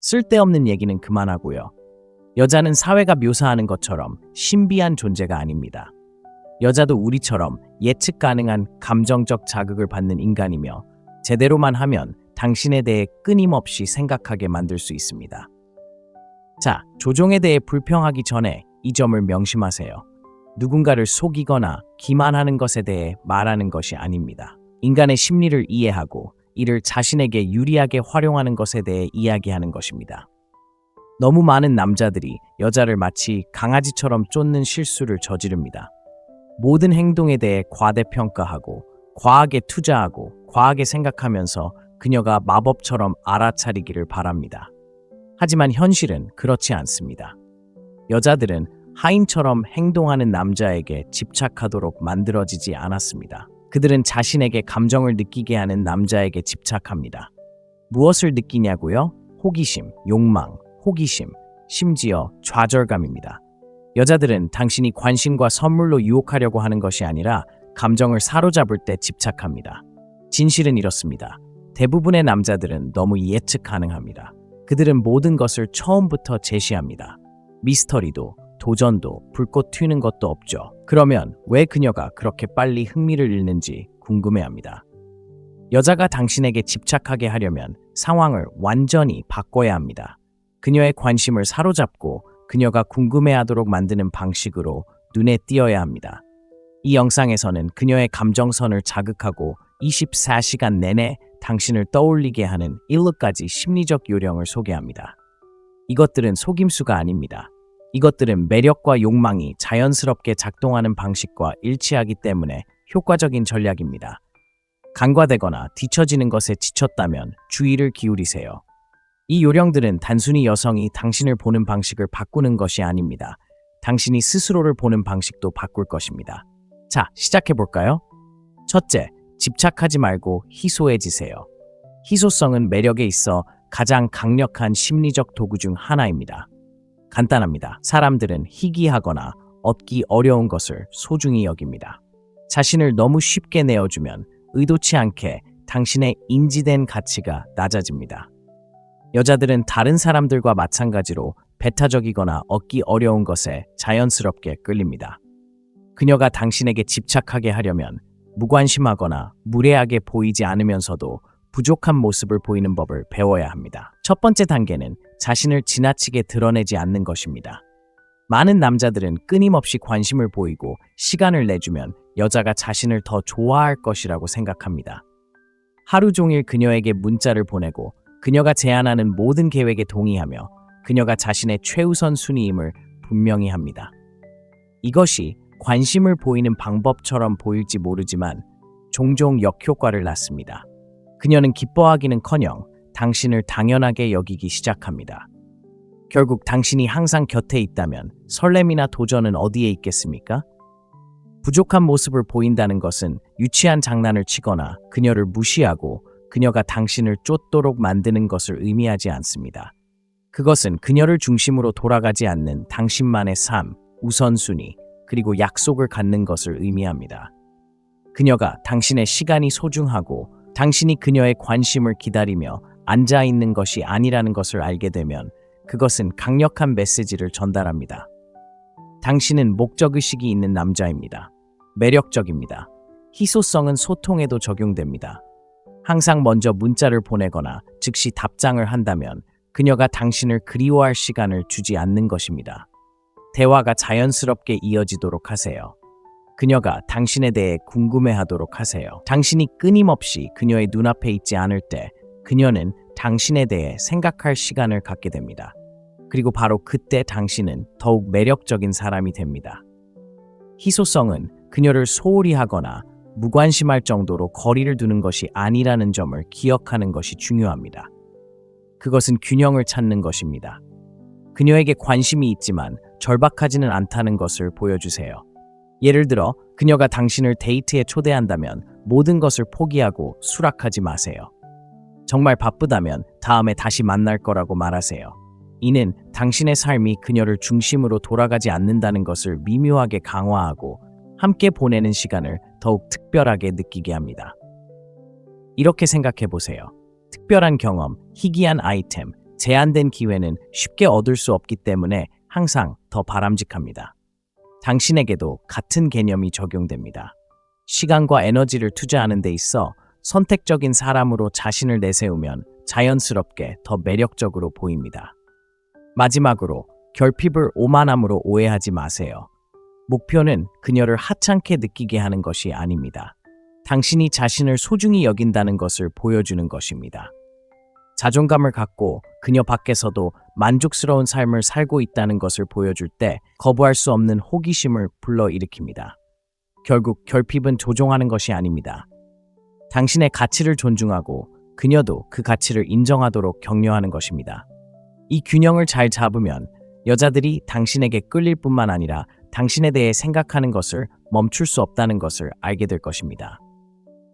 쓸데없는 얘기는 그만하고요. 여자는 사회가 묘사하는 것처럼 신비한 존재가 아닙니다. 여자도 우리처럼 예측 가능한 감정적 자극을 받는 인간이며 제대로만 하면 당신에 대해 끊임없이 생각하게 만들 수 있습니다. 자, 조종에 대해 불평하기 전에 이 점을 명심하세요. 누군가를 속이거나 기만하는 것에 대해 말하는 것이 아닙니다. 인간의 심리를 이해하고 이를 자신에게 유리하게 활용하는 것에 대해 이야기하는 것입니다. 너무 많은 남자들이 여자를 마치 강아지처럼 쫓는 실수를 저지릅니다. 모든 행동에 대해 과대평가하고 과하게 투자하고 과하게 생각하면서 그녀가 마법처럼 알아차리기를 바랍니다. 하지만 현실은 그렇지 않습니다. 여자들은 하인처럼 행동하는 남자에게 집착하도록 만들어지지 않았습니다. 그들은 자신에게 감정을 느끼게 하는 남자에게 집착합니다. 무엇을 느끼냐고요? 호기심, 욕망, 호기심, 심지어 좌절감입니다. 여자들은 당신이 관심과 선물로 유혹하려고 하는 것이 아니라 감정을 사로잡을 때 집착합니다. 진실은 이렇습니다. 대부분의 남자들은 너무 예측 가능합니다. 그들은 모든 것을 처음부터 제시합니다. 미스터리도, 도전도, 불꽃 튀는 것도 없죠. 그러면 왜 그녀가 그렇게 빨리 흥미를 잃는지 궁금해합니다. 여자가 당신에게 집착하게 하려면 상황을 완전히 바꿔야 합니다. 그녀의 관심을 사로잡고 그녀가 궁금해하도록 만드는 방식으로 눈에 띄어야 합니다. 이 영상에서는 그녀의 감정선을 자극하고 24시간 내내 당신을 떠올리게 하는 7가지 심리적 요령을 소개합니다. 이것들은 속임수가 아닙니다. 이것들은 매력과 욕망이 자연스럽게 작동하는 방식과 일치하기 때문에 효과적인 전략입니다. 간과되거나 뒤처지는 것에 지쳤다면 주의를 기울이세요. 이 요령들은 단순히 여성이 당신을 보는 방식을 바꾸는 것이 아닙니다. 당신이 스스로를 보는 방식도 바꿀 것입니다. 자, 시작해볼까요? 첫째, 집착하지 말고 희소해지세요. 희소성은 매력에 있어 가장 강력한 심리적 도구 중 하나입니다. 간단합니다. 사람들은 희귀하거나 얻기 어려운 것을 소중히 여깁니다. 자신을 너무 쉽게 내어주면 의도치 않게 당신의 인지된 가치가 낮아집니다. 여자들은 다른 사람들과 마찬가지로 배타적이거나 얻기 어려운 것에 자연스럽게 끌립니다. 그녀가 당신에게 집착하게 하려면 무관심하거나 무례하게 보이지 않으면서도 부족한 모습을 보이는 법을 배워야 합니다. 첫 번째 단계는 자신을 지나치게 드러내지 않는 것입니다. 많은 남자들은 끊임없이 관심을 보이고 시간을 내주면 여자가 자신을 더 좋아할 것이라고 생각합니다. 하루 종일 그녀에게 문자를 보내고 그녀가 제안하는 모든 계획에 동의하며 그녀가 자신의 최우선 순위임을 분명히 합니다. 이것이 관심을 보이는 방법처럼 보일지 모르지만 종종 역효과를 낳습니다. 그녀는 기뻐하기는커녕 당신을 당연하게 여기기 시작합니다. 결국 당신이 항상 곁에 있다면 설렘이나 도전은 어디에 있겠습니까? 부족한 모습을 보인다는 것은 유치한 장난을 치거나 그녀를 무시하고 그녀가 당신을 쫓도록 만드는 것을 의미하지 않습니다. 그것은 그녀를 중심으로 돌아가지 않는 당신만의 삶, 우선순위, 그리고 약속을 갖는 것을 의미합니다. 그녀가 당신의 시간이 소중하고 당신이 그녀의 관심을 기다리며 앉아있는 것이 아니라는 것을 알게 되면 그것은 강력한 메시지를 전달합니다. 당신은 목적의식이 있는 남자입니다. 매력적입니다. 희소성은 소통에도 적용됩니다. 항상 먼저 문자를 보내거나 즉시 답장을 한다면 그녀가 당신을 그리워할 시간을 주지 않는 것입니다. 대화가 자연스럽게 이어지도록 하세요. 그녀가 당신에 대해 궁금해하도록 하세요. 당신이 끊임없이 그녀의 눈앞에 있지 않을 때 그녀는 당신에 대해 생각할 시간을 갖게 됩니다. 그리고 바로 그때 당신은 더욱 매력적인 사람이 됩니다. 희소성은 그녀를 소홀히 하거나 무관심할 정도로 거리를 두는 것이 아니라는 점을 기억하는 것이 중요합니다. 그것은 균형을 찾는 것입니다. 그녀에게 관심이 있지만 절박하지는 않다는 것을 보여주세요. 예를 들어 그녀가 당신을 데이트에 초대한다면 모든 것을 포기하고 수락하지 마세요. 정말 바쁘다면 다음에 다시 만날 거라고 말하세요. 이는 당신의 삶이 그녀를 중심으로 돌아가지 않는다는 것을 미묘하게 강화하고 함께 보내는 시간을 더욱 특별하게 느끼게 합니다. 이렇게 생각해 보세요. 특별한 경험, 희귀한 아이템, 제한된 기회는 쉽게 얻을 수 없기 때문에 항상 더 바람직합니다. 당신에게도 같은 개념이 적용됩니다. 시간과 에너지를 투자하는 데 있어 선택적인 사람으로 자신을 내세우면 자연스럽게 더 매력적으로 보입니다. 마지막으로 결핍을 오만함으로 오해하지 마세요. 목표는 그녀를 하찮게 느끼게 하는 것이 아닙니다. 당신이 자신을 소중히 여긴다는 것을 보여주는 것입니다. 자존감을 갖고 그녀 밖에서도 만족스러운 삶을 살고 있다는 것을 보여줄 때 거부할 수 없는 호기심을 불러일으킵니다. 결국 결핍은 조종하는 것이 아닙니다. 당신의 가치를 존중하고 그녀도 그 가치를 인정하도록 격려하는 것입니다. 이 균형을 잘 잡으면 여자들이 당신에게 끌릴 뿐만 아니라 당신에 대해 생각하는 것을 멈출 수 없다는 것을 알게 될 것입니다.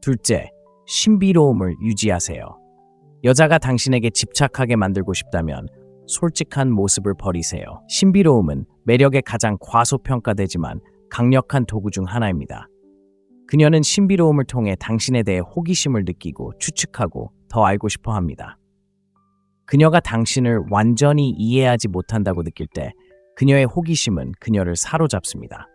둘째, 신비로움을 유지하세요. 여자가 당신에게 집착하게 만들고 싶다면 솔직한 모습을 버리세요. 신비로움은 매력의 가장 과소평가되지만 강력한 도구 중 하나입니다. 그녀는 신비로움을 통해 당신에 대해 호기심을 느끼고 추측하고 더 알고 싶어 합니다. 그녀가 당신을 완전히 이해하지 못한다고 느낄 때 그녀의 호기심은 그녀를 사로잡습니다.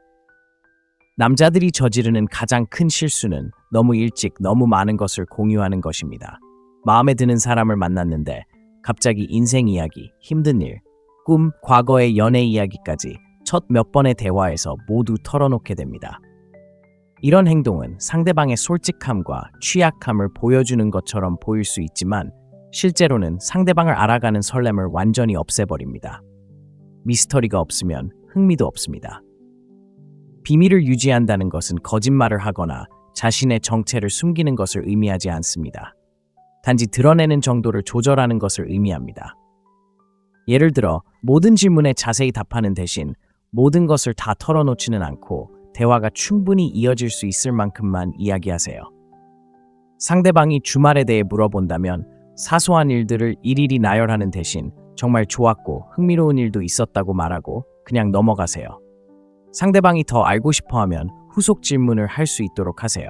남자들이 저지르는 가장 큰 실수는 너무 일찍 너무 많은 것을 공유하는 것입니다. 마음에 드는 사람을 만났는데 갑자기 인생 이야기, 힘든 일, 꿈, 과거의 연애 이야기까지 첫 몇 번의 대화에서 모두 털어놓게 됩니다. 이런 행동은 상대방의 솔직함과 취약함을 보여주는 것처럼 보일 수 있지만 실제로는 상대방을 알아가는 설렘을 완전히 없애버립니다. 미스터리가 없으면 흥미도 없습니다. 비밀을 유지한다는 것은 거짓말을 하거나 자신의 정체를 숨기는 것을 의미하지 않습니다. 단지 드러내는 정도를 조절하는 것을 의미합니다. 예를 들어 모든 질문에 자세히 답하는 대신 모든 것을 다 털어놓지는 않고 대화가 충분히 이어질 수 있을 만큼만 이야기하세요. 상대방이 주말에 대해 물어본다면 사소한 일들을 일일이 나열하는 대신 정말 좋았고 흥미로운 일도 있었다고 말하고 그냥 넘어가세요. 상대방이 더 알고 싶어하면 후속 질문을 할 수 있도록 하세요.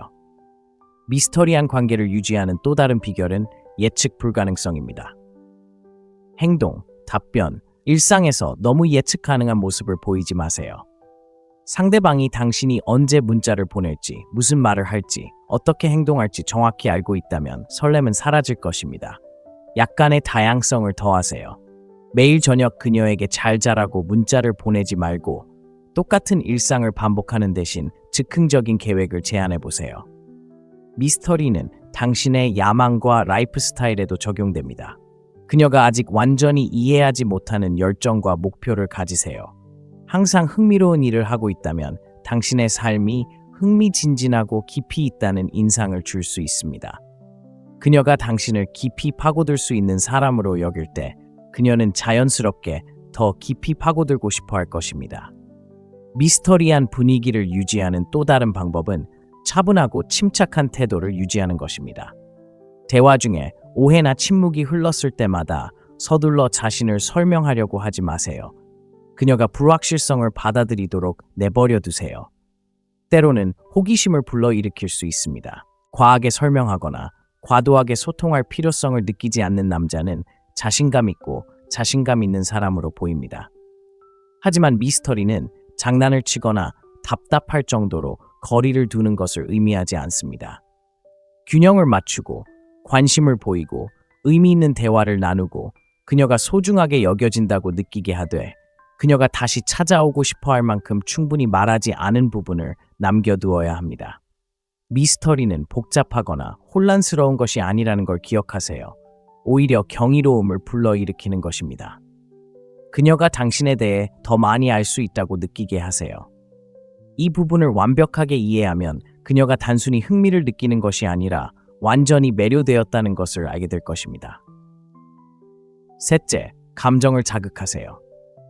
미스터리한 관계를 유지하는 또 다른 비결은 예측 불가능성입니다. 행동, 답변, 일상에서 너무 예측 가능한 모습을 보이지 마세요. 상대방이 당신이 언제 문자를 보낼지, 무슨 말을 할지, 어떻게 행동할지 정확히 알고 있다면 설렘은 사라질 것입니다. 약간의 다양성을 더하세요. 매일 저녁 그녀에게 잘 자라고 문자를 보내지 말고 똑같은 일상을 반복하는 대신 즉흥적인 계획을 제안해 보세요. 미스터리는 당신의 야망과 라이프 스타일에도 적용됩니다. 그녀가 아직 완전히 이해하지 못하는 열정과 목표를 가지세요. 항상 흥미로운 일을 하고 있다면 당신의 삶이 흥미진진하고 깊이 있다는 인상을 줄 수 있습니다. 그녀가 당신을 깊이 파고들 수 있는 사람으로 여길 때 그녀는 자연스럽게 더 깊이 파고들고 싶어 할 것입니다. 미스터리한 분위기를 유지하는 또 다른 방법은 차분하고 침착한 태도를 유지하는 것입니다. 대화 중에 오해나 침묵이 흘렀을 때마다 서둘러 자신을 설명하려고 하지 마세요. 그녀가 불확실성을 받아들이도록 내버려 두세요. 때로는 호기심을 불러일으킬 수 있습니다. 과하게 설명하거나 과도하게 소통할 필요성을 느끼지 않는 남자는 자신감 있고 자신감 있는 사람으로 보입니다. 하지만 미스터리는 장난을 치거나 답답할 정도로 거리를 두는 것을 의미하지 않습니다. 균형을 맞추고 관심을 보이고 의미 있는 대화를 나누고 그녀가 소중하게 여겨진다고 느끼게 하되 그녀가 다시 찾아오고 싶어 할 만큼 충분히 말하지 않은 부분을 남겨두어야 합니다. 미스터리는 복잡하거나 혼란스러운 것이 아니라는 걸 기억하세요. 오히려 경이로움을 불러일으키는 것입니다. 그녀가 당신에 대해 더 많이 알 수 있다고 느끼게 하세요. 이 부분을 완벽하게 이해하면 그녀가 단순히 흥미를 느끼는 것이 아니라 완전히 매료되었다는 것을 알게 될 것입니다. 셋째, 감정을 자극하세요.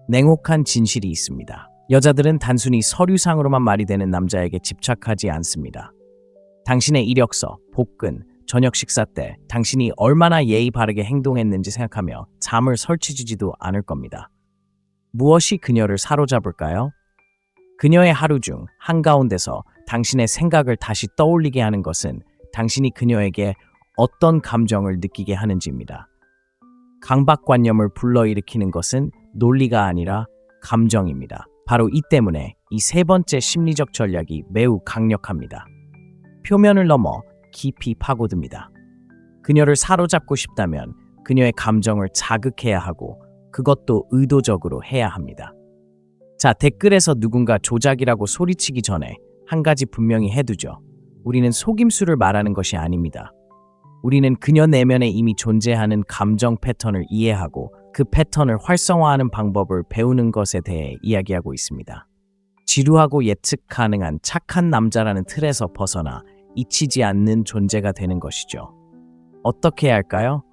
냉혹한 진실이 있습니다. 여자들은 단순히 서류상으로만 말이 되는 남자에게 집착하지 않습니다. 당신의 이력서, 복근, 저녁 식사 때 당신이 얼마나 예의 바르게 행동했는지 생각하며 잠을 설치지지도 않을 겁니다. 무엇이 그녀를 사로잡을까요? 그녀의 하루 중 한가운데서 당신의 생각을 다시 떠올리게 하는 것은 당신이 그녀에게 어떤 감정을 느끼게 하는지입니다. 강박관념을 불러일으키는 것은 논리가 아니라 감정입니다. 바로 이 때문에 이 세 번째 심리적 전략이 매우 강력합니다. 표면을 넘어 깊이 파고듭니다. 그녀를 사로잡고 싶다면 그녀의 감정을 자극해야 하고 그것도 의도적으로 해야 합니다. 자, 댓글에서 누군가 조작이라고 소리치기 전에 한 가지 분명히 해두죠. 우리는 속임수를 말하는 것이 아닙니다. 우리는 그녀 내면에 이미 존재하는 감정 패턴을 이해하고 그 패턴을 활성화하는 방법을 배우는 것에 대해 이야기하고 있습니다. 지루하고 예측 가능한 착한 남자라는 틀에서 벗어나 잊히지 않는 존재가 되는 것이죠. 어떻게 해야 할까요?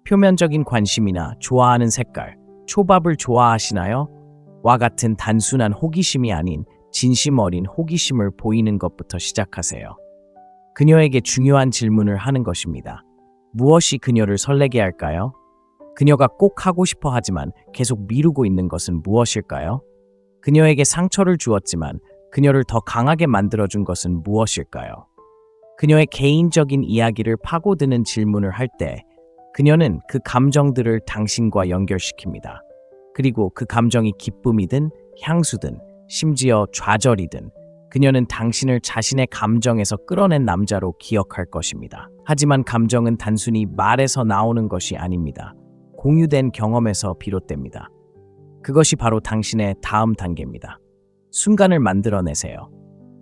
표면적인 관심이나 좋아하는 색깔, 초밥을 좋아하시나요? 와 같은 단순한 호기심이 아닌 진심 어린 호기심을 보이는 것부터 시작하세요. 그녀에게 중요한 질문을 하는 것입니다. 무엇이 그녀를 설레게 할까요? 그녀가 꼭 하고 싶어 하지만 계속 미루고 있는 것은 무엇일까요? 그녀에게 상처를 주었지만 그녀를 더 강하게 만들어준 것은 무엇일까요? 그녀의 개인적인 이야기를 파고드는 질문을 할 때 그녀는 그 감정들을 당신과 연결시킵니다. 그리고 그 감정이 기쁨이든 향수든 심지어 좌절이든 그녀는 당신을 자신의 감정에서 끌어낸 남자로 기억할 것입니다. 하지만 감정은 단순히 말에서 나오는 것이 아닙니다. 공유된 경험에서 비롯됩니다. 그것이 바로 당신의 다음 단계입니다. 순간을 만들어내세요.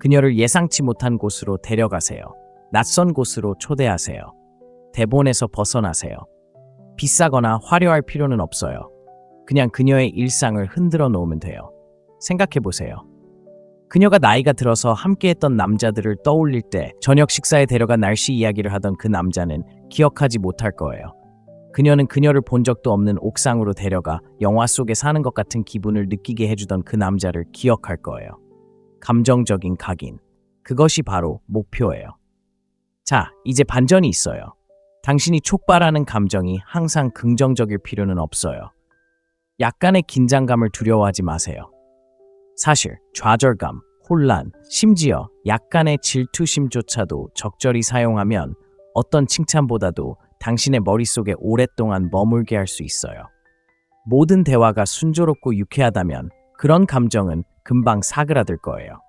그녀를 예상치 못한 곳으로 데려가세요. 낯선 곳으로 초대하세요. 대본에서 벗어나세요. 비싸거나 화려할 필요는 없어요. 그냥 그녀의 일상을 흔들어 놓으면 돼요. 생각해 보세요. 그녀가 나이가 들어서 함께했던 남자들을 떠올릴 때 저녁 식사에 데려가 날씨 이야기를 하던 그 남자는 기억하지 못할 거예요. 그녀는 그녀를 본 적도 없는 옥상으로 데려가 영화 속에 사는 것 같은 기분을 느끼게 해주던 그 남자를 기억할 거예요. 감정적인 각인. 그것이 바로 목표예요. 자, 이제 반전이 있어요. 당신이 촉발하는 감정이 항상 긍정적일 필요는 없어요. 약간의 긴장감을 두려워하지 마세요. 사실 좌절감, 혼란, 심지어 약간의 질투심조차도 적절히 사용하면 어떤 칭찬보다도 당신의 머릿속에 오랫동안 머물게 할 수 있어요. 모든 대화가 순조롭고 유쾌하다면 그런 감정은 금방 사그라들 거예요.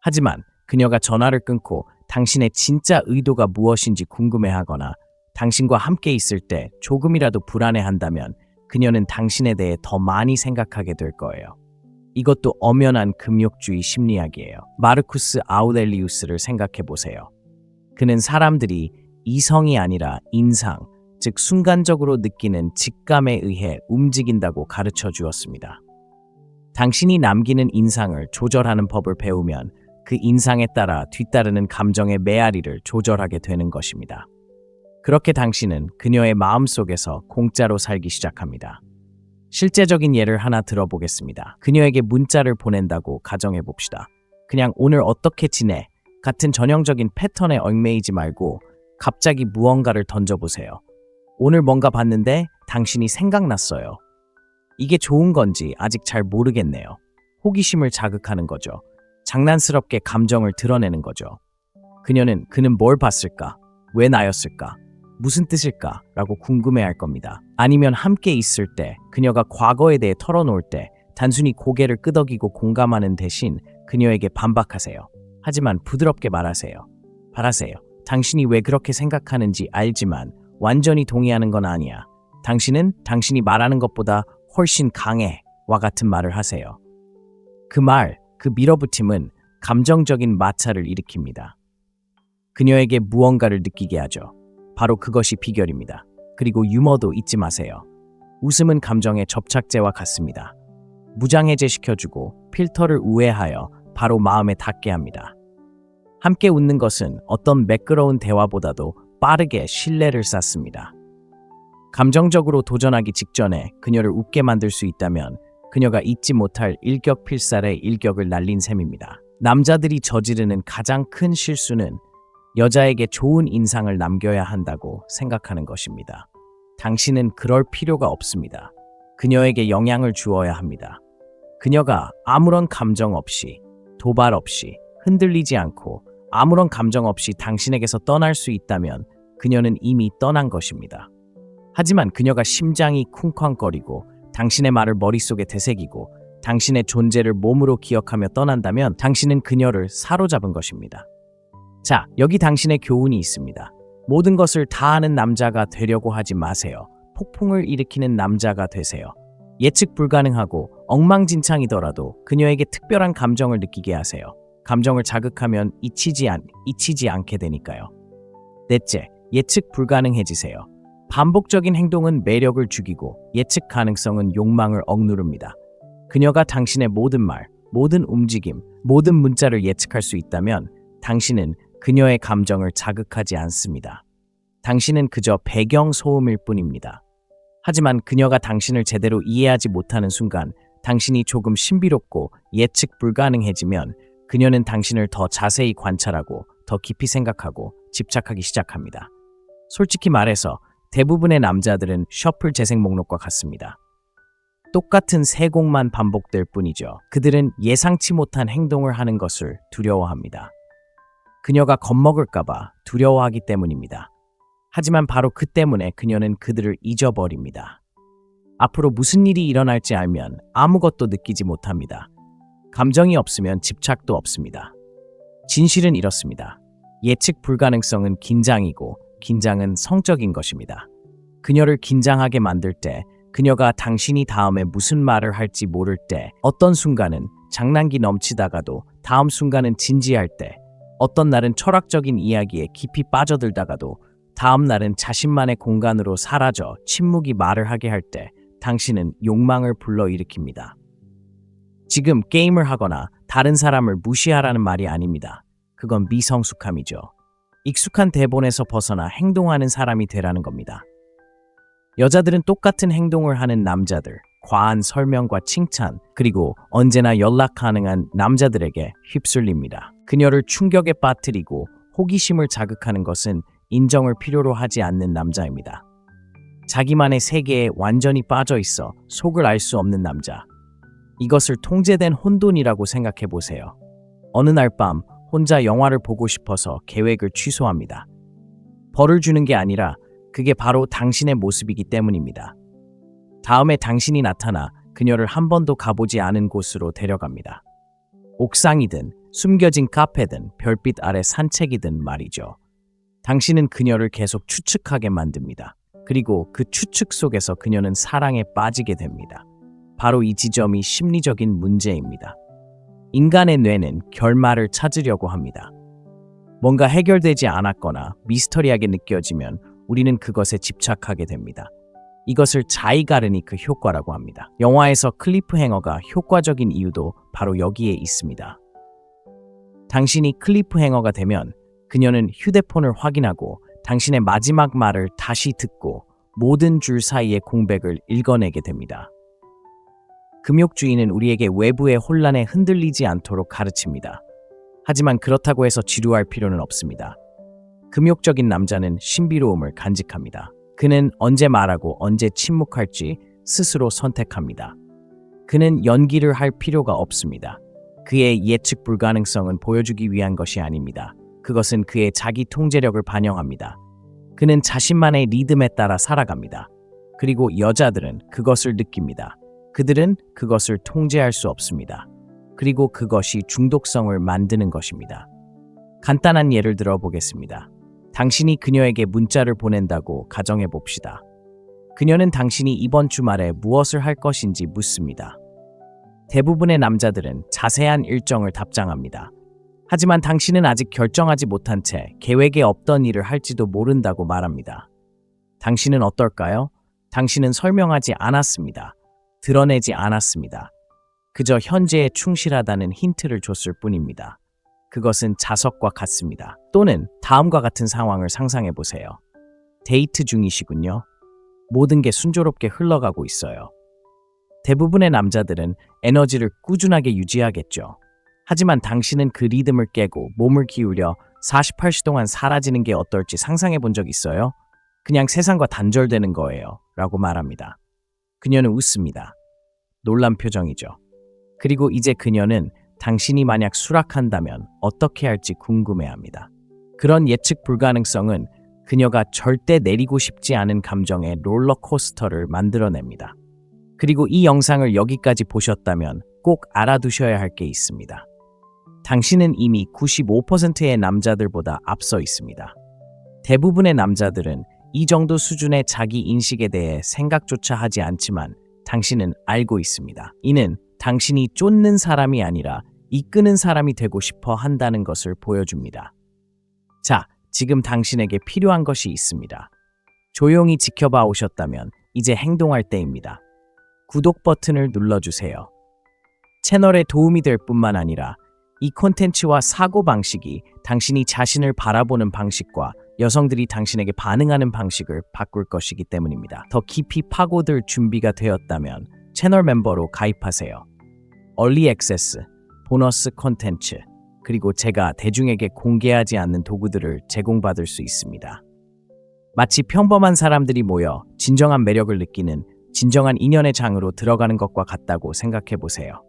하지만 그녀가 전화를 끊고 당신의 진짜 의도가 무엇인지 궁금해하거나 당신과 함께 있을 때 조금이라도 불안해한다면 그녀는 당신에 대해 더 많이 생각하게 될 거예요. 이것도 엄연한 금욕주의 심리학이에요. 마르쿠스 아우렐리우스를 생각해 보세요. 그는 사람들이 이성이 아니라 인상, 즉 순간적으로 느끼는 직감에 의해 움직인다고 가르쳐 주었습니다. 당신이 남기는 인상을 조절하는 법을 배우면 그 인상에 따라 뒤따르는 감정의 메아리를 조절하게 되는 것입니다. 그렇게 당신은 그녀의 마음속에서 공짜로 살기 시작합니다. 실제적인 예를 하나 들어보겠습니다. 그녀에게 문자를 보낸다고 가정해 봅시다. 그냥 오늘 어떻게 지내? 같은 전형적인 패턴에 얽매이지 말고 갑자기 무언가를 던져보세요. 오늘 뭔가 봤는데 당신이 생각났어요. 이게 좋은 건지 아직 잘 모르겠네요. 호기심을 자극하는 거죠. 장난스럽게 감정을 드러내는 거죠. 그는 뭘 봤을까? 왜 나였을까? 무슨 뜻일까? 라고 궁금해할 겁니다. 아니면 함께 있을 때 그녀가 과거에 대해 털어놓을 때 단순히 고개를 끄덕이고 공감하는 대신 그녀에게 반박하세요. 하지만 부드럽게 말하세요. 바라세요. 당신이 왜 그렇게 생각하는지 알지만 완전히 동의하는 건 아니야. 당신은 당신이 말하는 것보다 훨씬 강해. 와 같은 말을 하세요. 그 밀어붙임은 감정적인 마찰을 일으킵니다. 그녀에게 무언가를 느끼게 하죠. 바로 그것이 비결입니다. 그리고 유머도 잊지 마세요. 웃음은 감정의 접착제와 같습니다. 무장해제시켜주고 필터를 우회하여 바로 마음에 닿게 합니다. 함께 웃는 것은 어떤 매끄러운 대화보다도 빠르게 신뢰를 쌓습니다. 감정적으로 도전하기 직전에 그녀를 웃게 만들 수 있다면 그녀가 잊지 못할 일격필살의 일격을 날린 셈입니다. 남자들이 저지르는 가장 큰 실수는 여자에게 좋은 인상을 남겨야 한다고 생각하는 것입니다. 당신은 그럴 필요가 없습니다. 그녀에게 영향을 주어야 합니다. 그녀가 아무런 감정 없이, 도발 없이, 흔들리지 않고 아무런 감정 없이 당신에게서 떠날 수 있다면 그녀는 이미 떠난 것입니다. 하지만 그녀가 심장이 쿵쾅거리고 당신의 말을 머릿속에 되새기고 당신의 존재를 몸으로 기억하며 떠난다면 당신은 그녀를 사로잡은 것입니다. 자, 여기 당신의 교훈이 있습니다. 모든 것을 다 아는 남자가 되려고 하지 마세요. 폭풍을 일으키는 남자가 되세요. 예측 불가능하고 엉망진창이더라도 그녀에게 특별한 감정을 느끼게 하세요. 감정을 자극하면 잊히지 않게 되니까요. 넷째, 예측 불가능해지세요. 반복적인 행동은 매력을 죽이고 예측 가능성은 욕망을 억누릅니다. 그녀가 당신의 모든 말, 모든 움직임, 모든 문자를 예측할 수 있다면 당신은 그녀의 감정을 자극하지 않습니다. 당신은 그저 배경 소음일 뿐입니다. 하지만 그녀가 당신을 제대로 이해하지 못하는 순간 당신이 조금 신비롭고 예측 불가능해지면 그녀는 당신을 더 자세히 관찰하고 더 깊이 생각하고 집착하기 시작합니다. 솔직히 말해서 대부분의 남자들은 셔플 재생 목록과 같습니다. 똑같은 세 곡만 반복될 뿐이죠. 그들은 예상치 못한 행동을 하는 것을 두려워합니다. 그녀가 겁먹을까봐 두려워하기 때문입니다. 하지만 바로 그 때문에 그녀는 그들을 잊어버립니다. 앞으로 무슨 일이 일어날지 알면 아무것도 느끼지 못합니다. 감정이 없으면 집착도 없습니다. 진실은 이렇습니다. 예측 불가능성은 긴장이고 긴장은 성적인 것입니다. 그녀를 긴장하게 만들 때, 그녀가 당신이 다음에 무슨 말을 할지 모를 때, 어떤 순간은 장난기 넘치다가도 다음 순간은 진지할 때, 어떤 날은 철학적인 이야기에 깊이 빠져들다가도 다음 날은 자신만의 공간으로 사라져 침묵이 말을 하게 할 때 당신은 욕망을 불러일으킵니다. 지금 게임을 하거나 다른 사람을 무시하라는 말이 아닙니다. 그건 미성숙함이죠. 익숙한 대본에서 벗어나 행동하는 사람이 되라는 겁니다. 여자들은 똑같은 행동을 하는 남자들, 과한 설명과 칭찬, 그리고 언제나 연락 가능한 남자들에게 휩쓸립니다. 그녀를 충격에 빠뜨리고 호기심을 자극하는 것은 인정을 필요로 하지 않는 남자입니다. 자기만의 세계에 완전히 빠져 있어 속을 알 수 없는 남자. 이것을 통제된 혼돈이라고 생각해 보세요. 어느 날 밤 혼자 영화를 보고 싶어서 계획을 취소합니다. 벌을 주는 게 아니라 그게 바로 당신의 모습이기 때문입니다. 다음에 당신이 나타나 그녀를 한 번도 가보지 않은 곳으로 데려갑니다. 옥상이든 숨겨진 카페든 별빛 아래 산책이든 말이죠. 당신은 그녀를 계속 추측하게 만듭니다. 그리고 그 추측 속에서 그녀는 사랑에 빠지게 됩니다. 바로 이 지점이 심리적인 문제입니다. 인간의 뇌는 결말을 찾으려고 합니다. 뭔가 해결되지 않았거나 미스터리하게 느껴지면 우리는 그것에 집착하게 됩니다. 이것을 자이가르니크 효과라고 합니다. 영화에서 클리프행어가 효과적인 이유도 바로 여기에 있습니다. 당신이 클리프행어가 되면 그녀는 휴대폰을 확인하고 당신의 마지막 말을 다시 듣고 모든 줄 사이의 공백을 읽어내게 됩니다. 금욕주의는 우리에게 외부의 혼란에 흔들리지 않도록 가르칩니다. 하지만 그렇다고 해서 지루할 필요는 없습니다. 금욕적인 남자는 신비로움을 간직합니다. 그는 언제 말하고 언제 침묵할지 스스로 선택합니다. 그는 연기를 할 필요가 없습니다. 그의 예측 불가능성은 보여주기 위한 것이 아닙니다. 그것은 그의 자기 통제력을 반영합니다. 그는 자신만의 리듬에 따라 살아갑니다. 그리고 여자들은 그것을 느낍니다. 그들은 그것을 통제할 수 없습니다. 그리고 그것이 중독성을 만드는 것입니다. 간단한 예를 들어 보겠습니다. 당신이 그녀에게 문자를 보낸다고 가정해 봅시다. 그녀는 당신이 이번 주말에 무엇을 할 것인지 묻습니다. 대부분의 남자들은 자세한 일정을 답장합니다. 하지만 당신은 아직 결정하지 못한 채 계획에 없던 일을 할지도 모른다고 말합니다. 당신은 어떨까요? 당신은 설명하지 않았습니다. 드러내지 않았습니다. 그저 현재에 충실하다는 힌트를 줬을 뿐입니다. 그것은 자석과 같습니다. 또는 다음과 같은 상황을 상상해 보세요. 데이트 중이시군요. 모든 게 순조롭게 흘러가고 있어요. 대부분의 남자들은 에너지를 꾸준하게 유지하겠죠. 하지만 당신은 그 리듬을 깨고 몸을 기울여 48시 동안 사라지는 게 어떨지 상상해 본 적 있어요? 그냥 세상과 단절되는 거예요. 라고 말합니다. 그녀는 웃습니다. 놀란 표정이죠. 그리고 이제 그녀는 당신이 만약 수락한다면 어떻게 할지 궁금해합니다. 그런 예측 불가능성은 그녀가 절대 내리고 싶지 않은 감정의 롤러코스터를 만들어냅니다. 그리고 이 영상을 여기까지 보셨다면 꼭 알아두셔야 할 게 있습니다. 당신은 이미 95%의 남자들보다 앞서 있습니다. 대부분의 남자들은 이 정도 수준의 자기 인식에 대해 생각조차 하지 않지만 당신은 알고 있습니다. 이는 당신이 쫓는 사람이 아니라 이끄는 사람이 되고 싶어 한다는 것을 보여줍니다. 자, 지금 당신에게 필요한 것이 있습니다. 조용히 지켜봐 오셨다면 이제 행동할 때입니다. 구독 버튼을 눌러주세요. 채널에 도움이 될 뿐만 아니라 이 콘텐츠와 사고방식이 당신이 자신을 바라보는 방식과 여성들이 당신에게 반응하는 방식을 바꿀 것이기 때문입니다. 더 깊이 파고들 준비가 되었다면 채널 멤버로 가입하세요. 얼리 액세스, 보너스 콘텐츠, 그리고 제가 대중에게 공개하지 않는 도구들을 제공받을 수 있습니다. 마치 평범한 사람들이 모여 진정한 매력을 느끼는 진정한 인연의 장으로 들어가는 것과 같다고 생각해 보세요.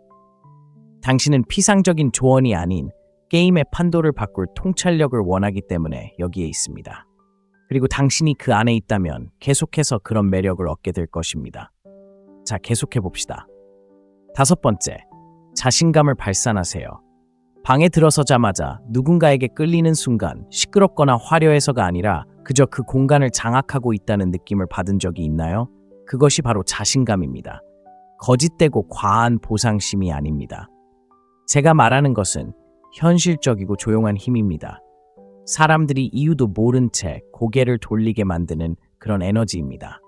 당신은 피상적인 조언이 아닌 게임의 판도를 바꿀 통찰력을 원하기 때문에 여기에 있습니다. 그리고 당신이 그 안에 있다면 계속해서 그런 매력을 얻게 될 것입니다. 자, 계속해 봅시다. 5번째, 자신감을 발산하세요. 방에 들어서자마자 누군가에게 끌리는 순간 시끄럽거나 화려해서가 아니라 그저 그 공간을 장악하고 있다는 느낌을 받은 적이 있나요? 그것이 바로 자신감입니다. 거짓되고 과한 보상심이 아닙니다. 제가 말하는 것은 현실적이고 조용한 힘입니다. 사람들이 이유도 모른 채 고개를 돌리게 만드는 그런 에너지입니다.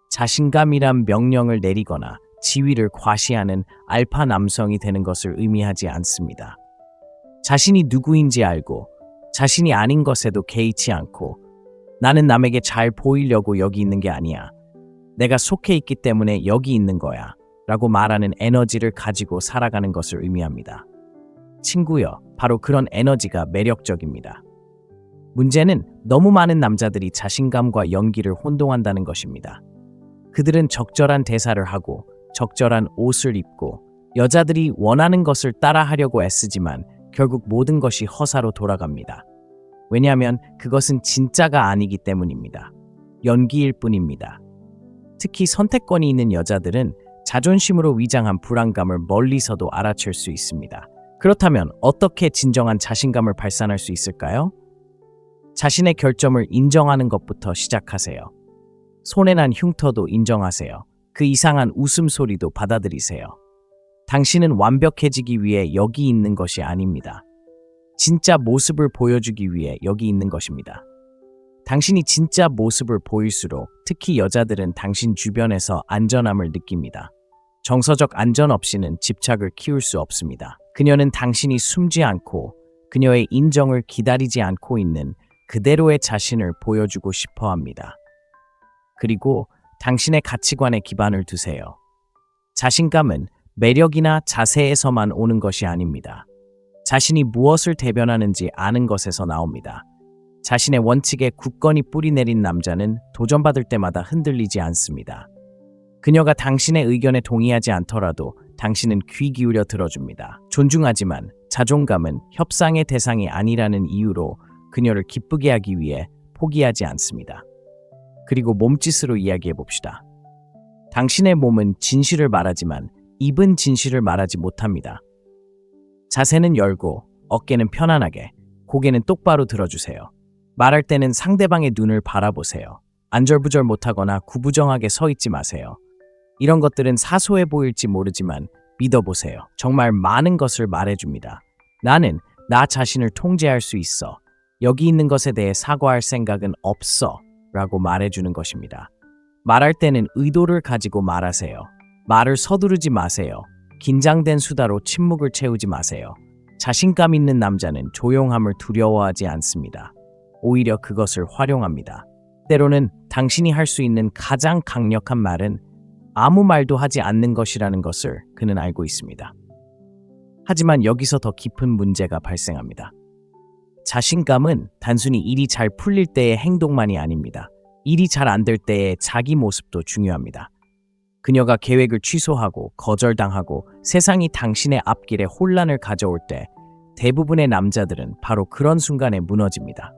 자신감이란 명령을 내리거나 지위를 과시하는 알파 남성이 되는 것을 의미하지 않습니다. 자신이 누구인지 알고 자신이 아닌 것에도 개의치 않고 나는 남에게 잘 보이려고 여기 있는 게 아니야. 내가 속해 있기 때문에 여기 있는 거야. 라고 말하는 에너지를 가지고 살아가는 것을 의미합니다. 친구여, 바로 그런 에너지가 매력적입니다. 문제는 너무 많은 남자들이 자신감과 연기를 혼동한다는 것입니다. 그들은 적절한 대사를 하고 적절한 옷을 입고 여자들이 원하는 것을 따라하려고 애쓰지만 결국 모든 것이 허사로 돌아갑니다. 왜냐하면 그것은 진짜가 아니기 때문입니다. 연기일 뿐입니다. 특히 선택권이 있는 여자들은 자존심으로 위장한 불안감을 멀리서도 알아챌 수 있습니다. 그렇다면 어떻게 진정한 자신감을 발산할 수 있을까요? 자신의 결점을 인정하는 것부터 시작하세요. 손해난 흉터도 인정하세요. 그 이상한 웃음소리도 받아들이세요. 당신은 완벽해지기 위해 여기 있는 것이 아닙니다. 진짜 모습을 보여주기 위해 여기 있는 것입니다. 당신이 진짜 모습을 보일수록 특히 여자들은 당신 주변에서 안전함을 느낍니다. 정서적 안전 없이는 집착을 키울 수 없습니다. 그녀는 당신이 숨지 않고 그녀의 인정을 기다리지 않고 있는 그대로의 자신을 보여주고 싶어 합니다. 그리고 당신의 가치관에 기반을 두세요. 자신감은 매력이나 자세에서만 오는 것이 아닙니다. 자신이 무엇을 대변하는지 아는 것에서 나옵니다. 자신의 원칙에 굳건히 뿌리내린 남자는 도전받을 때마다 흔들리지 않습니다. 그녀가 당신의 의견에 동의하지 않더라도 당신은 귀 기울여 들어줍니다. 존중하지만 자존감은 협상의 대상이 아니라는 이유로 그녀를 기쁘게 하기 위해 포기하지 않습니다. 그리고 몸짓으로 이야기해 봅시다. 당신의 몸은 진실을 말하지만 입은 진실을 말하지 못합니다. 자세는 열고 어깨는 편안하게, 고개는 똑바로 들어주세요. 말할 때는 상대방의 눈을 바라보세요. 안절부절 못하거나 구부정하게 서 있지 마세요. 이런 것들은 사소해 보일지 모르지만 믿어보세요. 정말 많은 것을 말해줍니다. 나는 나 자신을 통제할 수 있어. 여기 있는 것에 대해 사과할 생각은 없어. 라고 말해주는 것입니다. 말할 때는 의도를 가지고 말하세요. 말을 서두르지 마세요. 긴장된 수다로 침묵을 채우지 마세요. 자신감 있는 남자는 조용함을 두려워하지 않습니다. 오히려 그것을 활용합니다. 때로는 당신이 할 수 있는 가장 강력한 말은 아무 말도 하지 않는 것이라는 것을 그는 알고 있습니다. 하지만 여기서 더 깊은 문제가 발생합니다. 자신감은 단순히 일이 잘 풀릴 때의 행동만이 아닙니다. 일이 잘 안 될 때의 자기 모습도 중요합니다. 그녀가 계획을 취소하고 거절당하고 세상이 당신의 앞길에 혼란을 가져올 때 대부분의 남자들은 바로 그런 순간에 무너집니다.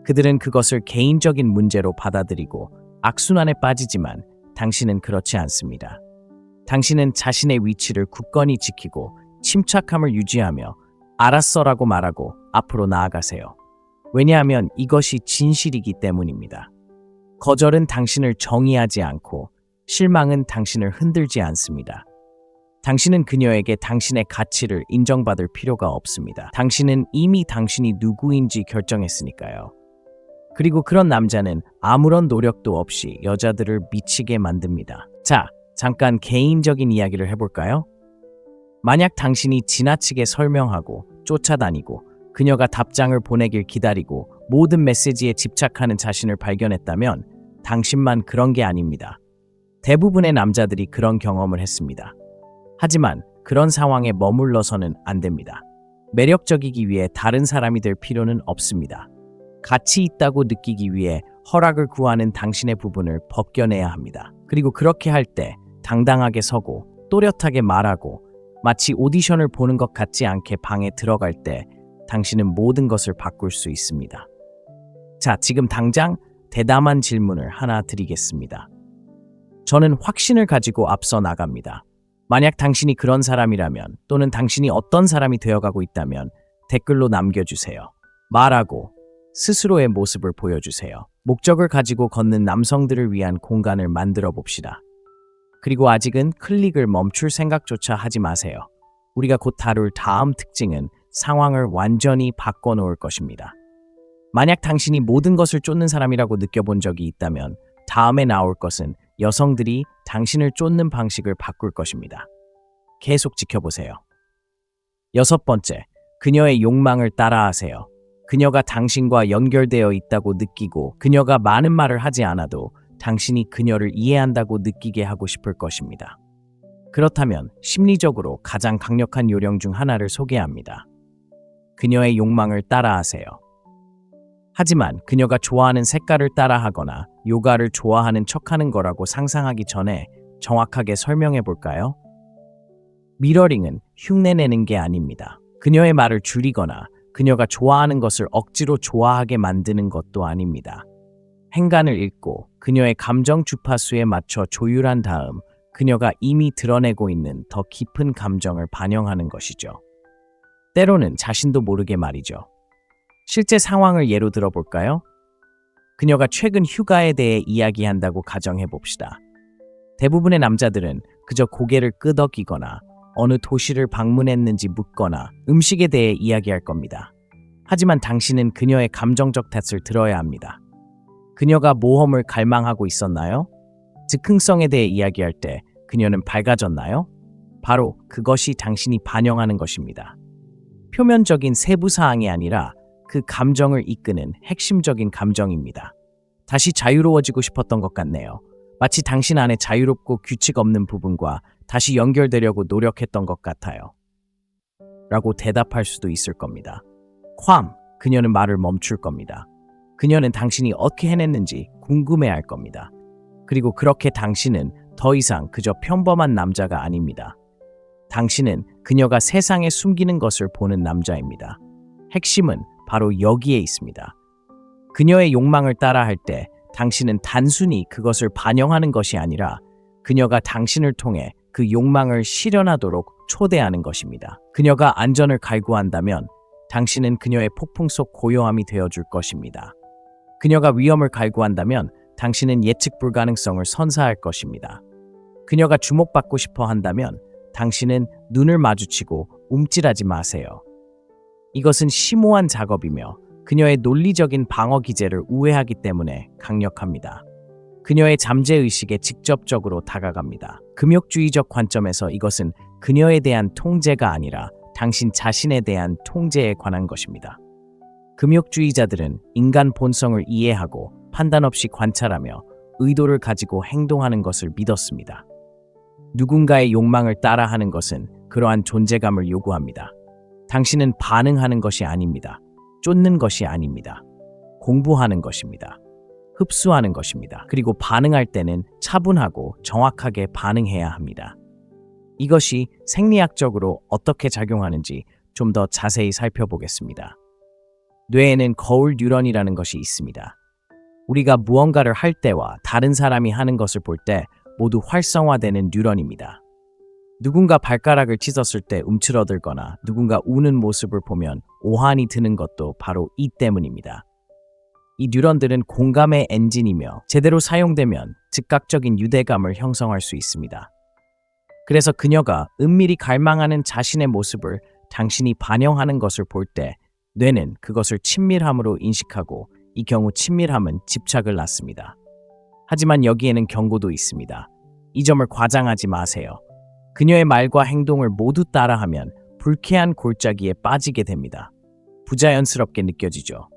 그들은 그것을 개인적인 문제로 받아들이고 악순환에 빠지지만 당신은 그렇지 않습니다. 당신은 자신의 위치를 굳건히 지키고 침착함을 유지하며 알았어라고 말하고 앞으로 나아가세요. 왜냐하면 이것이 진실이기 때문입니다. 거절은 당신을 정의하지 않고 실망은 당신을 흔들지 않습니다. 당신은 그녀에게 당신의 가치를 인정받을 필요가 없습니다. 당신은 이미 당신이 누구인지 결정했으니까요. 그리고 그런 남자는 아무런 노력도 없이 여자들을 미치게 만듭니다. 자, 잠깐 개인적인 이야기를 해볼까요? 만약 당신이 지나치게 설명하고 쫓아다니고 그녀가 답장을 보내길 기다리고 모든 메시지에 집착하는 자신을 발견했다면 당신만 그런 게 아닙니다. 대부분의 남자들이 그런 경험을 했습니다. 하지만 그런 상황에 머물러서는 안 됩니다. 매력적이기 위해 다른 사람이 될 필요는 없습니다. 가치 있다고 느끼기 위해 허락을 구하는 당신의 부분을 벗겨내야 합니다. 그리고 그렇게 할 때 당당하게 서고 또렷하게 말하고 마치 오디션을 보는 것 같지 않게 방에 들어갈 때 당신은 모든 것을 바꿀 수 있습니다. 자, 지금 당장 대담한 질문을 하나 드리겠습니다. 저는 확신을 가지고 앞서 나갑니다. 만약 당신이 그런 사람이라면 또는 당신이 어떤 사람이 되어가고 있다면 댓글로 남겨주세요. 말하고 스스로의 모습을 보여주세요. 목적을 가지고 걷는 남성들을 위한 공간을 만들어 봅시다. 그리고 아직은 클릭을 멈출 생각조차 하지 마세요. 우리가 곧 다룰 다음 특징은 상황을 완전히 바꿔놓을 것입니다. 만약 당신이 모든 것을 쫓는 사람이라고 느껴본 적이 있다면 다음에 나올 것은 여성들이 당신을 쫓는 방식을 바꿀 것입니다. 계속 지켜보세요. 6번째, 그녀의 욕망을 따라하세요. 그녀가 당신과 연결되어 있다고 느끼고 그녀가 많은 말을 하지 않아도 당신이 그녀를 이해한다고 느끼게 하고 싶을 것입니다. 그렇다면 심리적으로 가장 강력한 요령 중 하나를 소개합니다. 그녀의 욕망을 따라하세요. 하지만 그녀가 좋아하는 색깔을 따라하거나 요가를 좋아하는 척하는 거라고 상상하기 전에 정확하게 설명해 볼까요? 미러링은 흉내내는 게 아닙니다. 그녀의 말을 줄이거나 그녀가 좋아하는 것을 억지로 좋아하게 만드는 것도 아닙니다. 행간을 읽고 그녀의 감정 주파수에 맞춰 조율한 다음 그녀가 이미 드러내고 있는 더 깊은 감정을 반영하는 것이죠. 때로는 자신도 모르게 말이죠. 실제 상황을 예로 들어볼까요? 그녀가 최근 휴가에 대해 이야기한다고 가정해 봅시다. 대부분의 남자들은 그저 고개를 끄덕이거나 어느 도시를 방문했는지 묻거나 음식에 대해 이야기할 겁니다. 하지만 당신은 그녀의 감정적 탓을 들어야 합니다. 그녀가 모험을 갈망하고 있었나요? 즉흥성에 대해 이야기할 때 그녀는 밝아졌나요? 바로 그것이 당신이 반영하는 것입니다. 표면적인 세부 사항이 아니라 그 감정을 이끄는 핵심적인 감정입니다. 다시 자유로워지고 싶었던 것 같네요. 마치 당신 안에 자유롭고 규칙 없는 부분과 다시 연결되려고 노력했던 것 같아요. 라고 대답할 수도 있을 겁니다. 그녀는 말을 멈출 겁니다. 그녀는 당신이 어떻게 해냈는지 궁금해할 겁니다. 그리고 그렇게 당신은 더 이상 그저 평범한 남자가 아닙니다. 당신은 그녀가 세상에 숨기는 것을 보는 남자입니다. 핵심은 바로 여기에 있습니다. 그녀의 욕망을 따라할 때 당신은 단순히 그것을 반영하는 것이 아니라 그녀가 당신을 통해 그 욕망을 실현하도록 초대하는 것입니다. 그녀가 안전을 갈구한다면 당신은 그녀의 폭풍 속 고요함이 되어줄 것입니다. 그녀가 위험을 갈구한다면 당신은 예측 불가능성을 선사할 것입니다. 그녀가 주목받고 싶어 한다면 당신은 눈을 마주치고 움찔하지 마세요. 이것은 심오한 작업이며 그녀의 논리적인 방어 기제를 우회하기 때문에 강력합니다. 그녀의 잠재의식에 직접적으로 다가갑니다. 금욕주의적 관점에서 이것은 그녀에 대한 통제가 아니라 당신 자신에 대한 통제에 관한 것입니다. 금욕주의자들은 인간 본성을 이해하고 판단 없이 관찰하며 의도를 가지고 행동하는 것을 믿었습니다. 누군가의 욕망을 따라하는 것은 그러한 존재감을 요구합니다. 당신은 반응하는 것이 아닙니다. 쫓는 것이 아닙니다. 공부하는 것입니다. 흡수하는 것입니다. 그리고 반응할 때는 차분하고 정확하게 반응해야 합니다. 이것이 생리학적으로 어떻게 작용하는지 좀 더 자세히 살펴보겠습니다. 뇌에는 거울 뉴런이라는 것이 있습니다. 우리가 무언가를 할 때와 다른 사람이 하는 것을 볼 때 모두 활성화되는 뉴런입니다. 누군가 발가락을 찢었을 때 움츠러들거나 누군가 우는 모습을 보면 오한이 드는 것도 바로 이 때문입니다. 이 뉴런들은 공감의 엔진이며 제대로 사용되면 즉각적인 유대감을 형성할 수 있습니다. 그래서 그녀가 은밀히 갈망하는 자신의 모습을 당신이 반영하는 것을 볼 때 뇌는 그것을 친밀함으로 인식하고 이 경우 친밀함은 집착을 낳습니다. 하지만 여기에는 경고도 있습니다. 이 점을 과장하지 마세요. 그녀의 말과 행동을 모두 따라하면 불쾌한 골짜기에 빠지게 됩니다. 부자연스럽게 느껴지죠.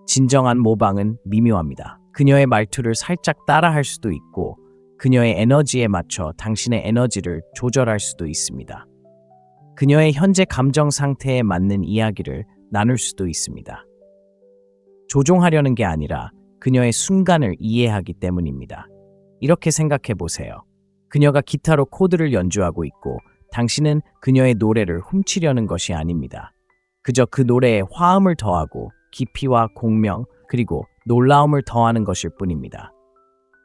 진정한 모방은 미묘합니다. 그녀의 말투를 살짝 따라할 수도 있고 그녀의 에너지에 맞춰 당신의 에너지를 조절할 수도 있습니다. 그녀의 현재 감정 상태에 맞는 이야기를 나눌 수도 있습니다. 조종하려는 게 아니라 그녀의 순간을 이해하기 때문입니다. 이렇게 생각해 보세요. 그녀가 기타로 코드를 연주하고 있고 당신은 그녀의 노래를 훔치려는 것이 아닙니다. 그저 그 노래에 화음을 더하고 깊이와 공명 그리고 놀라움을 더하는 것일 뿐입니다.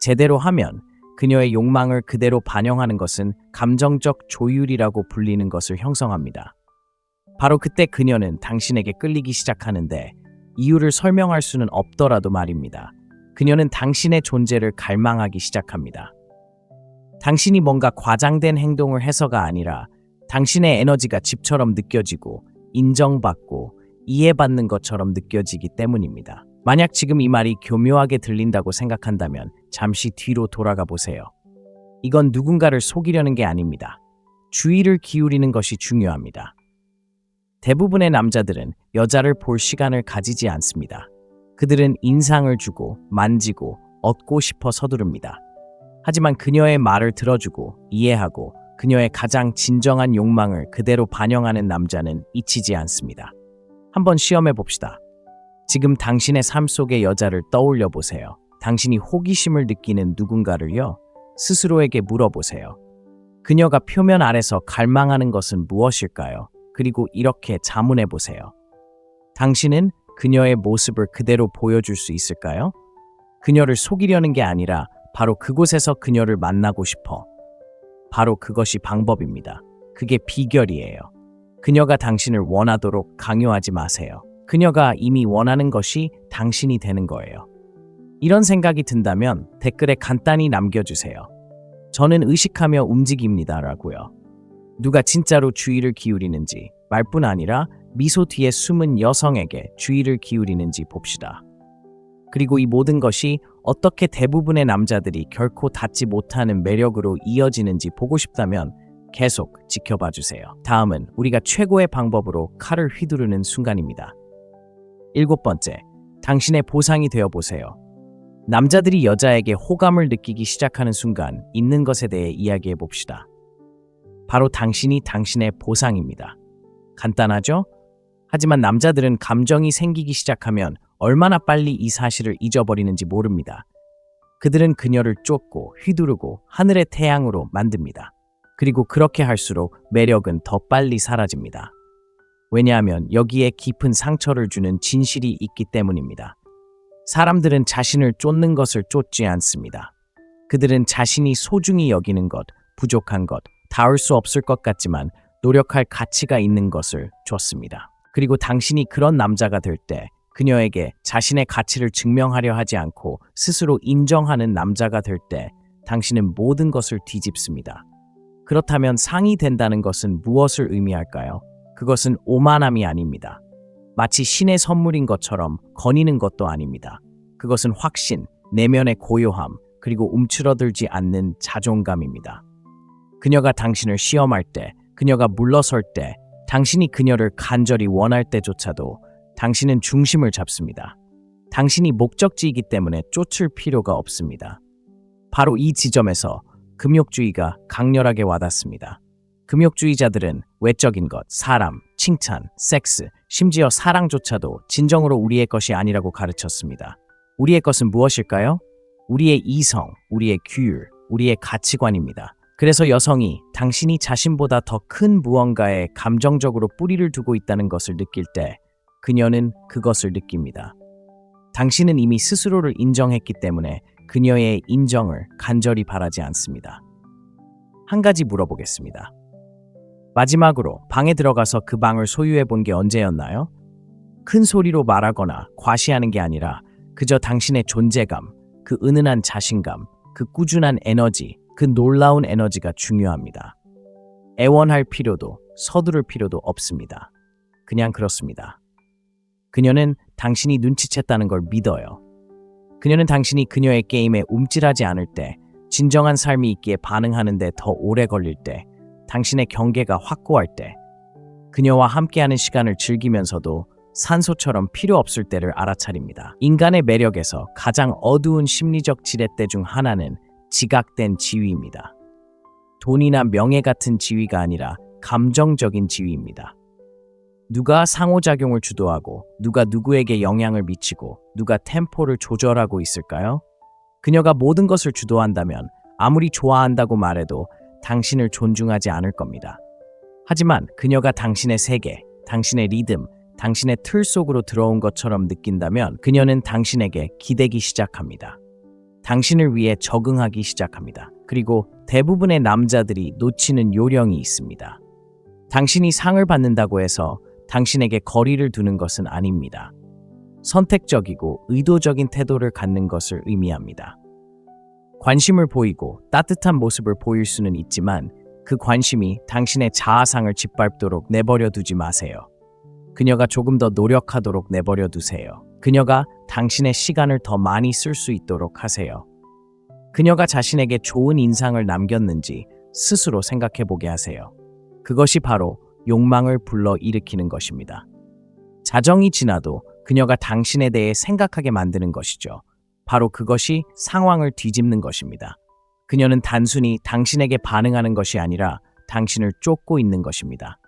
제대로 하면 그녀의 욕망을 그대로 반영하는 것은 감정적 조율이라고 불리는 것을 형성합니다. 바로 그때 그녀는 당신에게 끌리기 시작하는데 이유를 설명할 수는 없더라도 말입니다. 그녀는 당신의 존재를 갈망하기 시작합니다. 당신이 뭔가 과장된 행동을 해서가 아니라 당신의 에너지가 집처럼 느껴지고 인정받고 이해받는 것처럼 느껴지기 때문입니다. 만약 지금 이 말이 교묘하게 들린다고 생각한다면 잠시 뒤로 돌아가 보세요. 이건 누군가를 속이려는 게 아닙니다. 주의를 기울이는 것이 중요합니다. 대부분의 남자들은 여자를 볼 시간을 가지지 않습니다. 그들은 인상을 주고 만지고 얻고 싶어 서두릅니다. 하지만 그녀의 말을 들어주고 이해하고 그녀의 가장 진정한 욕망을 그대로 반영하는 남자는 잊히지 않습니다. 한번 시험해 봅시다. 지금 당신의 삶 속의 여자를 떠올려 보세요. 당신이 호기심을 느끼는 누군가를요, 스스로에게 물어보세요. 그녀가 표면 아래서 갈망하는 것은 무엇일까요? 그리고 이렇게 자문해 보세요. 당신은 그녀의 모습을 그대로 보여줄 수 있을까요? 그녀를 속이려는 게 아니라 바로 그곳에서 그녀를 만나고 싶어. 바로 그것이 방법입니다. 그게 비결이에요. 그녀가 당신을 원하도록 강요하지 마세요. 그녀가 이미 원하는 것이 당신이 되는 거예요. 이런 생각이 든다면 댓글에 간단히 남겨주세요. 저는 의식하며 움직입니다라고요. 누가 진짜로 주의를 기울이는지, 말뿐 아니라 미소 뒤에 숨은 여성에게 주의를 기울이는지 봅시다. 그리고 이 모든 것이 어떻게 대부분의 남자들이 결코 닿지 못하는 매력으로 이어지는지 보고 싶다면 계속 지켜봐 주세요. 다음은 우리가 최고의 방법으로 칼을 휘두르는 순간입니다. 7번째, 당신의 보상이 되어 보세요. 남자들이 여자에게 호감을 느끼기 시작하는 순간 있는 것에 대해 이야기해 봅시다. 바로 당신이 당신의 보상입니다. 간단하죠? 하지만 남자들은 감정이 생기기 시작하면 얼마나 빨리 이 사실을 잊어버리는지 모릅니다. 그들은 그녀를 쫓고 휘두르고 하늘의 태양으로 만듭니다. 그리고 그렇게 할수록 매력은 더 빨리 사라집니다. 왜냐하면 여기에 깊은 상처를 주는 진실이 있기 때문입니다. 사람들은 자신을 쫓는 것을 쫓지 않습니다. 그들은 자신이 소중히 여기는 것, 부족한 것, 닿을 수 없을 것 같지만 노력할 가치가 있는 것을 쫓습니다. 그리고 당신이 그런 남자가 될 때 그녀에게 자신의 가치를 증명하려 하지 않고 스스로 인정하는 남자가 될 때 당신은 모든 것을 뒤집습니다. 그렇다면 상이 된다는 것은 무엇을 의미할까요? 그것은 오만함이 아닙니다. 마치 신의 선물인 것처럼 거니는 것도 아닙니다. 그것은 확신, 내면의 고요함, 그리고 움츠러들지 않는 자존감입니다. 그녀가 당신을 시험할 때, 그녀가 물러설 때, 당신이 그녀를 간절히 원할 때조차도 당신은 중심을 잡습니다. 당신이 목적지이기 때문에 쫓을 필요가 없습니다. 바로 이 지점에서 금욕주의가 강렬하게 와닿습니다. 금욕주의자들은 외적인 것, 사람, 칭찬, 섹스, 심지어 사랑조차도 진정으로 우리의 것이 아니라고 가르쳤습니다. 우리의 것은 무엇일까요? 우리의 이성, 우리의 규율, 우리의 가치관입니다. 그래서 여성이 당신이 자신보다 더 큰 무언가에 감정적으로 뿌리를 두고 있다는 것을 느낄 때 그녀는 그것을 느낍니다. 당신은 이미 스스로를 인정했기 때문에 그녀의 인정을 간절히 바라지 않습니다. 한 가지 물어보겠습니다. 마지막으로 방에 들어가서 그 방을 소유해 본 게 언제였나요? 큰 소리로 말하거나 과시하는 게 아니라 그저 당신의 존재감, 그 은은한 자신감, 그 꾸준한 에너지, 그 놀라운 에너지가 중요합니다. 애원할 필요도 서두를 필요도 없습니다. 그냥 그렇습니다. 그녀는 당신이 눈치챘다는 걸 믿어요. 그녀는 당신이 그녀의 게임에 움찔하지 않을 때, 진정한 삶이 있기에 반응하는데 더 오래 걸릴 때, 당신의 경계가 확고할 때, 그녀와 함께하는 시간을 즐기면서도 산소처럼 필요 없을 때를 알아차립니다. 인간의 매력에서 가장 어두운 심리적 지렛대 중 하나는 지각된 지위입니다. 돈이나 명예 같은 지위가 아니라 감정적인 지위입니다. 누가 상호작용을 주도하고 누가 누구에게 영향을 미치고 누가 템포를 조절하고 있을까요? 그녀가 모든 것을 주도한다면 아무리 좋아한다고 말해도 당신을 존중하지 않을 겁니다. 하지만 그녀가 당신의 세계, 당신의 리듬, 당신의 틀 속으로 들어온 것처럼 느낀다면 그녀는 당신에게 기대기 시작합니다. 당신을 위해 적응하기 시작합니다. 그리고 대부분의 남자들이 놓치는 요령이 있습니다. 당신이 상을 받는다고 해서 당신에게 거리를 두는 것은 아닙니다. 선택적이고 의도적인 태도를 갖는 것을 의미합니다. 관심을 보이고 따뜻한 모습을 보일 수는 있지만 그 관심이 당신의 자아상을 짓밟도록 내버려 두지 마세요. 그녀가 조금 더 노력하도록 내버려 두세요. 그녀가 당신의 시간을 더 많이 쓸 수 있도록 하세요. 그녀가 자신에게 좋은 인상을 남겼는지 스스로 생각해 보게 하세요. 그것이 바로 욕망을 불러일으키는 것입니다. 자정이 지나도 그녀가 당신에 대해 생각하게 만드는 것이죠. 바로 그것이 상황을 뒤집는 것입니다. 그녀는 단순히 당신에게 반응하는 것이 아니라 당신을 쫓고 있는 것입니다.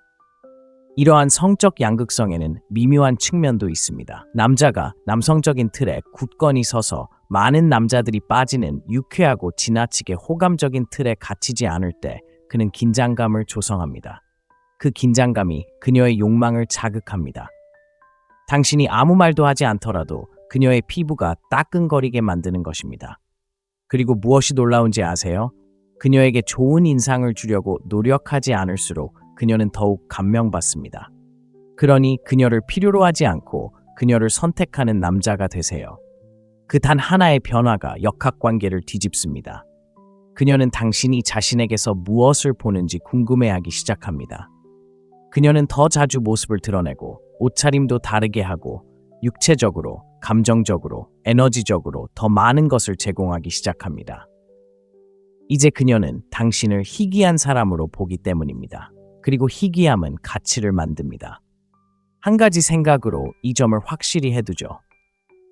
이러한 성적 양극성에는 미묘한 측면도 있습니다. 남자가 남성적인 틀에 굳건히 서서 많은 남자들이 빠지는 유쾌하고 지나치게 호감적인 틀에 갇히지 않을 때 그는 긴장감을 조성합니다. 그 긴장감이 그녀의 욕망을 자극합니다. 당신이 아무 말도 하지 않더라도 그녀의 피부가 따끔거리게 만드는 것입니다. 그리고 무엇이 놀라운지 아세요? 그녀에게 좋은 인상을 주려고 노력하지 않을수록 그녀는 더욱 감명받습니다. 그러니 그녀를 필요로 하지 않고 그녀를 선택하는 남자가 되세요. 그 단 하나의 변화가 역학관계를 뒤집습니다. 그녀는 당신이 자신에게서 무엇을 보는지 궁금해하기 시작합니다. 그녀는 더 자주 모습을 드러내고 옷차림도 다르게 하고 육체적으로, 감정적으로, 에너지적으로 더 많은 것을 제공하기 시작합니다. 이제 그녀는 당신을 희귀한 사람으로 보기 때문입니다. 그리고 희귀함은 가치를 만듭니다. 한 가지 생각으로 이 점을 확실히 해두죠.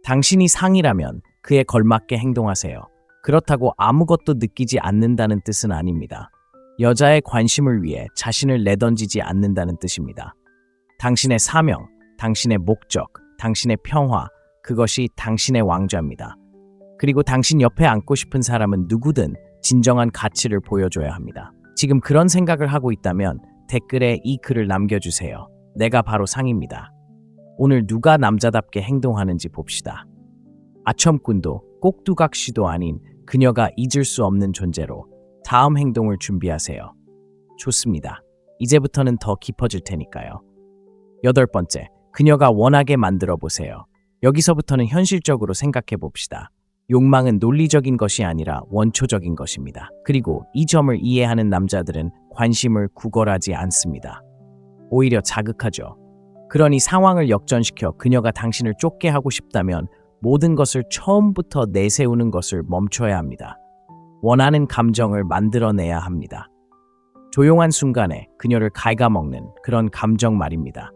당신이 상이라면 그에 걸맞게 행동하세요. 그렇다고 아무것도 느끼지 않는다는 뜻은 아닙니다. 여자의 관심을 위해 자신을 내던지지 않는다는 뜻입니다. 당신의 사명, 당신의 목적, 당신의 평화, 그것이 당신의 왕좌입니다. 그리고 당신 옆에 앉고 싶은 사람은 누구든 진정한 가치를 보여줘야 합니다. 지금 그런 생각을 하고 있다면 댓글에 이 글을 남겨주세요. 내가 바로 상입니다. 오늘 누가 남자답게 행동하는지 봅시다. 아첨꾼도 꼭두각시도 아닌 그녀가 잊을 수 없는 존재로 다음 행동을 준비하세요. 좋습니다. 이제부터는 더 깊어질 테니까요. 8번째, 그녀가 원하게 만들어 보세요. 여기서부터는 현실적으로 생각해 봅시다. 욕망은 논리적인 것이 아니라 원초적인 것입니다. 그리고 이 점을 이해하는 남자들은 관심을 구걸하지 않습니다. 오히려 자극하죠. 그러니 상황을 역전시켜 그녀가 당신을 쫓게 하고 싶다면 모든 것을 처음부터 내세우는 것을 멈춰야 합니다. 원하는 감정을 만들어내야 합니다. 조용한 순간에 그녀를 갉아먹는 그런 감정 말입니다.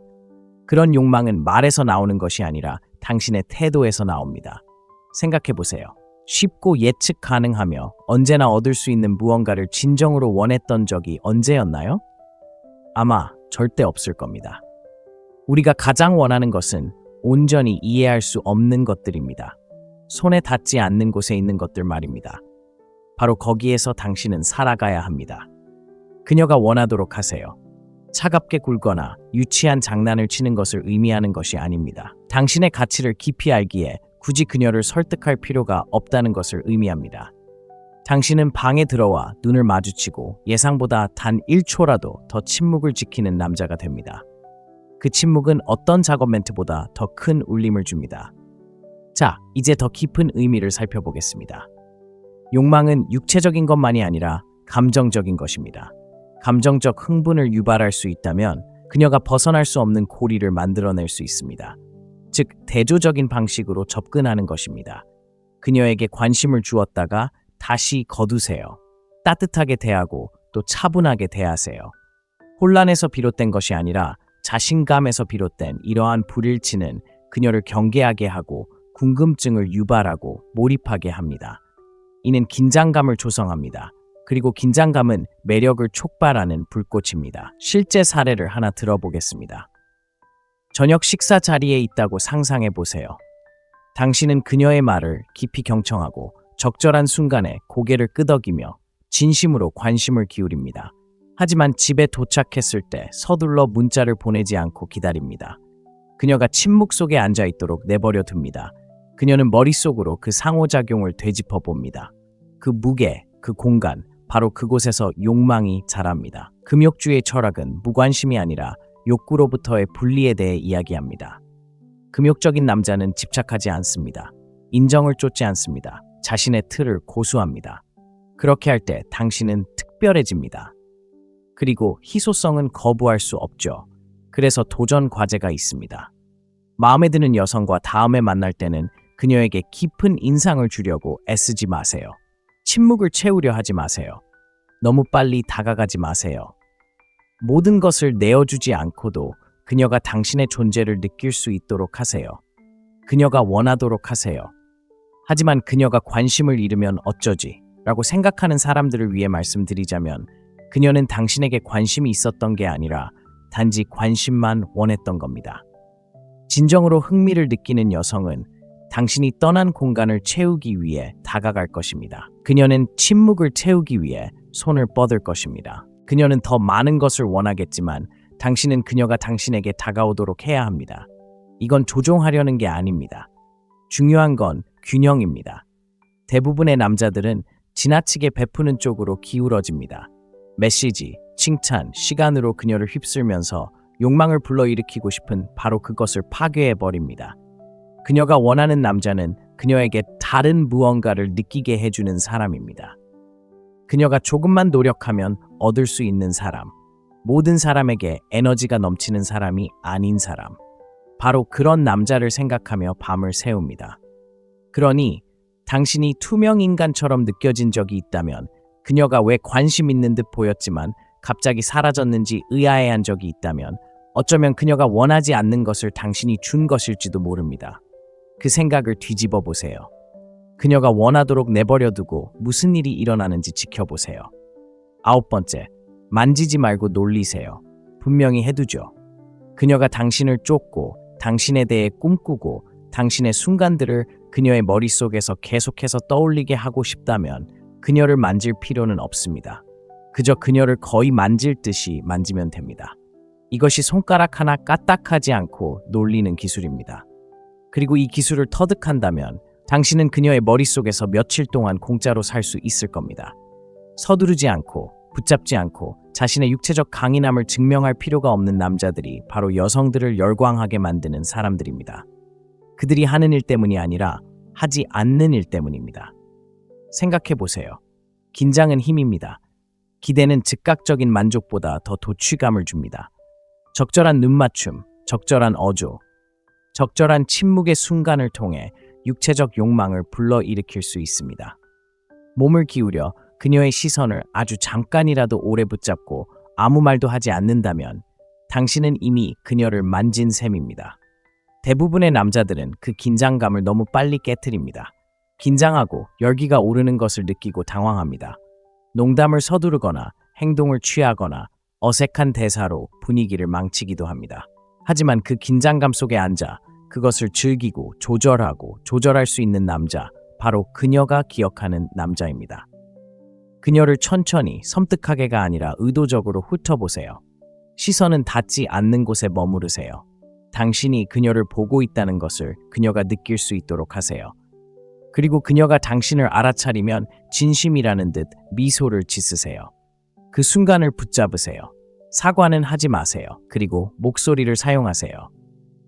그런 욕망은 말에서 나오는 것이 아니라 당신의 태도에서 나옵니다. 생각해보세요. 쉽고 예측 가능하며 언제나 얻을 수 있는 무언가를 진정으로 원했던 적이 언제였나요? 아마 절대 없을 겁니다. 우리가 가장 원하는 것은 온전히 이해할 수 없는 것들입니다. 손에 닿지 않는 곳에 있는 것들 말입니다. 바로 거기에서 당신은 살아가야 합니다. 그녀가 원하도록 하세요. 차갑게 굴거나 유치한 장난을 치는 것을 의미하는 것이 아닙니다. 당신의 가치를 깊이 알기에 굳이 그녀를 설득할 필요가 없다는 것을 의미합니다. 당신은 방에 들어와 눈을 마주치고 예상보다 단 1초라도 더 침묵을 지키는 남자가 됩니다. 그 침묵은 어떤 작업 멘트보다 더 큰 울림을 줍니다. 자, 이제 더 깊은 의미를 살펴보겠습니다. 욕망은 육체적인 것만이 아니라 감정적인 것입니다. 감정적 흥분을 유발할 수 있다면 그녀가 벗어날 수 없는 고리를 만들어낼 수 있습니다. 즉, 대조적인 방식으로 접근하는 것입니다. 그녀에게 관심을 주었다가 다시 거두세요. 따뜻하게 대하고 또 차분하게 대하세요. 혼란에서 비롯된 것이 아니라 자신감에서 비롯된 이러한 불일치는 그녀를 경계하게 하고 궁금증을 유발하고 몰입하게 합니다. 이는 긴장감을 조성합니다. 그리고 긴장감은 매력을 촉발하는 불꽃입니다. 실제 사례를 하나 들어보겠습니다. 저녁 식사 자리에 있다고 상상해 보세요. 당신은 그녀의 말을 깊이 경청하고 적절한 순간에 고개를 끄덕이며 진심으로 관심을 기울입니다. 하지만 집에 도착했을 때 서둘러 문자를 보내지 않고 기다립니다. 그녀가 침묵 속에 앉아 있도록 내버려 둡니다. 그녀는 머릿속으로 그 상호작용을 되짚어 봅니다. 그 무게, 그 공간, 바로 그곳에서 욕망이 자랍니다. 금욕주의 철학은 무관심이 아니라 욕구로부터의 분리에 대해 이야기합니다. 금욕적인 남자는 집착하지 않습니다. 인정을 쫓지 않습니다. 자신의 틀을 고수합니다. 그렇게 할 때 당신은 특별해집니다. 그리고 희소성은 거부할 수 없죠. 그래서 도전 과제가 있습니다. 마음에 드는 여성과 다음에 만날 때는 그녀에게 깊은 인상을 주려고 애쓰지 마세요. 침묵을 채우려 하지 마세요. 너무 빨리 다가가지 마세요. 모든 것을 내어주지 않고도 그녀가 당신의 존재를 느낄 수 있도록 하세요. 그녀가 원하도록 하세요. 하지만 그녀가 관심을 잃으면 어쩌지? 라고 생각하는 사람들을 위해 말씀드리자면 그녀는 당신에게 관심이 있었던 게 아니라 단지 관심만 원했던 겁니다. 진정으로 흥미를 느끼는 여성은 당신이 떠난 공간을 채우기 위해 다가갈 것입니다. 그녀는 침묵을 채우기 위해 손을 뻗을 것입니다. 그녀는 더 많은 것을 원하겠지만 당신은 그녀가 당신에게 다가오도록 해야 합니다. 이건 조종하려는 게 아닙니다. 중요한 건 균형입니다. 대부분의 남자들은 지나치게 베푸는 쪽으로 기울어집니다. 메시지, 칭찬, 시간으로 그녀를 휩쓸면서 욕망을 불러일으키고 싶은 바로 그것을 파괴해버립니다. 그녀가 원하는 남자는 그녀에게 다른 무언가를 느끼게 해주는 사람입니다. 그녀가 조금만 노력하면 얻을 수 있는 사람, 모든 사람에게 에너지가 넘치는 사람이 아닌 사람, 바로 그런 남자를 생각하며 밤을 새웁니다. 그러니 당신이 투명 인간처럼 느껴진 적이 있다면 그녀가 왜 관심 있는 듯 보였지만 갑자기 사라졌는지 의아해한 적이 있다면 어쩌면 그녀가 원하지 않는 것을 당신이 준 것일지도 모릅니다. 그 생각을 뒤집어 보세요. 그녀가 원하도록 내버려두고 무슨 일이 일어나는지 지켜보세요. 9번째, 만지지 말고 놀리세요. 분명히 해두죠. 그녀가 당신을 쫓고 당신에 대해 꿈꾸고 당신의 순간들을 그녀의 머릿속에서 계속해서 떠올리게 하고 싶다면 그녀를 만질 필요는 없습니다. 그저 그녀를 거의 만질 듯이 만지면 됩니다. 이것이 손가락 하나 까딱하지 않고 놀리는 기술입니다. 그리고 이 기술을 터득한다면 당신은 그녀의 머릿속에서 며칠 동안 공짜로 살 수 있을 겁니다. 서두르지 않고 붙잡지 않고 자신의 육체적 강인함을 증명할 필요가 없는 남자들이 바로 여성들을 열광하게 만드는 사람들입니다. 그들이 하는 일 때문이 아니라 하지 않는 일 때문입니다. 생각해 보세요. 긴장은 힘입니다. 기대는 즉각적인 만족보다 더 도취감을 줍니다. 적절한 눈맞춤, 적절한 어조, 적절한 침묵의 순간을 통해 육체적 욕망을 불러일으킬 수 있습니다. 몸을 기울여 그녀의 시선을 아주 잠깐이라도 오래 붙잡고 아무 말도 하지 않는다면 당신은 이미 그녀를 만진 셈입니다. 대부분의 남자들은 그 긴장감을 너무 빨리 깨트립니다. 긴장하고 열기가 오르는 것을 느끼고 당황합니다. 농담을 서두르거나 행동을 취하거나 어색한 대사로 분위기를 망치기도 합니다. 하지만 그 긴장감 속에 앉아 그것을 즐기고 조절하고 조절할 수 있는 남자, 바로 그녀가 기억하는 남자입니다. 그녀를 천천히 섬뜩하게가 아니라 의도적으로 훑어보세요. 시선은 닿지 않는 곳에 머무르세요. 당신이 그녀를 보고 있다는 것을 그녀가 느낄 수 있도록 하세요. 그리고 그녀가 당신을 알아차리면 진심이라는 듯 미소를 짓으세요. 그 순간을 붙잡으세요. 사과는 하지 마세요. 그리고 목소리를 사용하세요.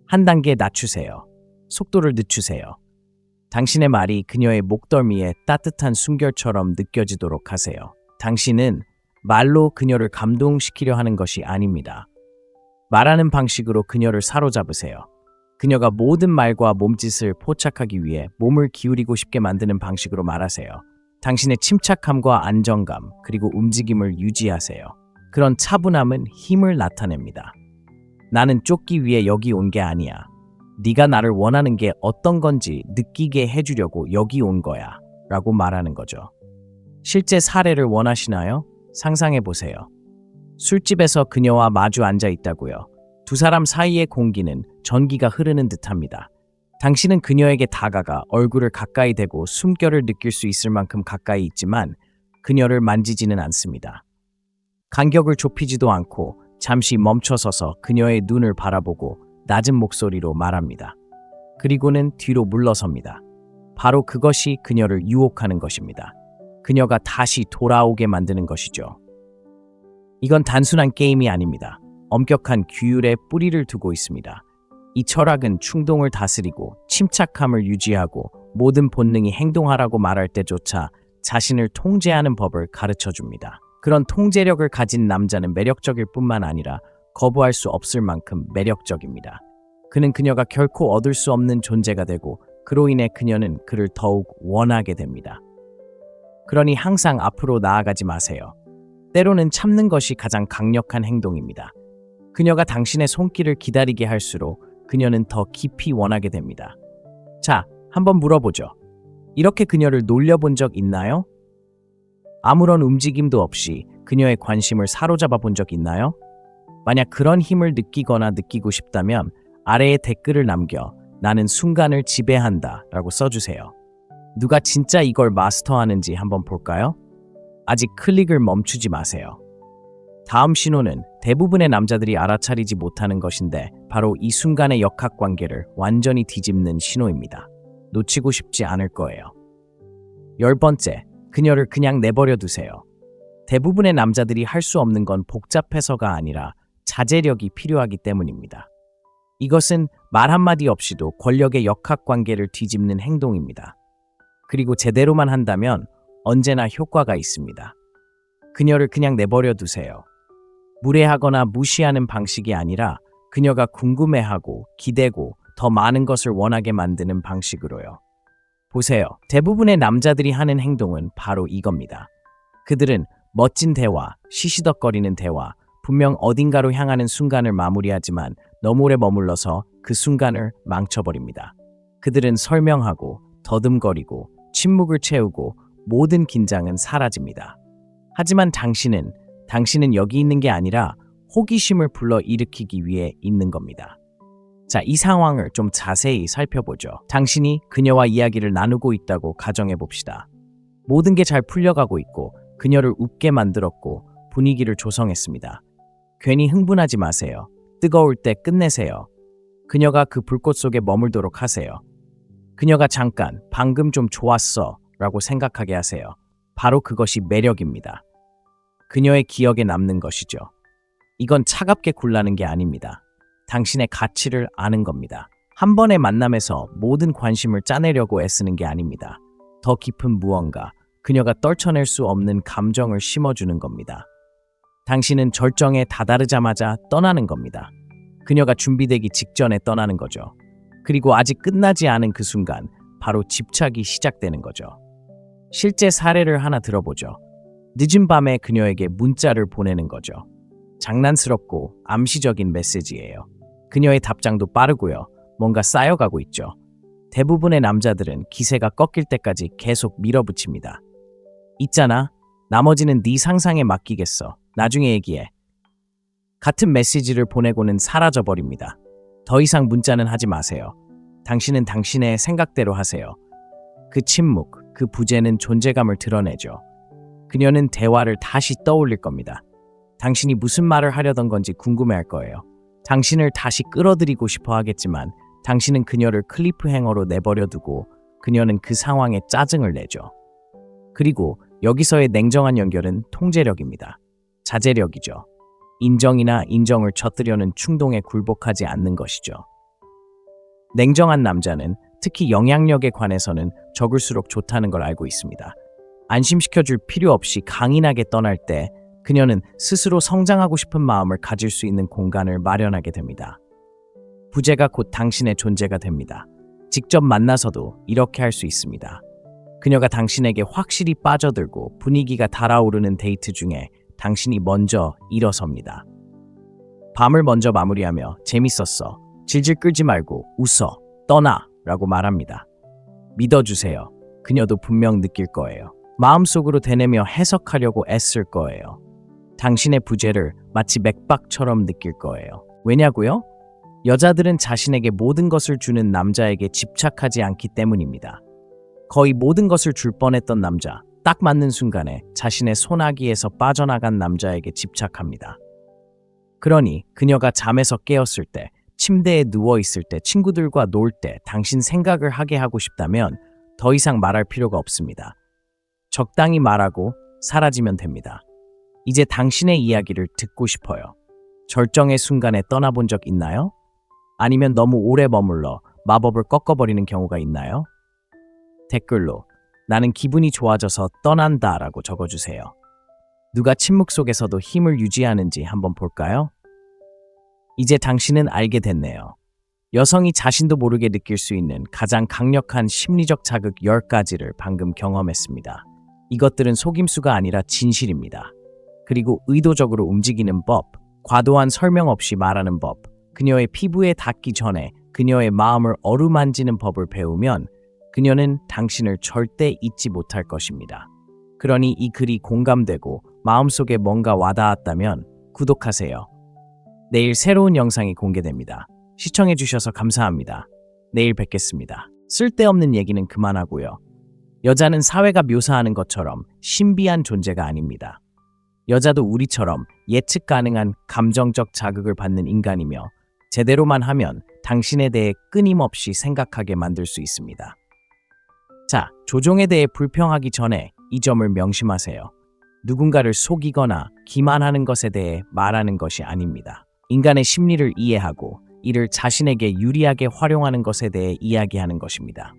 한 단계 낮추세요. 속도를 늦추세요. 당신의 말이 그녀의 목덜미에 따뜻한 숨결처럼 느껴지도록 하세요. 당신은 말로 그녀를 감동시키려 하는 것이 아닙니다. 말하는 방식으로 그녀를 사로잡으세요. 그녀가 모든 말과 몸짓을 포착하기 위해 몸을 기울이고 싶게 만드는 방식으로 말하세요. 당신의 침착함과 안정감, 그리고 움직임을 유지하세요. 그런 차분함은 힘을 나타냅니다. 나는 쫓기 위해 여기 온 게 아니야. 네가 나를 원하는 게 어떤 건지 느끼게 해주려고 여기 온 거야. 라고 말하는 거죠. 실제 사례를 원하시나요? 상상해 보세요. 술집에서 그녀와 마주 앉아 있다고요. 두 사람 사이의 공기는 전기가 흐르는 듯합니다. 당신은 그녀에게 다가가 얼굴을 가까이 대고 숨결을 느낄 수 있을 만큼 가까이 있지만 그녀를 만지지는 않습니다. 간격을 좁히지도 않고 잠시 멈춰서서 그녀의 눈을 바라보고 낮은 목소리로 말합니다. 그리고는 뒤로 물러섭니다. 바로 그것이 그녀를 유혹하는 것입니다. 그녀가 다시 돌아오게 만드는 것이죠. 이건 단순한 게임이 아닙니다. 엄격한 규율에 뿌리를 두고 있습니다. 이 철학은 충동을 다스리고 침착함을 유지하고 모든 본능이 행동하라고 말할 때조차 자신을 통제하는 법을 가르쳐 줍니다. 그런 통제력을 가진 남자는 매력적일 뿐만 아니라 거부할 수 없을 만큼 매력적입니다. 그는 그녀가 결코 얻을 수 없는 존재가 되고 그로 인해 그녀는 그를 더욱 원하게 됩니다. 그러니 항상 앞으로 나아가지 마세요. 때로는 참는 것이 가장 강력한 행동입니다. 그녀가 당신의 손길을 기다리게 할수록 그녀는 더 깊이 원하게 됩니다. 자, 한번 물어보죠. 이렇게 그녀를 놀려본 적 있나요? 아무런 움직임도 없이 그녀의 관심을 사로잡아 본 적 있나요? 만약 그런 힘을 느끼거나 느끼고 싶다면 아래에 댓글을 남겨 나는 순간을 지배한다 라고 써주세요. 누가 진짜 이걸 마스터하는지 한번 볼까요? 아직 클릭을 멈추지 마세요. 다음 신호는 대부분의 남자들이 알아차리지 못하는 것인데 바로 이 순간의 역학관계를 완전히 뒤집는 신호입니다. 놓치고 싶지 않을 거예요. 10번째, 그녀를 그냥 내버려 두세요. 대부분의 남자들이 할 수 없는 건 복잡해서가 아니라 자제력이 필요하기 때문입니다. 이것은 말 한마디 없이도 권력의 역학관계를 뒤집는 행동입니다. 그리고 제대로만 한다면 언제나 효과가 있습니다. 그녀를 그냥 내버려 두세요. 무례하거나 무시하는 방식이 아니라 그녀가 궁금해하고 기대고 더 많은 것을 원하게 만드는 방식으로요. 보세요. 대부분의 남자들이 하는 행동은 바로 이겁니다. 그들은 멋진 대화, 시시덕거리는 대화, 분명 어딘가로 향하는 순간을 마무리하지만 너무 오래 머물러서 그 순간을 망쳐버립니다. 그들은 설명하고 더듬거리고 침묵을 채우고 모든 긴장은 사라집니다. 하지만 당신은 여기 있는 게 아니라 호기심을 불러일으키기 위해 있는 겁니다. 자, 이 상황을 좀 자세히 살펴보죠. 당신이 그녀와 이야기를 나누고 있다고 가정해 봅시다. 모든 게 잘 풀려가고 있고 그녀를 웃게 만들었고 분위기를 조성했습니다. 괜히 흥분하지 마세요. 뜨거울 때 끝내세요. 그녀가 그 불꽃 속에 머물도록 하세요. 그녀가 잠깐 방금 좀 좋았어 라고 생각하게 하세요. 바로 그것이 매력입니다. 그녀의 기억에 남는 것이죠. 이건 차갑게 굴라는 게 아닙니다. 당신의 가치를 아는 겁니다. 한 번의 만남에서 모든 관심을 짜내려고 애쓰는 게 아닙니다. 더 깊은 무언가, 그녀가 떨쳐낼 수 없는 감정을 심어주는 겁니다. 당신은 절정에 다다르자마자 떠나는 겁니다. 그녀가 준비되기 직전에 떠나는 거죠. 그리고 아직 끝나지 않은 그 순간, 바로 집착이 시작되는 거죠. 실제 사례를 하나 들어보죠. 늦은 밤에 그녀에게 문자를 보내는 거죠. 장난스럽고 암시적인 메시지예요. 그녀의 답장도 빠르고요. 뭔가 쌓여가고 있죠. 대부분의 남자들은 기세가 꺾일 때까지 계속 밀어붙입니다. 있잖아. 나머지는 네 상상에 맡기겠어. 나중에 얘기해. 같은 메시지를 보내고는 사라져버립니다. 더 이상 문자는 하지 마세요. 당신은 당신의 생각대로 하세요. 그 침묵, 그 부재는 존재감을 드러내죠. 그녀는 대화를 다시 떠올릴 겁니다. 당신이 무슨 말을 하려던 건지 궁금해할 거예요. 당신을 다시 끌어들이고 싶어 하겠지만 당신은 그녀를 클리프행어로 내버려 두고 그녀는 그 상황에 짜증을 내죠. 그리고 여기서의 냉정한 연결은 통제력입니다. 자제력이죠. 인정이나 인정을 젖으려는 충동에 굴복하지 않는 것이죠. 냉정한 남자는 특히 영향력에 관해서는 적을수록 좋다는 걸 알고 있습니다. 안심시켜줄 필요 없이 강인하게 떠날 때 그녀는 스스로 성장하고 싶은 마음을 가질 수 있는 공간을 마련하게 됩니다. 부재가 곧 당신의 존재가 됩니다. 직접 만나서도 이렇게 할 수 있습니다. 그녀가 당신에게 확실히 빠져들고 분위기가 달아오르는 데이트 중에 당신이 먼저 일어섭니다. 밤을 먼저 마무리하며 재밌었어. 질질 끌지 말고 웃어. 떠나. 라고 말합니다. 믿어주세요. 그녀도 분명 느낄 거예요. 마음속으로 되뇌며 해석하려고 애쓸 거예요. 당신의 부재를 마치 맥박처럼 느낄 거예요. 왜냐고요? 여자들은 자신에게 모든 것을 주는 남자에게 집착하지 않기 때문입니다. 거의 모든 것을 줄 뻔했던 남자, 딱 맞는 순간에 자신의 소나기에서 빠져나간 남자에게 집착합니다. 그러니 그녀가 잠에서 깨었을 때, 침대에 누워있을 때, 친구들과 놀 때 당신 생각을 하게 하고 싶다면 더 이상 말할 필요가 없습니다. 적당히 말하고 사라지면 됩니다. 이제 당신의 이야기를 듣고 싶어요. 절정의 순간에 떠나본 적 있나요? 아니면 너무 오래 머물러 마법을 꺾어버리는 경우가 있나요? 댓글로 나는 기분이 좋아져서 떠난다 라고 적어주세요. 누가 침묵 속에서도 힘을 유지하는지 한번 볼까요? 이제 당신은 알게 됐네요. 여성이 자신도 모르게 느낄 수 있는 가장 강력한 심리적 자극 10가지를 방금 경험했습니다. 이것들은 속임수가 아니라 진실입니다. 그리고 의도적으로 움직이는 법, 과도한 설명 없이 말하는 법, 그녀의 피부에 닿기 전에 그녀의 마음을 어루만지는 법을 배우면 그녀는 당신을 절대 잊지 못할 것입니다. 그러니 이 글이 공감되고 마음속에 뭔가 와닿았다면 구독하세요. 내일 새로운 영상이 공개됩니다. 시청해주셔서 감사합니다. 내일 뵙겠습니다. 쓸데없는 얘기는 그만하고요. 여자는 사회가 묘사하는 것처럼 신비한 존재가 아닙니다. 여자도 우리처럼 예측 가능한 감정적 자극을 받는 인간이며 제대로만 하면 당신에 대해 끊임없이 생각하게 만들 수 있습니다. 자, 조종에 대해 불평하기 전에 이 점을 명심하세요. 누군가를 속이거나 기만하는 것에 대해 말하는 것이 아닙니다. 인간의 심리를 이해하고 이를 자신에게 유리하게 활용하는 것에 대해 이야기하는 것입니다.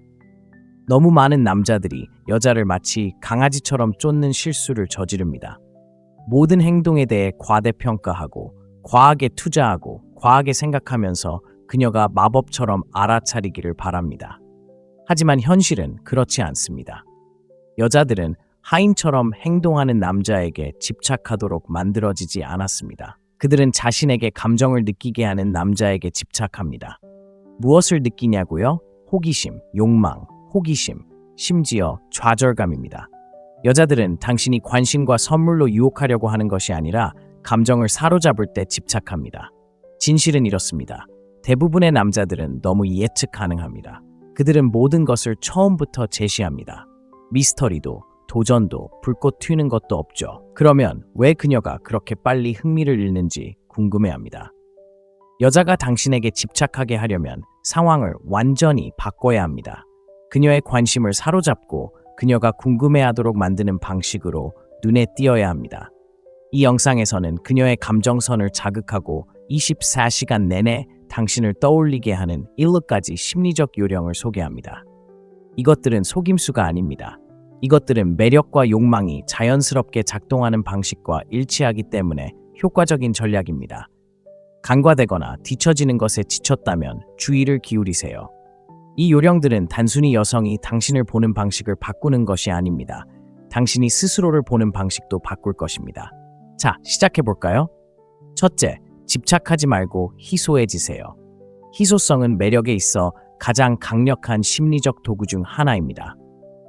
너무 많은 남자들이 여자를 마치 강아지처럼 쫓는 실수를 저지릅니다. 모든 행동에 대해 과대평가하고 과하게 투자하고 과하게 생각하면서 그녀가 마법처럼 알아차리기를 바랍니다. 하지만 현실은 그렇지 않습니다. 여자들은 하인처럼 행동하는 남자에게 집착하도록 만들어지지 않았습니다. 그들은 자신에게 감정을 느끼게 하는 남자에게 집착합니다. 무엇을 느끼냐고요? 호기심, 욕망, 호기심, 심지어 좌절감입니다. 여자들은 당신이 관심과 선물로 유혹하려고 하는 것이 아니라 감정을 사로잡을 때 집착합니다. 진실은 이렇습니다. 대부분의 남자들은 너무 예측 가능합니다. 그들은 모든 것을 처음부터 제시합니다. 미스터리도, 도전도, 불꽃 튀는 것도 없죠. 그러면 왜 그녀가 그렇게 빨리 흥미를 잃는지 궁금해합니다. 여자가 당신에게 집착하게 하려면 상황을 완전히 바꿔야 합니다. 그녀의 관심을 사로잡고 그녀가 궁금해하도록 만드는 방식으로 눈에 띄어야 합니다. 이 영상에서는 그녀의 감정선을 자극하고 24시간 내내 당신을 떠올리게 하는 7가지 심리적 요령을 소개합니다. 이것들은 속임수가 아닙니다. 이것들은 매력과 욕망이 자연스럽게 작동하는 방식과 일치하기 때문에 효과적인 전략입니다. 간과되거나 뒤처지는 것에 지쳤다면 주의를 기울이세요. 이 요령들은 단순히 여성이 당신을 보는 방식을 바꾸는 것이 아닙니다. 당신이 스스로를 보는 방식도 바꿀 것입니다. 자, 시작해볼까요? 첫째, 집착하지 말고 희소해지세요. 희소성은 매력에 있어 가장 강력한 심리적 도구 중 하나입니다.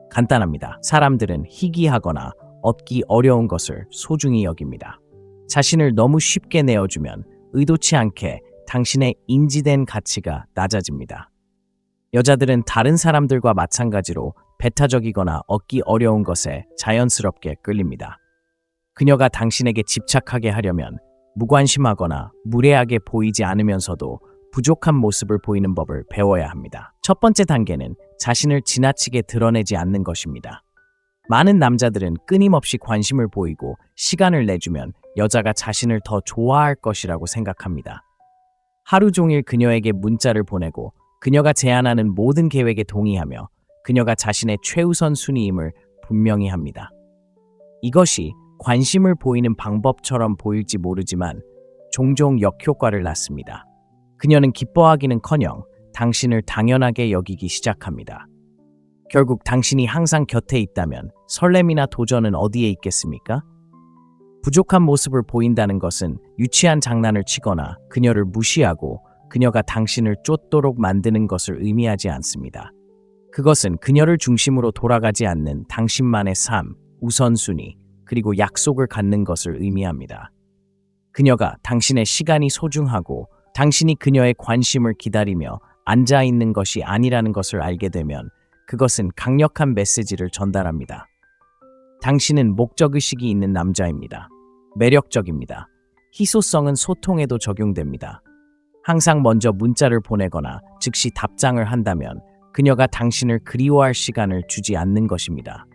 간단합니다. 사람들은 희귀하거나 얻기 어려운 것을 소중히 여깁니다. 자신을 너무 쉽게 내어주면 의도치 않게 당신의 인지된 가치가 낮아집니다. 여자들은 다른 사람들과 마찬가지로 배타적이거나 얻기 어려운 것에 자연스럽게 끌립니다. 그녀가 당신에게 집착하게 하려면 무관심하거나 무례하게 보이지 않으면서도 부족한 모습을 보이는 법을 배워야 합니다. 첫 번째 단계는 자신을 지나치게 드러내지 않는 것입니다. 많은 남자들은 끊임없이 관심을 보이고 시간을 내주면 여자가 자신을 더 좋아할 것이라고 생각합니다. 하루 종일 그녀에게 문자를 보내고 그녀가 제안하는 모든 계획에 동의하며 그녀가 자신의 최우선 순위임을 분명히 합니다. 이것이 관심을 보이는 방법처럼 보일지 모르지만 종종 역효과를 낳습니다. 그녀는 기뻐하기는커녕 당신을 당연하게 여기기 시작합니다. 결국 당신이 항상 곁에 있다면 설렘이나 도전은 어디에 있겠습니까? 부족한 모습을 보인다는 것은 유치한 장난을 치거나 그녀를 무시하고 그녀가 당신을 쫓도록 만드는 것을 의미하지 않습니다. 그것은 그녀를 중심으로 돌아가지 않는 당신만의 삶, 우선순위, 그리고 약속을 갖는 것을 의미합니다. 그녀가 당신의 시간이 소중하고 당신이 그녀의 관심을 기다리며 앉아 있는 것이 아니라는 것을 알게 되면 그것은 강력한 메시지를 전달합니다. 당신은 목적의식이 있는 남자입니다. 매력적입니다. 희소성은 소통에도 적용됩니다. 항상 먼저 문자를 보내거나 즉시 답장을 한다면 그녀가 당신을 그리워할 시간을 주지 않는 것입니다.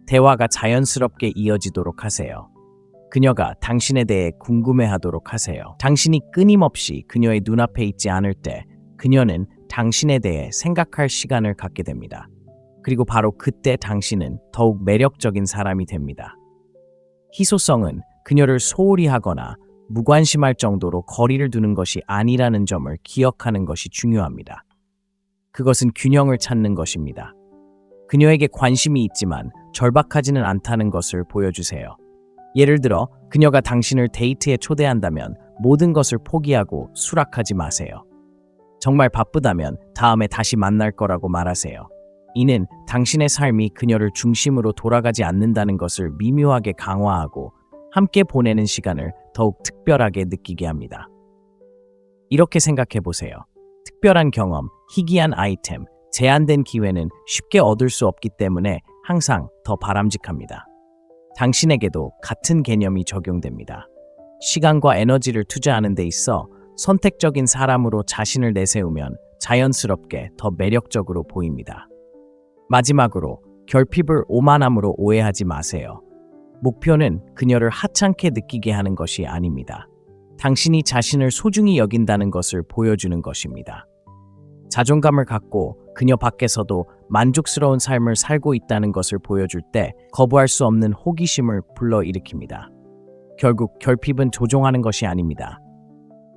대화가 자연스럽게 이어지도록 하세요. 그녀가 당신에 대해 궁금해하도록 하세요. 당신이 끊임없이 그녀의 눈앞에 있지 않을 때 그녀는 당신에 대해 생각할 시간을 갖게 됩니다. 그리고 바로 그때 당신은 더욱 매력적인 사람이 됩니다. 희소성은 그녀를 소홀히 하거나 무관심할 정도로 거리를 두는 것이 아니라는 점을 기억하는 것이 중요합니다. 그것은 균형을 찾는 것입니다. 그녀에게 관심이 있지만 절박하지는 않다는 것을 보여주세요. 예를 들어 그녀가 당신을 데이트에 초대한다면 모든 것을 포기하고 수락하지 마세요. 정말 바쁘다면 다음에 다시 만날 거라고 말하세요. 이는 당신의 삶이 그녀를 중심으로 돌아가지 않는다는 것을 미묘하게 강화하고 함께 보내는 시간을 더욱 특별하게 느끼게 합니다. 이렇게 생각해 보세요. 특별한 경험, 희귀한 아이템, 제한된 기회는 쉽게 얻을 수 없기 때문에 항상 더 바람직합니다. 당신에게도 같은 개념이 적용됩니다. 시간과 에너지를 투자하는 데 있어 선택적인 사람으로 자신을 내세우면 자연스럽게 더 매력적으로 보입니다. 마지막으로 결핍을 오만함으로 오해하지 마세요. 목표는 그녀를 하찮게 느끼게 하는 것이 아닙니다. 당신이 자신을 소중히 여긴다는 것을 보여주는 것입니다. 자존감을 갖고 그녀 밖에서도 만족스러운 삶을 살고 있다는 것을 보여줄 때 거부할 수 없는 호기심을 불러일으킵니다. 결국 결핍은 조종하는 것이 아닙니다.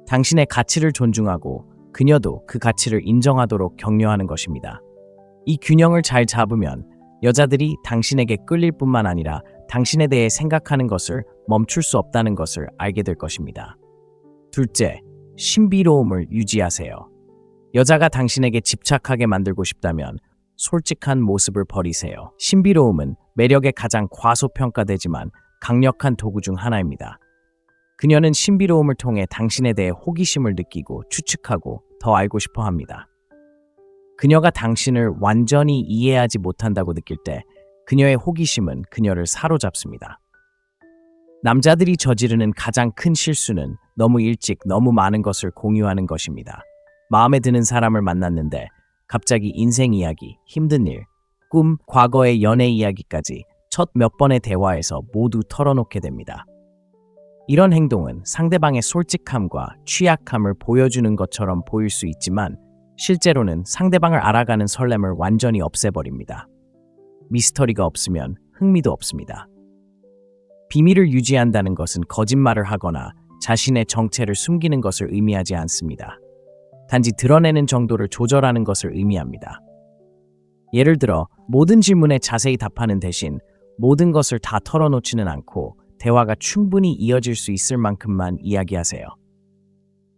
당신의 가치를 존중하고 그녀도 그 가치를 인정하도록 격려하는 것입니다. 이 균형을 잘 잡으면 여자들이 당신에게 끌릴 뿐만 아니라 당신에 대해 생각하는 것을 멈출 수 없다는 것을 알게 될 것입니다. 둘째, 신비로움을 유지하세요. 여자가 당신에게 집착하게 만들고 싶다면 솔직한 모습을 버리세요. 신비로움은 매력의 가장 과소평가되지만 강력한 도구 중 하나입니다. 그녀는 신비로움을 통해 당신에 대해 호기심을 느끼고 추측하고 더 알고 싶어 합니다. 그녀가 당신을 완전히 이해하지 못한다고 느낄 때 그녀의 호기심은 그녀를 사로잡습니다. 남자들이 저지르는 가장 큰 실수는 너무 일찍 너무 많은 것을 공유하는 것입니다. 마음에 드는 사람을 만났는데 갑자기 인생 이야기, 힘든 일, 꿈, 과거의 연애 이야기까지 첫 몇 번의 대화에서 모두 털어놓게 됩니다. 이런 행동은 상대방의 솔직함과 취약함을 보여주는 것처럼 보일 수 있지만 실제로는 상대방을 알아가는 설렘을 완전히 없애버립니다. 미스터리가 없으면 흥미도 없습니다. 비밀을 유지한다는 것은 거짓말을 하거나 자신의 정체를 숨기는 것을 의미하지 않습니다. 단지 드러내는 정도를 조절하는 것을 의미합니다. 예를 들어 모든 질문에 자세히 답하는 대신 모든 것을 다 털어놓지는 않고 대화가 충분히 이어질 수 있을 만큼만 이야기하세요.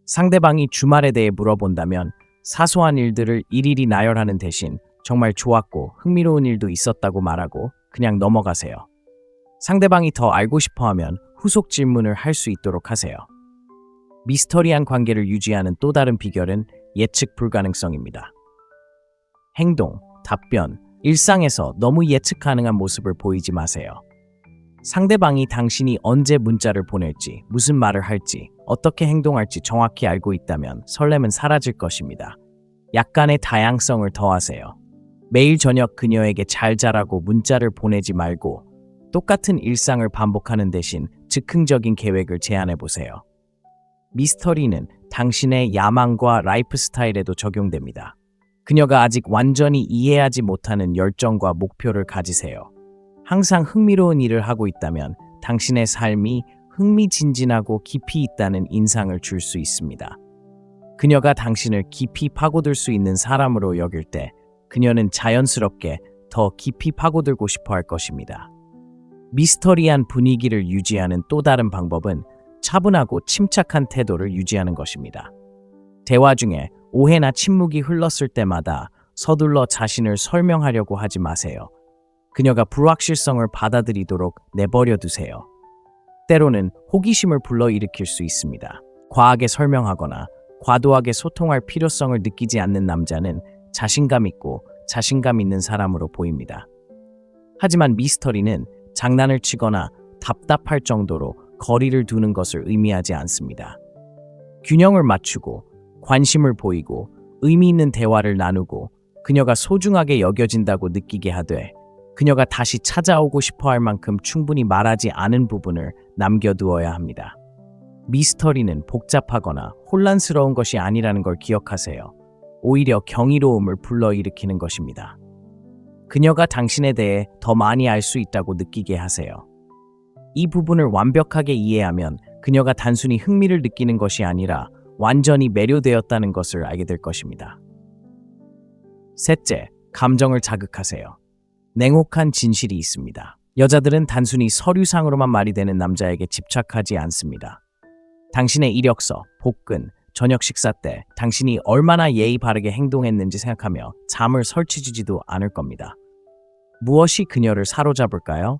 상대방이 주말에 대해 물어본다면 사소한 일들을 일일이 나열하는 대신 정말 좋았고 흥미로운 일도 있었다고 말하고 그냥 넘어가세요. 상대방이 더 알고 싶어하면 후속 질문을 할 수 있도록 하세요. 미스터리한 관계를 유지하는 또 다른 비결은 예측 불가능성입니다. 행동, 답변, 일상에서 너무 예측 가능한 모습을 보이지 마세요. 상대방이 당신이 언제 문자를 보낼지, 무슨 말을 할지, 어떻게 행동할지 정확히 알고 있다면 설렘은 사라질 것입니다. 약간의 다양성을 더하세요. 매일 저녁 그녀에게 잘 자라고 문자를 보내지 말고 똑같은 일상을 반복하는 대신 즉흥적인 계획을 제안해 보세요. 미스터리는 당신의 야망과 라이프 스타일에도 적용됩니다. 그녀가 아직 완전히 이해하지 못하는 열정과 목표를 가지세요. 항상 흥미로운 일을 하고 있다면 당신의 삶이 흥미진진하고 깊이 있다는 인상을 줄 수 있습니다. 그녀가 당신을 깊이 파고들 수 있는 사람으로 여길 때 그녀는 자연스럽게 더 깊이 파고들고 싶어 할 것입니다. 미스터리한 분위기를 유지하는 또 다른 방법은 차분하고 침착한 태도를 유지하는 것입니다. 대화 중에 오해나 침묵이 흘렀을 때마다 서둘러 자신을 설명하려고 하지 마세요. 그녀가 불확실성을 받아들이도록 내버려 두세요. 때로는 호기심을 불러일으킬 수 있습니다. 과하게 설명하거나 과도하게 소통할 필요성을 느끼지 않는 남자는 자신감 있고 자신감 있는 사람으로 보입니다. 하지만 미스터리는 장난을 치거나 답답할 정도로 거리를 두는 것을 의미하지 않습니다. 균형을 맞추고 관심을 보이고 의미 있는 대화를 나누고 그녀가 소중하게 여겨진다고 느끼게 하되 그녀가 다시 찾아오고 싶어 할 만큼 충분히 말하지 않은 부분을 남겨두어야 합니다. 미스터리는 복잡하거나 혼란스러운 것이 아니라는 걸 기억하세요. 오히려 경이로움을 불러일으키는 것입니다. 그녀가 당신에 대해 더 많이 알 수 있다고 느끼게 하세요. 이 부분을 완벽하게 이해하면 그녀가 단순히 흥미를 느끼는 것이 아니라 완전히 매료되었다는 것을 알게 될 것입니다. 셋째, 감정을 자극하세요. 냉혹한 진실이 있습니다. 여자들은 단순히 서류상으로만 말이 되는 남자에게 집착하지 않습니다. 당신의 이력서, 복근, 저녁 식사 때 당신이 얼마나 예의 바르게 행동했는지 생각하며 잠을 설치지지도 않을 겁니다. 무엇이 그녀를 사로잡을까요?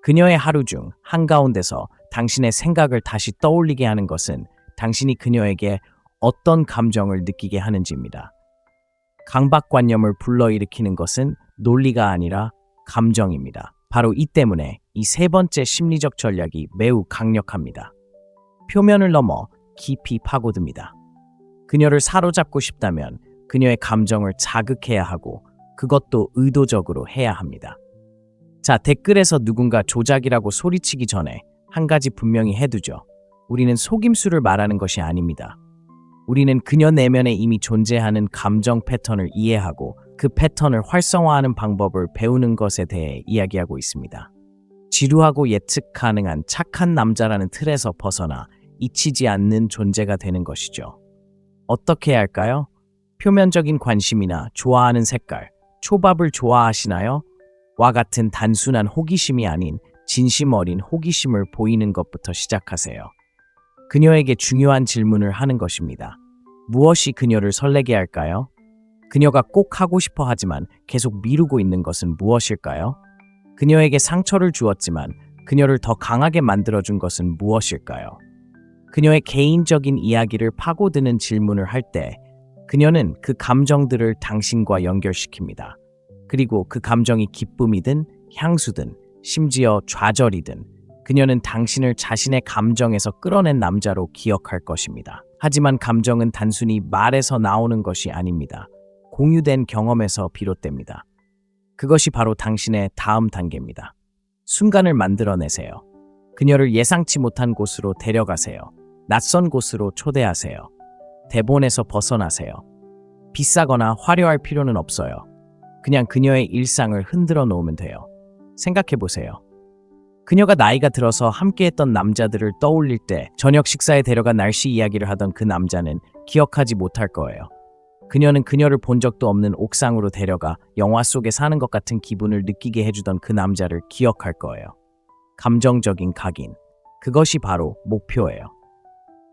그녀의 하루 중 한가운데서 당신의 생각을 다시 떠올리게 하는 것은 당신이 그녀에게 어떤 감정을 느끼게 하는지입니다. 강박관념을 불러일으키는 것은 논리가 아니라 감정입니다. 바로 이 때문에 이 세 번째 심리적 전략이 매우 강력합니다. 표면을 넘어 깊이 파고듭니다. 그녀를 사로잡고 싶다면 그녀의 감정을 자극해야 하고 그것도 의도적으로 해야 합니다. 자, 댓글에서 누군가 조작이라고 소리치기 전에 한 가지 분명히 해두죠. 우리는 속임수를 말하는 것이 아닙니다. 우리는 그녀 내면에 이미 존재하는 감정 패턴을 이해하고 그 패턴을 활성화하는 방법을 배우는 것에 대해 이야기하고 있습니다. 지루하고 예측 가능한 착한 남자라는 틀에서 벗어나 잊히지 않는 존재가 되는 것이죠. 어떻게 해야 할까요? 표면적인 관심이나 좋아하는 색깔, 초밥을 좋아하시나요? 와 같은 단순한 호기심이 아닌 진심 어린 호기심을 보이는 것부터 시작하세요. 그녀에게 중요한 질문을 하는 것입니다. 무엇이 그녀를 설레게 할까요? 그녀가 꼭 하고 싶어 하지만 계속 미루고 있는 것은 무엇일까요? 그녀에게 상처를 주었지만 그녀를 더 강하게 만들어준 것은 무엇일까요? 그녀의 개인적인 이야기를 파고드는 질문을 할 때 그녀는 그 감정들을 당신과 연결시킵니다. 그리고 그 감정이 기쁨이든 향수든 심지어 좌절이든 그녀는 당신을 자신의 감정에서 끌어낸 남자로 기억할 것입니다. 하지만 감정은 단순히 말에서 나오는 것이 아닙니다. 공유된 경험에서 비롯됩니다. 그것이 바로 당신의 다음 단계입니다. 순간을 만들어내세요. 그녀를 예상치 못한 곳으로 데려가세요. 낯선 곳으로 초대하세요. 대본에서 벗어나세요. 비싸거나 화려할 필요는 없어요. 그냥 그녀의 일상을 흔들어 놓으면 돼요. 생각해 보세요. 그녀가 나이가 들어서 함께했던 남자들을 떠올릴 때 저녁 식사에 데려가 날씨 이야기를 하던 그 남자는 기억하지 못할 거예요. 그녀는 그녀를 본 적도 없는 옥상으로 데려가 영화 속에 사는 것 같은 기분을 느끼게 해주던 그 남자를 기억할 거예요. 감정적인 각인. 그것이 바로 목표예요.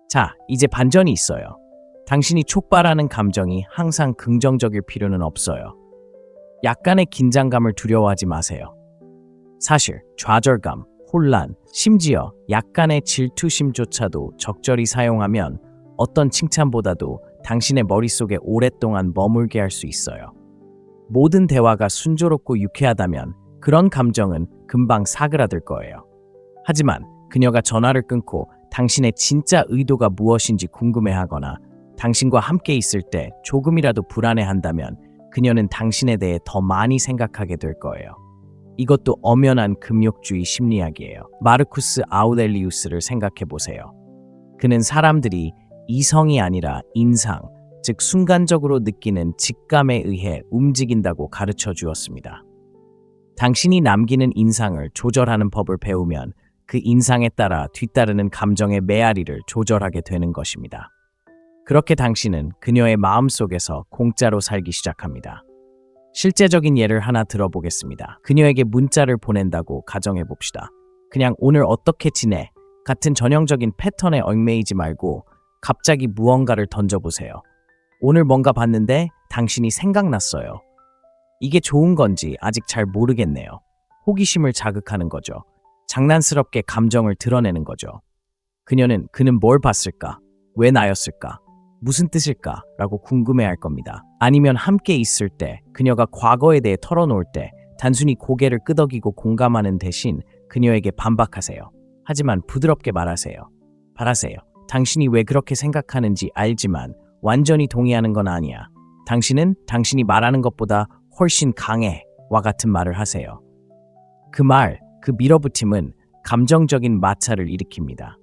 자, 이제 반전이 있어요. 당신이 촉발하는 감정이 항상 긍정적일 필요는 없어요. 약간의 긴장감을 두려워하지 마세요. 사실 좌절감, 혼란, 심지어 약간의 질투심조차도 적절히 사용하면 어떤 칭찬보다도 당신의 머릿속에 오랫동안 머물게 할 수 있어요. 모든 대화가 순조롭고 유쾌하다면 그런 감정은 금방 사그라들 거예요. 하지만 그녀가 전화를 끊고 당신의 진짜 의도가 무엇인지 궁금해하거나 당신과 함께 있을 때 조금이라도 불안해한다면 그녀는 당신에 대해 더 많이 생각하게 될 거예요. 이것도 엄연한 금욕주의 심리학이에요. 마르쿠스 아우렐리우스를 생각해 보세요. 그는 사람들이 이성이 아니라 인상, 즉 순간적으로 느끼는 직감에 의해 움직인다고 가르쳐 주었습니다. 당신이 남기는 인상을 조절하는 법을 배우면 그 인상에 따라 뒤따르는 감정의 메아리를 조절하게 되는 것입니다. 그렇게 당신은 그녀의 마음속에서 공짜로 살기 시작합니다. 실제적인 예를 하나 들어보겠습니다. 그녀에게 문자를 보낸다고 가정해 봅시다. 그냥 오늘 어떻게 지내? 같은 전형적인 패턴에 얽매이지 말고 갑자기 무언가를 던져보세요. 오늘 뭔가 봤는데 당신이 생각났어요. 이게 좋은 건지 아직 잘 모르겠네요. 호기심을 자극하는 거죠. 장난스럽게 감정을 드러내는 거죠. 그는 뭘 봤을까? 왜 나였을까? 무슨 뜻일까? 라고 궁금해할 겁니다. 아니면 함께 있을 때, 그녀가 과거에 대해 털어놓을 때 단순히 고개를 끄덕이고 공감하는 대신 그녀에게 반박하세요. 하지만 부드럽게 말하세요. 바라세요. 당신이 왜 그렇게 생각하는지 알지만 완전히 동의하는 건 아니야. 당신은 당신이 말하는 것보다 훨씬 강해. 와 같은 말을 하세요. 그 밀어붙임은 감정적인 마찰을 일으킵니다.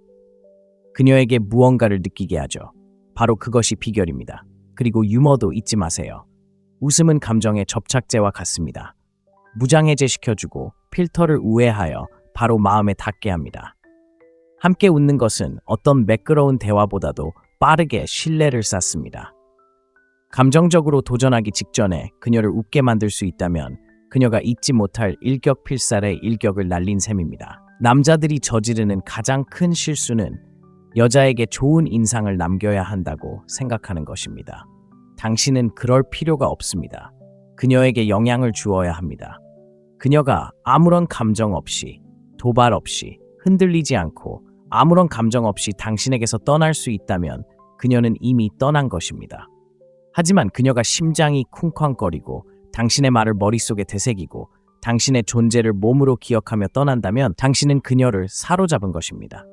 그녀에게 무언가를 느끼게 하죠. 바로 그것이 비결입니다. 그리고 유머도 잊지 마세요. 웃음은 감정의 접착제와 같습니다. 무장해제시켜주고 필터를 우회하여 바로 마음에 닿게 합니다. 함께 웃는 것은 어떤 매끄러운 대화보다도 빠르게 신뢰를 쌓습니다. 감정적으로 도전하기 직전에 그녀를 웃게 만들 수 있다면 그녀가 잊지 못할 일격필살의 일격을 날린 셈입니다. 남자들이 저지르는 가장 큰 실수는 여자에게 좋은 인상을 남겨야 한다고 생각하는 것입니다. 당신은 그럴 필요가 없습니다. 그녀에게 영향을 주어야 합니다. 그녀가 아무런 감정 없이, 도발 없이, 흔들리지 않고 아무런 감정 없이 당신에게서 떠날 수 있다면 그녀는 이미 떠난 것입니다. 하지만 그녀가 심장이 쿵쾅거리고 당신의 말을 머릿속에 되새기고 당신의 존재를 몸으로 기억하며 떠난다면 당신은 그녀를 사로잡은 것입니다.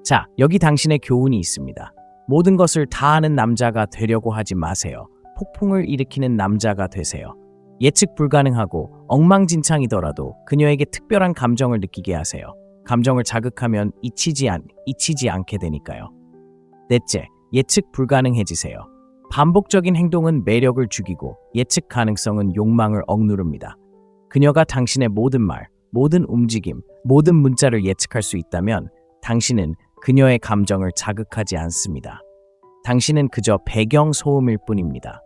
자, 여기 당신의 교훈이 있습니다. 모든 것을 다 아는 남자가 되려고 하지 마세요. 폭풍을 일으키는 남자가 되세요. 예측 불가능하고 엉망진창이더라도 그녀에게 특별한 감정을 느끼게 하세요. 감정을 자극하면 잊히지 않게 되니까요. 넷째, 예측 불가능해지세요. 반복적인 행동은 매력을 죽이고 예측 가능성은 욕망을 억누릅니다. 그녀가 당신의 모든 말, 모든 움직임, 모든 문자를 예측할 수 있다면 당신은 그녀의 감정을 자극하지 않습니다. 당신은 그저 배경 소음일 뿐입니다.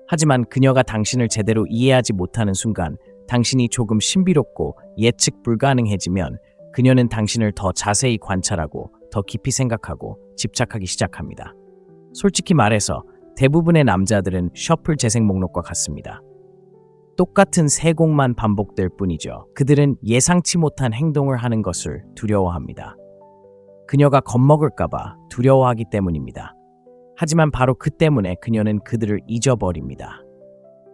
하지만 그녀가 당신을 제대로 이해하지 못하는 순간 당신이 조금 신비롭고 예측 불가능해지면 그녀는 당신을 더 자세히 관찰하고 더 깊이 생각하고 집착하기 시작합니다. 솔직히 말해서 대부분의 남자들은 셔플 재생 목록과 같습니다. 똑같은 세 곡만 반복될 뿐이죠. 그들은 예상치 못한 행동을 하는 것을 두려워합니다. 그녀가 겁먹을까봐 두려워하기 때문입니다. 하지만 바로 그 때문에 그녀는 그들을 잊어버립니다.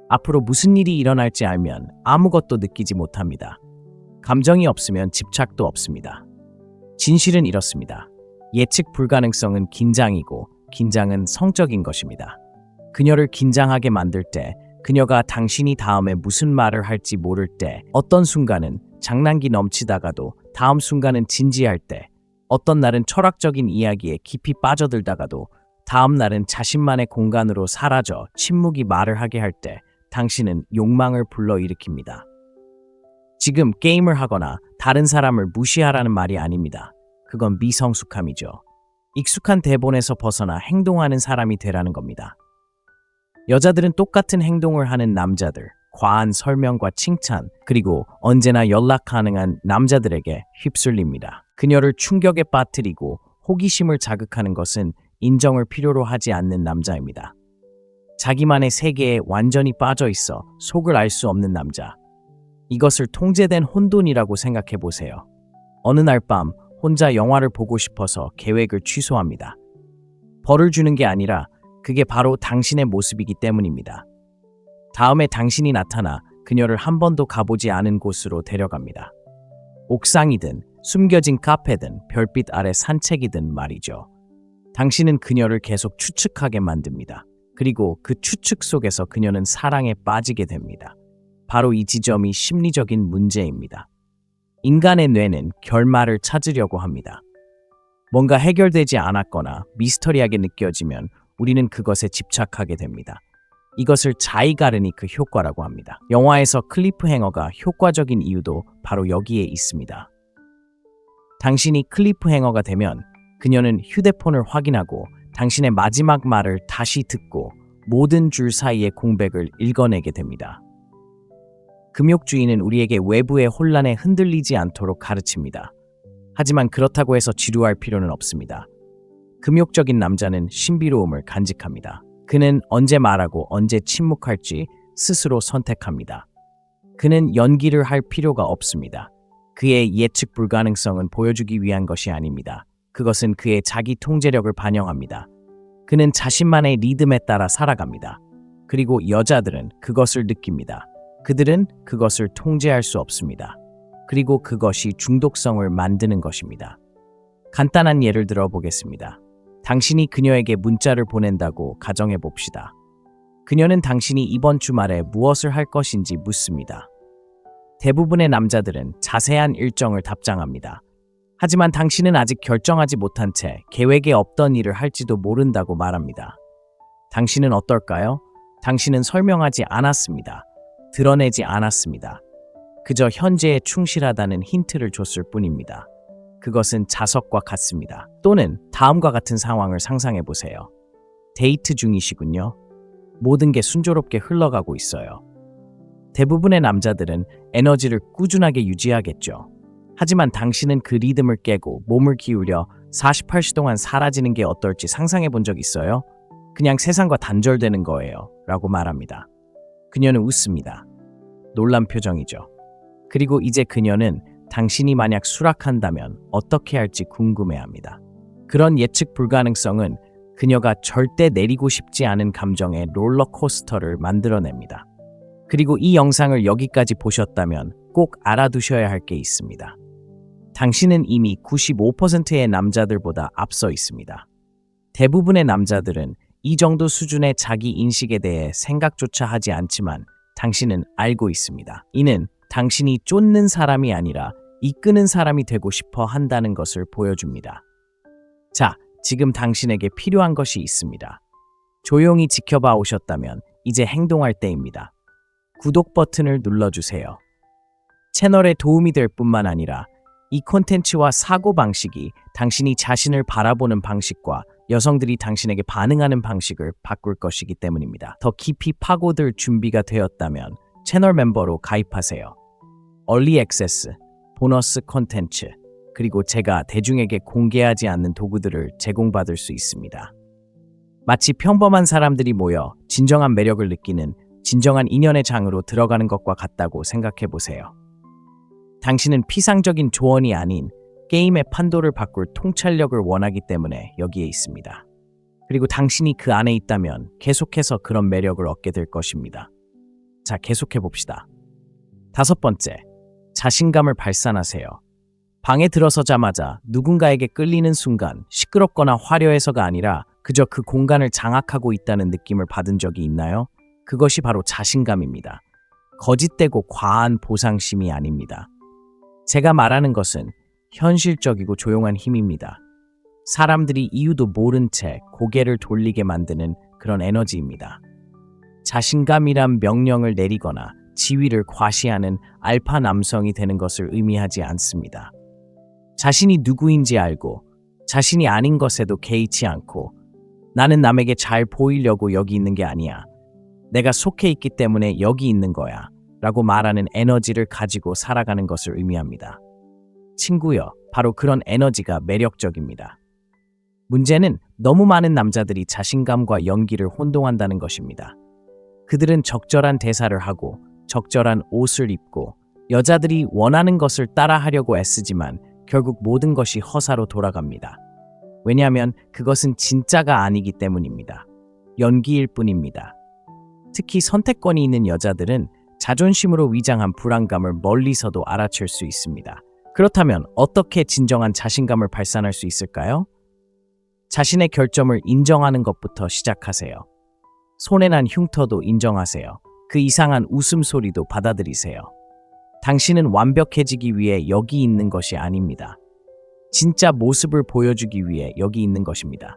앞으로 무슨 일이 일어날지 알면 아무것도 느끼지 못합니다. 감정이 없으면 집착도 없습니다. 진실은 이렇습니다. 예측 불가능성은 긴장이고 긴장은 성적인 것입니다. 그녀를 긴장하게 만들 때, 그녀가 당신이 다음에 무슨 말을 할지 모를 때, 어떤 순간은 장난기 넘치다가도 다음 순간은 진지할 때, 어떤 날은 철학적인 이야기에 깊이 빠져들다가도 다음 날은 자신만의 공간으로 사라져 침묵이 말을 하게 할 때 당신은 욕망을 불러일으킵니다. 지금 게임을 하거나 다른 사람을 무시하라는 말이 아닙니다. 그건 미성숙함이죠. 익숙한 대본에서 벗어나 행동하는 사람이 되라는 겁니다. 여자들은 똑같은 행동을 하는 남자들, 과한 설명과 칭찬, 그리고 언제나 연락 가능한 남자들에게 휩쓸립니다. 그녀를 충격에 빠뜨리고 호기심을 자극하는 것은 인정을 필요로 하지 않는 남자입니다. 자기만의 세계에 완전히 빠져 있어 속을 알 수 없는 남자. 이것을 통제된 혼돈이라고 생각해 보세요. 어느 날 밤 혼자 영화를 보고 싶어서 계획을 취소합니다. 벌을 주는 게 아니라 그게 바로 당신의 모습이기 때문입니다. 다음에 당신이 나타나 그녀를 한 번도 가보지 않은 곳으로 데려갑니다. 옥상이든 숨겨진 카페든 별빛 아래 산책이든 말이죠. 당신은 그녀를 계속 추측하게 만듭니다. 그리고 그 추측 속에서 그녀는 사랑에 빠지게 됩니다. 바로 이 지점이 심리적인 문제입니다. 인간의 뇌는 결말을 찾으려고 합니다. 뭔가 해결되지 않았거나 미스터리하게 느껴지면 우리는 그것에 집착하게 됩니다. 이것을 자이가르니크 효과라고 합니다. 영화에서 클리프행어가 효과적인 이유도 바로 여기에 있습니다. 당신이 클리프행어가 되면 그녀는 휴대폰을 확인하고 당신의 마지막 말을 다시 듣고 모든 줄 사이의 공백을 읽어내게 됩니다. 금욕주의는 우리에게 외부의 혼란에 흔들리지 않도록 가르칩니다. 하지만 그렇다고 해서 지루할 필요는 없습니다. 금욕적인 남자는 신비로움을 간직합니다. 그는 언제 말하고 언제 침묵할지 스스로 선택합니다. 그는 연기를 할 필요가 없습니다. 그의 예측 불가능성은 보여주기 위한 것이 아닙니다. 그것은 그의 자기 통제력을 반영합니다. 그는 자신만의 리듬에 따라 살아갑니다. 그리고 여자들은 그것을 느낍니다. 그들은 그것을 통제할 수 없습니다. 그리고 그것이 중독성을 만드는 것입니다. 간단한 예를 들어 보겠습니다. 당신이 그녀에게 문자를 보낸다고 가정해 봅시다. 그녀는 당신이 이번 주말에 무엇을 할 것인지 묻습니다. 대부분의 남자들은 자세한 일정을 답장합니다. 하지만 당신은 아직 결정하지 못한 채 계획에 없던 일을 할지도 모른다고 말합니다. 당신은 어떨까요? 당신은 설명하지 않았습니다. 드러내지 않았습니다. 그저 현재에 충실하다는 힌트를 줬을 뿐입니다. 그것은 자석과 같습니다. 또는 다음과 같은 상황을 상상해 보세요. 데이트 중이시군요. 모든 게 순조롭게 흘러가고 있어요. 대부분의 남자들은 에너지를 꾸준하게 유지하겠죠. 하지만 당신은 그 리듬을 깨고 몸을 기울여 48시 동안 사라지는 게 어떨지 상상해 본 적 있어요? 그냥 세상과 단절되는 거예요. 라고 말합니다. 그녀는 웃습니다. 놀란 표정이죠. 그리고 이제 그녀는 당신이 만약 수락한다면 어떻게 할지 궁금해합니다. 그런 예측 불가능성은 그녀가 절대 내리고 싶지 않은 감정의 롤러코스터를 만들어냅니다. 그리고 이 영상을 여기까지 보셨다면 꼭 알아두셔야 할 게 있습니다. 당신은 이미 95%의 남자들보다 앞서 있습니다. 대부분의 남자들은 이 정도 수준의 자기 인식에 대해 생각조차 하지 않지만 당신은 알고 있습니다. 이는 당신이 쫓는 사람이 아니라 이끄는 사람이 되고 싶어 한다는 것을 보여줍니다. 자, 지금 당신에게 필요한 것이 있습니다. 조용히 지켜봐 오셨다면 이제 행동할 때입니다. 구독 버튼을 눌러주세요. 채널에 도움이 될 뿐만 아니라 이 콘텐츠와 사고방식이 당신이 자신을 바라보는 방식과 여성들이 당신에게 반응하는 방식을 바꿀 것이기 때문입니다. 더 깊이 파고들 준비가 되었다면 채널 멤버로 가입하세요. 얼리 액세스, 보너스 콘텐츠, 그리고 제가 대중에게 공개하지 않는 도구들을 제공받을 수 있습니다. 마치 평범한 사람들이 모여 진정한 매력을 느끼는 진정한 인연의 장으로 들어가는 것과 같다고 생각해 보세요. 당신은 피상적인 조언이 아닌 게임의 판도를 바꿀 통찰력을 원하기 때문에 여기에 있습니다. 그리고 당신이 그 안에 있다면 계속해서 그런 매력을 얻게 될 것입니다. 자, 계속해 봅시다. 5번째, 자신감을 발산하세요. 방에 들어서자마자 누군가에게 끌리는 순간 시끄럽거나 화려해서가 아니라 그저 그 공간을 장악하고 있다는 느낌을 받은 적이 있나요? 그것이 바로 자신감입니다. 거짓되고 과한 보상심이 아닙니다. 제가 말하는 것은 현실적이고 조용한 힘입니다. 사람들이 이유도 모른 채 고개를 돌리게 만드는 그런 에너지입니다. 자신감이란 명령을 내리거나 지위를 과시하는 알파 남성이 되는 것을 의미하지 않습니다. 자신이 누구인지 알고 자신이 아닌 것에도 개의치 않고 나는 남에게 잘 보이려고 여기 있는 게 아니야. 내가 속해 있기 때문에 여기 있는 거야. 라고 말하는 에너지를 가지고 살아가는 것을 의미합니다. 친구여, 바로 그런 에너지가 매력적입니다. 문제는 너무 많은 남자들이 자신감과 연기를 혼동한다는 것입니다. 그들은 적절한 대사를 하고 적절한 옷을 입고 여자들이 원하는 것을 따라하려고 애쓰지만 결국 모든 것이 허사로 돌아갑니다. 왜냐하면 그것은 진짜가 아니기 때문입니다. 연기일 뿐입니다. 특히 선택권이 있는 여자들은 자존심으로 위장한 불안감을 멀리서도 알아챌 수 있습니다. 그렇다면 어떻게 진정한 자신감을 발산할 수 있을까요? 자신의 결점을 인정하는 것부터 시작하세요. 손에 난 흉터도 인정하세요. 그 이상한 웃음소리도 받아들이세요. 당신은 완벽해지기 위해 여기 있는 것이 아닙니다. 진짜 모습을 보여주기 위해 여기 있는 것입니다.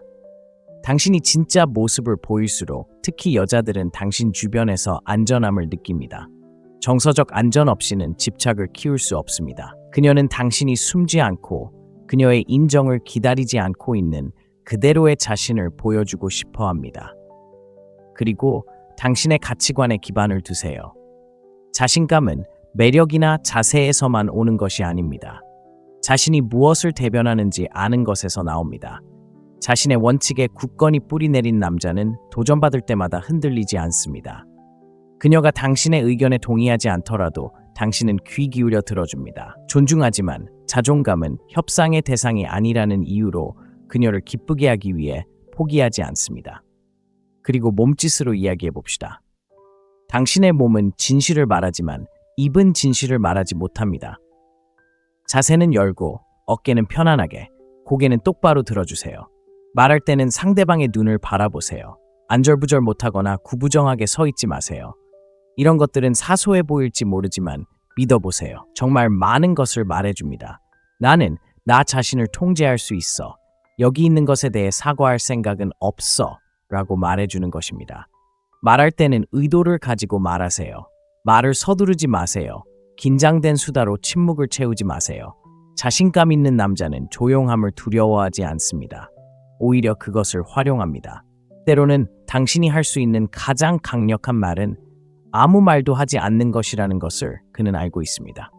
당신이 진짜 모습을 보일수록 특히 여자들은 당신 주변에서 안전함을 느낍니다. 정서적 안전 없이는 집착을 키울 수 없습니다. 그녀는 당신이 숨지 않고 그녀의 인정을 기다리지 않고 있는 그대로의 자신을 보여주고 싶어 합니다. 그리고 당신의 가치관에 기반을 두세요. 자신감은 매력이나 자세에서만 오는 것이 아닙니다. 자신이 무엇을 대변하는지 아는 것에서 나옵니다. 자신의 원칙에 굳건히 뿌리내린 남자는 도전받을 때마다 흔들리지 않습니다. 그녀가 당신의 의견에 동의하지 않더라도 당신은 귀 기울여 들어줍니다. 존중하지만 자존감은 협상의 대상이 아니라는 이유로 그녀를 기쁘게 하기 위해 포기하지 않습니다. 그리고 몸짓으로 이야기해 봅시다. 당신의 몸은 진실을 말하지만 입은 진실을 말하지 못합니다. 자세는 열고 어깨는 편안하게, 고개는 똑바로 들어주세요. 말할 때는 상대방의 눈을 바라보세요. 안절부절 못하거나 구부정하게 서 있지 마세요. 이런 것들은 사소해 보일지 모르지만 믿어보세요. 정말 많은 것을 말해줍니다. 나는 나 자신을 통제할 수 있어. 여기 있는 것에 대해 사과할 생각은 없어. 라고 말해주는 것입니다. 말할 때는 의도를 가지고 말하세요. 말을 서두르지 마세요. 긴장된 수다로 침묵을 채우지 마세요. 자신감 있는 남자는 조용함을 두려워하지 않습니다. 오히려 그것을 활용합니다. 때로는 당신이 할 수 있는 가장 강력한 말은 아무 말도 하지 않는 것이라는 것을 그는 알고 있습니다.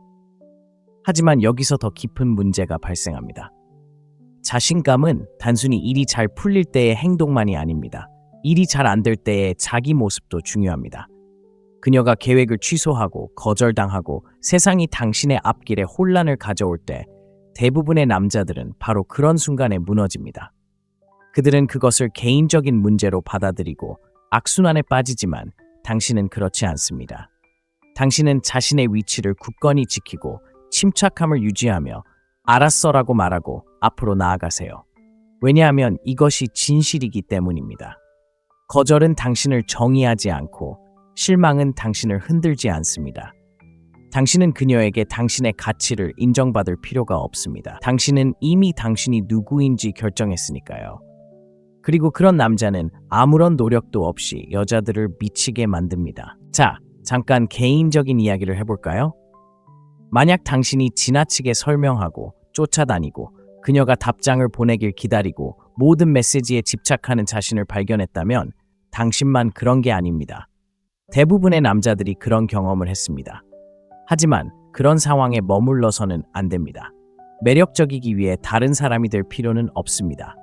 하지만 여기서 더 깊은 문제가 발생합니다. 자신감은 단순히 일이 잘 풀릴 때의 행동만이 아닙니다. 일이 잘 안 될 때의 자기 모습도 중요합니다. 그녀가 계획을 취소하고 거절당하고 세상이 당신의 앞길에 혼란을 가져올 때 대부분의 남자들은 바로 그런 순간에 무너집니다. 그들은 그것을 개인적인 문제로 받아들이고 악순환에 빠지지만 당신은 그렇지 않습니다. 당신은 자신의 위치를 굳건히 지키고 침착함을 유지하며 알았어라고 말하고 앞으로 나아가세요. 왜냐하면 이것이 진실이기 때문입니다. 거절은 당신을 정의하지 않고 실망은 당신을 흔들지 않습니다. 당신은 그녀에게 당신의 가치를 인정받을 필요가 없습니다. 당신은 이미 당신이 누구인지 결정했으니까요. 그리고 그런 남자는 아무런 노력도 없이 여자들을 미치게 만듭니다. 자, 잠깐 개인적인 이야기를 해볼까요? 만약 당신이 지나치게 설명하고 쫓아다니고 그녀가 답장을 보내길 기다리고 모든 메시지에 집착하는 자신을 발견했다면 당신만 그런 게 아닙니다. 대부분의 남자들이 그런 경험을 했습니다. 하지만 그런 상황에 머물러서는 안 됩니다. 매력적이기 위해 다른 사람이 될 필요는 없습니다.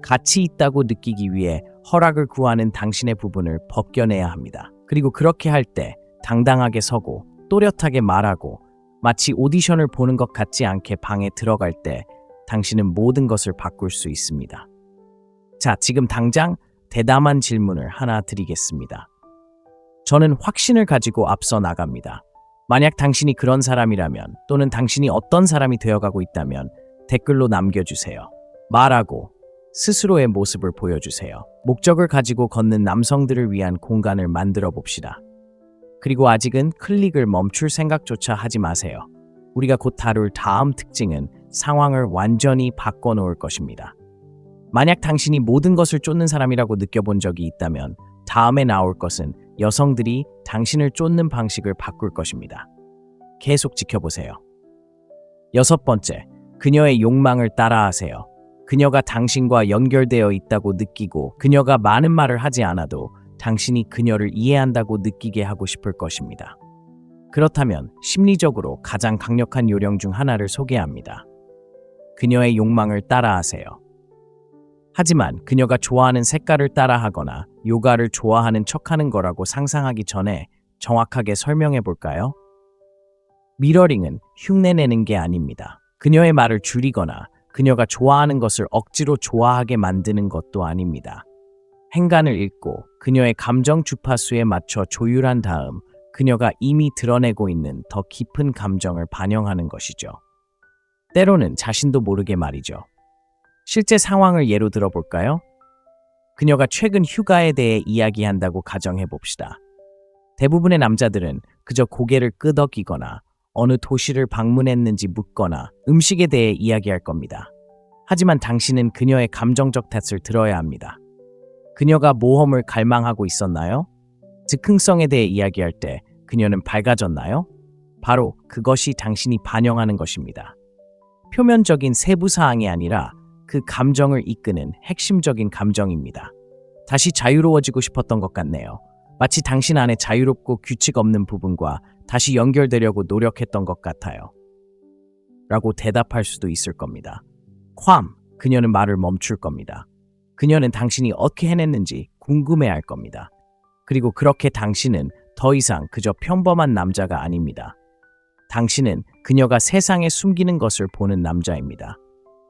가치 있다고 느끼기 위해 허락을 구하는 당신의 부분을 벗겨내야 합니다. 그리고 그렇게 할 때 당당하게 서고 또렷하게 말하고 마치 오디션을 보는 것 같지 않게 방에 들어갈 때 당신은 모든 것을 바꿀 수 있습니다. 자, 지금 당장 대담한 질문을 하나 드리겠습니다. 저는 확신을 가지고 앞서 나갑니다. 만약 당신이 그런 사람이라면 또는 당신이 어떤 사람이 되어가고 있다면 댓글로 남겨주세요. 말하고 스스로의 모습을 보여주세요. 목적을 가지고 걷는 남성들을 위한 공간을 만들어 봅시다. 그리고 아직은 클릭을 멈출 생각조차 하지 마세요. 우리가 곧 다룰 다음 특징은 상황을 완전히 바꿔놓을 것입니다. 만약 당신이 모든 것을 쫓는 사람이라고 느껴본 적이 있다면 다음에 나올 것은 여성들이 당신을 쫓는 방식을 바꿀 것입니다. 계속 지켜보세요. 6번째, 그녀의 욕망을 따라하세요. 그녀가 당신과 연결되어 있다고 느끼고 그녀가 많은 말을 하지 않아도 당신이 그녀를 이해한다고 느끼게 하고 싶을 것입니다. 그렇다면 심리적으로 가장 강력한 요령 중 하나를 소개합니다. 그녀의 욕망을 따라하세요. 하지만 그녀가 좋아하는 색깔을 따라하거나 요가를 좋아하는 척하는 거라고 상상하기 전에 정확하게 설명해 볼까요? 미러링은 흉내내는 게 아닙니다. 그녀의 말을 줄이거나 그녀가 좋아하는 것을 억지로 좋아하게 만드는 것도 아닙니다. 행간을 읽고 그녀의 감정 주파수에 맞춰 조율한 다음 그녀가 이미 드러내고 있는 더 깊은 감정을 반영하는 것이죠. 때로는 자신도 모르게 말이죠. 실제 상황을 예로 들어볼까요? 그녀가 최근 휴가에 대해 이야기한다고 가정해 봅시다. 대부분의 남자들은 그저 고개를 끄덕이거나 어느 도시를 방문했는지 묻거나 음식에 대해 이야기할 겁니다. 하지만 당신은 그녀의 감정적 탓을 들어야 합니다. 그녀가 모험을 갈망하고 있었나요? 즉흥성에 대해 이야기할 때 그녀는 밝아졌나요? 바로 그것이 당신이 반영하는 것입니다. 표면적인 세부 사항이 아니라 그 감정을 이끄는 핵심적인 감정입니다. 다시 자유로워지고 싶었던 것 같네요. 마치 당신 안에 자유롭고 규칙 없는 부분과 다시 연결되려고 노력했던 것 같아요. 라고 대답할 수도 있을 겁니다. 그녀는 말을 멈출 겁니다. 그녀는 당신이 어떻게 해냈는지 궁금해할 겁니다. 그리고 그렇게 당신은 더 이상 그저 평범한 남자가 아닙니다. 당신은 그녀가 세상에 숨기는 것을 보는 남자입니다.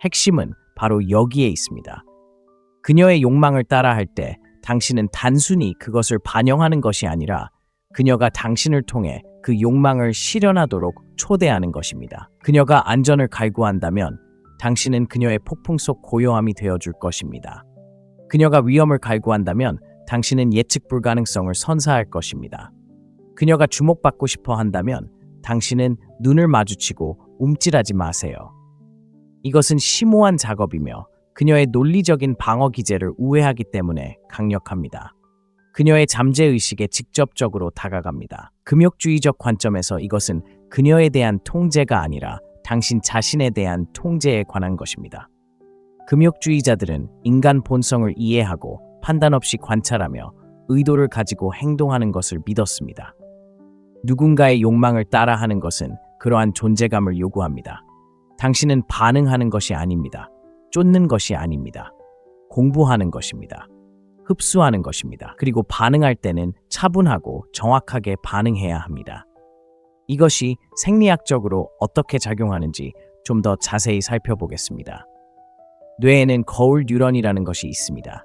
핵심은 바로 여기에 있습니다. 그녀의 욕망을 따라할 때 당신은 단순히 그것을 반영하는 것이 아니라 그녀가 당신을 통해 그 욕망을 실현하도록 초대하는 것입니다. 그녀가 안전을 갈구한다면 당신은 그녀의 폭풍 속 고요함이 되어줄 것입니다. 그녀가 위험을 갈구한다면 당신은 예측 불가능성을 선사할 것입니다. 그녀가 주목받고 싶어 한다면 당신은 눈을 마주치고 움찔하지 마세요. 이것은 심오한 작업이며 그녀의 논리적인 방어 기제를 우회하기 때문에 강력합니다. 그녀의 잠재의식에 직접적으로 다가갑니다. 금욕주의적 관점에서 이것은 그녀에 대한 통제가 아니라 당신 자신에 대한 통제에 관한 것입니다. 금욕주의자들은 인간 본성을 이해하고 판단 없이 관찰하며 의도를 가지고 행동하는 것을 믿었습니다. 누군가의 욕망을 따라하는 것은 그러한 존재감을 요구합니다. 당신은 반응하는 것이 아닙니다. 쫓는 것이 아닙니다. 공부하는 것입니다. 흡수하는 것입니다. 그리고 반응할 때는 차분하고 정확하게 반응해야 합니다. 이것이 생리학적으로 어떻게 작용하는지 좀 더 자세히 살펴보겠습니다. 뇌에는 거울 뉴런이라는 것이 있습니다.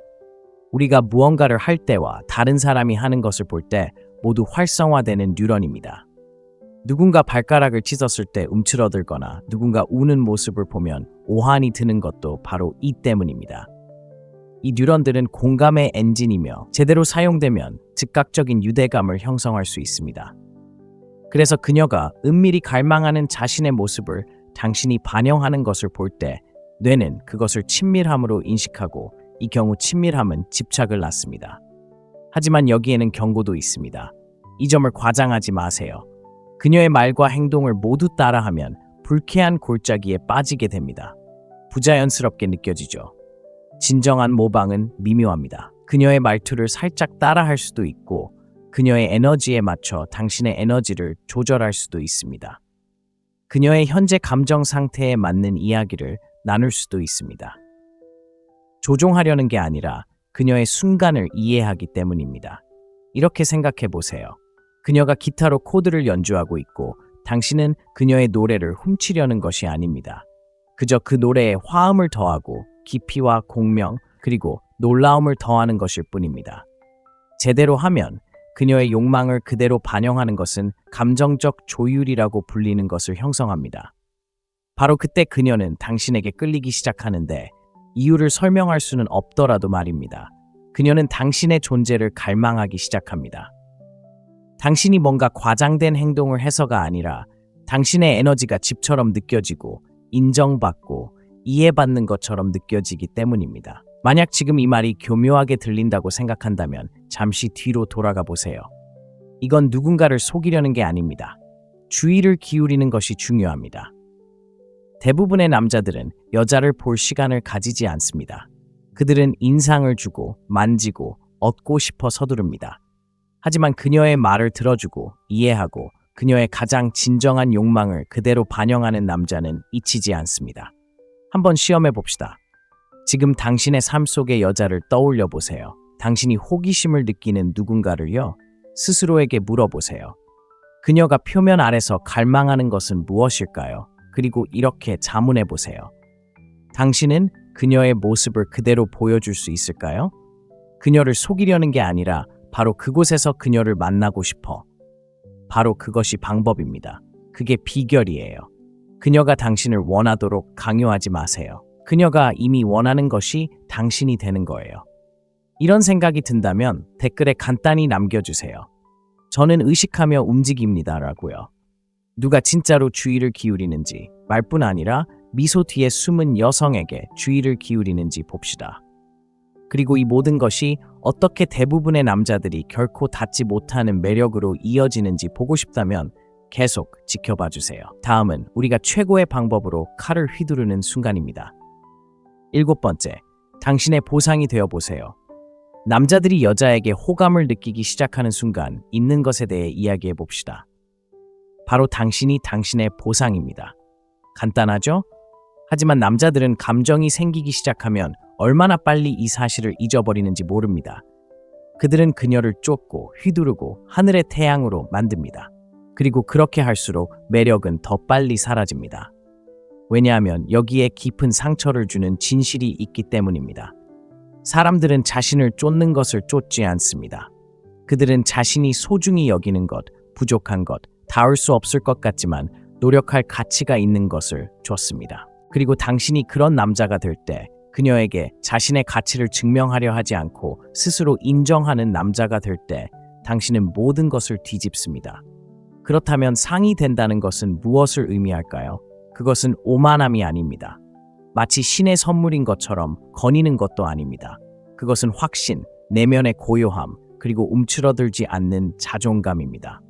우리가 무언가를 할 때와 다른 사람이 하는 것을 볼 때 모두 활성화되는 뉴런입니다. 누군가 발가락을 찢었을 때 움츠러들거나 누군가 우는 모습을 보면 오한이 드는 것도 바로 이 때문입니다. 이 뉴런들은 공감의 엔진이며 제대로 사용되면 즉각적인 유대감을 형성할 수 있습니다. 그래서 그녀가 은밀히 갈망하는 자신의 모습을 당신이 반영하는 것을 볼 때 뇌는 그것을 친밀함으로 인식하고 이 경우 친밀함은 집착을 낳습니다. 하지만 여기에는 경고도 있습니다. 이 점을 과장하지 마세요. 그녀의 말과 행동을 모두 따라하면 불쾌한 골짜기에 빠지게 됩니다. 부자연스럽게 느껴지죠. 진정한 모방은 미묘합니다. 그녀의 말투를 살짝 따라할 수도 있고 그녀의 에너지에 맞춰 당신의 에너지를 조절할 수도 있습니다. 그녀의 현재 감정 상태에 맞는 이야기를 나눌 수도 있습니다. 조종하려는 게 아니라 그녀의 순간을 이해하기 때문입니다. 이렇게 생각해 보세요. 그녀가 기타로 코드를 연주하고 있고 당신은 그녀의 노래를 훔치려는 것이 아닙니다. 그저 그 노래에 화음을 더하고 깊이와 공명 그리고 놀라움을 더하는 것일 뿐입니다. 제대로 하면 그녀의 욕망을 그대로 반영하는 것은 감정적 조율이라고 불리는 것을 형성합니다. 바로 그때 그녀는 당신에게 끌리기 시작하는데 이유를 설명할 수는 없더라도 말입니다. 그녀는 당신의 존재를 갈망하기 시작합니다. 당신이 뭔가 과장된 행동을 해서가 아니라 당신의 에너지가 집처럼 느껴지고 인정받고 이해받는 것처럼 느껴지기 때문입니다. 만약 지금 이 말이 교묘하게 들린다고 생각한다면 잠시 뒤로 돌아가 보세요. 이건 누군가를 속이려는 게 아닙니다. 주의를 기울이는 것이 중요합니다. 대부분의 남자들은 여자를 볼 시간을 가지지 않습니다. 그들은 인상을 주고 만지고 얻고 싶어 서두릅니다. 하지만 그녀의 말을 들어주고 이해하고 그녀의 가장 진정한 욕망을 그대로 반영하는 남자는 잊히지 않습니다. 한번 시험해 봅시다. 지금 당신의 삶 속의 여자를 떠올려 보세요. 당신이 호기심을 느끼는 누군가를요, 스스로에게 물어보세요. 그녀가 표면 아래서 갈망하는 것은 무엇일까요? 그리고 이렇게 자문해 보세요. 당신은 그녀의 모습을 그대로 보여줄 수 있을까요? 그녀를 속이려는 게 아니라 바로 그곳에서 그녀를 만나고 싶어. 바로 그것이 방법입니다. 그게 비결이에요. 그녀가 당신을 원하도록 강요하지 마세요. 그녀가 이미 원하는 것이 당신이 되는 거예요. 이런 생각이 든다면 댓글에 간단히 남겨주세요. 저는 의식하며 움직입니다라고요. 누가 진짜로 주의를 기울이는지, 말뿐 아니라 미소 뒤에 숨은 여성에게 주의를 기울이는지 봅시다. 그리고 이 모든 것이 어떻게 대부분의 남자들이 결코 닿지 못하는 매력으로 이어지는지 보고 싶다면 계속 지켜봐 주세요. 다음은 우리가 최고의 방법으로 칼을 휘두르는 순간입니다. 7번째, 당신의 보상이 되어 보세요. 남자들이 여자에게 호감을 느끼기 시작하는 순간 있는 것에 대해 이야기해 봅시다. 바로 당신이 당신의 보상입니다. 간단하죠? 하지만 남자들은 감정이 생기기 시작하면 얼마나 빨리 이 사실을 잊어버리는지 모릅니다. 그들은 그녀를 쫓고 휘두르고 하늘의 태양으로 만듭니다. 그리고 그렇게 할수록 매력은 더 빨리 사라집니다. 왜냐하면 여기에 깊은 상처를 주는 진실이 있기 때문입니다. 사람들은 자신을 쫓는 것을 쫓지 않습니다. 그들은 자신이 소중히 여기는 것, 부족한 것, 닿을 수 없을 것 같지만 노력할 가치가 있는 것을 쫓습니다. 그리고 당신이 그런 남자가 될 때 그녀에게 자신의 가치를 증명하려 하지 않고 스스로 인정하는 남자가 될 때 당신은 모든 것을 뒤집습니다. 그렇다면 상이 된다는 것은 무엇을 의미할까요? 그것은 오만함이 아닙니다. 마치 신의 선물인 것처럼 거니는 것도 아닙니다. 그것은 확신, 내면의 고요함, 그리고 움츠러들지 않는 자존감입니다.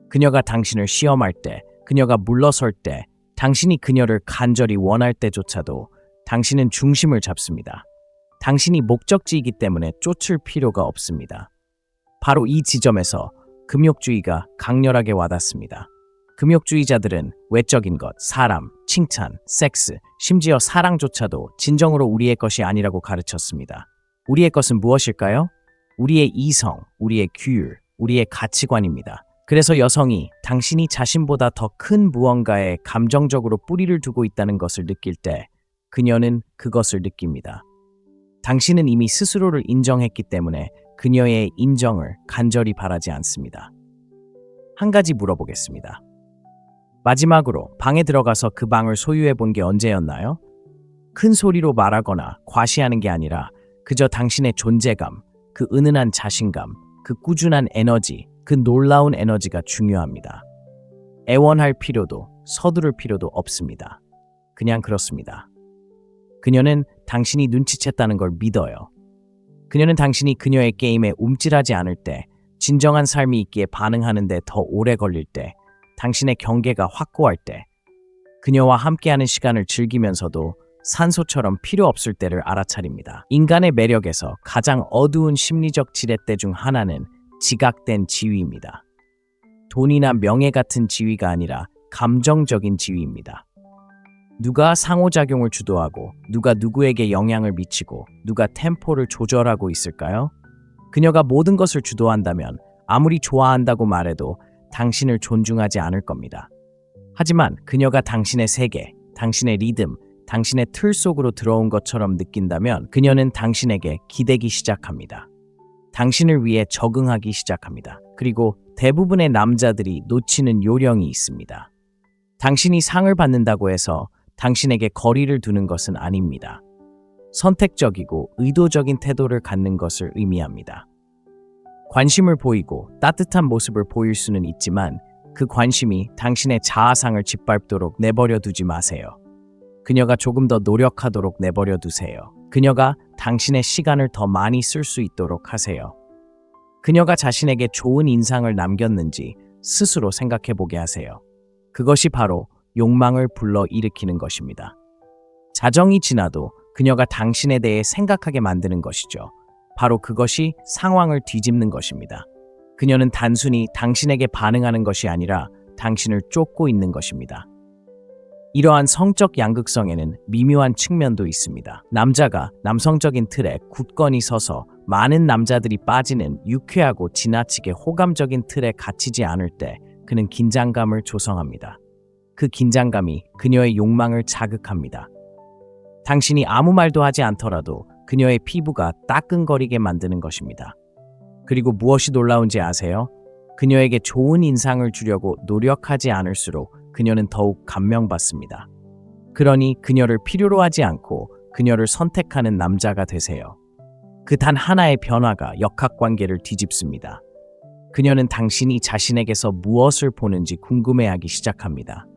그녀가 당신을 시험할 때, 그녀가 물러설 때, 당신이 그녀를 간절히 원할 때조차도 당신은 중심을 잡습니다. 당신이 목적지이기 때문에 쫓을 필요가 없습니다. 바로 이 지점에서 금욕주의가 강렬하게 와닿습니다. 금욕주의자들은 외적인 것, 사람, 칭찬, 섹스, 심지어 사랑조차도 진정으로 우리의 것이 아니라고 가르쳤습니다. 우리의 것은 무엇일까요? 우리의 이성, 우리의 규율, 우리의 가치관입니다. 그래서 여성이 당신이 자신보다 더 큰 무언가에 감정적으로 뿌리를 두고 있다는 것을 느낄 때 그녀는 그것을 느낍니다. 당신은 이미 스스로를 인정했기 때문에 그녀의 인정을 간절히 바라지 않습니다. 한 가지 물어보겠습니다. 마지막으로 방에 들어가서 그 방을 소유해 본 게 언제였나요? 큰 소리로 말하거나 과시하는 게 아니라 그저 당신의 존재감, 그 은은한 자신감, 그 꾸준한 에너지, 그 놀라운 에너지가 중요합니다. 애원할 필요도 서두를 필요도 없습니다. 그냥 그렇습니다. 그녀는 당신이 눈치챘다는 걸 믿어요. 그녀는 당신이 그녀의 게임에 움찔하지 않을 때, 진정한 삶이 있기에 반응하는 데 더 오래 걸릴 때, 당신의 경계가 확고할 때, 그녀와 함께하는 시간을 즐기면서도 산소처럼 필요 없을 때를 알아차립니다. 인간의 매력에서 가장 어두운 심리적 지렛대 중 하나는 지각된 지위입니다. 돈이나 명예 같은 지위가 아니라 감정적인 지위입니다. 누가 상호작용을 주도하고 누가 누구에게 영향을 미치고 누가 템포를 조절하고 있을까요? 그녀가 모든 것을 주도한다면 아무리 좋아한다고 말해도 당신을 존중하지 않을 겁니다. 하지만 그녀가 당신의 세계, 당신의 리듬, 당신의 틀 속으로 들어온 것처럼 느낀다면 그녀는 당신에게 기대기 시작합니다. 당신을 위해 적응하기 시작합니다. 그리고 대부분의 남자들이 놓치는 요령이 있습니다. 당신이 상을 받는다고 해서 당신에게 거리를 두는 것은 아닙니다. 선택적이고 의도적인 태도를 갖는 것을 의미합니다. 관심을 보이고 따뜻한 모습을 보일 수는 있지만 그 관심이 당신의 자아상을 짓밟도록 내버려 두지 마세요. 그녀가 조금 더 노력하도록 내버려 두세요. 그녀가 당신의 시간을 더 많이 쓸 수 있도록 하세요. 그녀가 자신에게 좋은 인상을 남겼는지 스스로 생각해 보게 하세요. 그것이 바로 욕망을 불러일으키는 것입니다. 자정이 지나도 그녀가 당신에 대해 생각하게 만드는 것이죠. 바로 그것이 상황을 뒤집는 것입니다. 그녀는 단순히 당신에게 반응하는 것이 아니라 당신을 쫓고 있는 것입니다. 이러한 성적 양극성에는 미묘한 측면도 있습니다. 남자가 남성적인 틀에 굳건히 서서 많은 남자들이 빠지는 유쾌하고 지나치게 호감적인 틀에 갇히지 않을 때 그는 긴장감을 조성합니다. 그 긴장감이 그녀의 욕망을 자극합니다. 당신이 아무 말도 하지 않더라도 그녀의 피부가 따끔거리게 만드는 것입니다. 그리고 무엇이 놀라운지 아세요? 그녀에게 좋은 인상을 주려고 노력하지 않을수록 그녀는 더욱 감명받습니다. 그러니 그녀를 필요로 하지 않고 그녀를 선택하는 남자가 되세요. 그 단 하나의 변화가 역학관계를 뒤집습니다. 그녀는 당신이 자신에게서 무엇을 보는지 궁금해하기 시작합니다.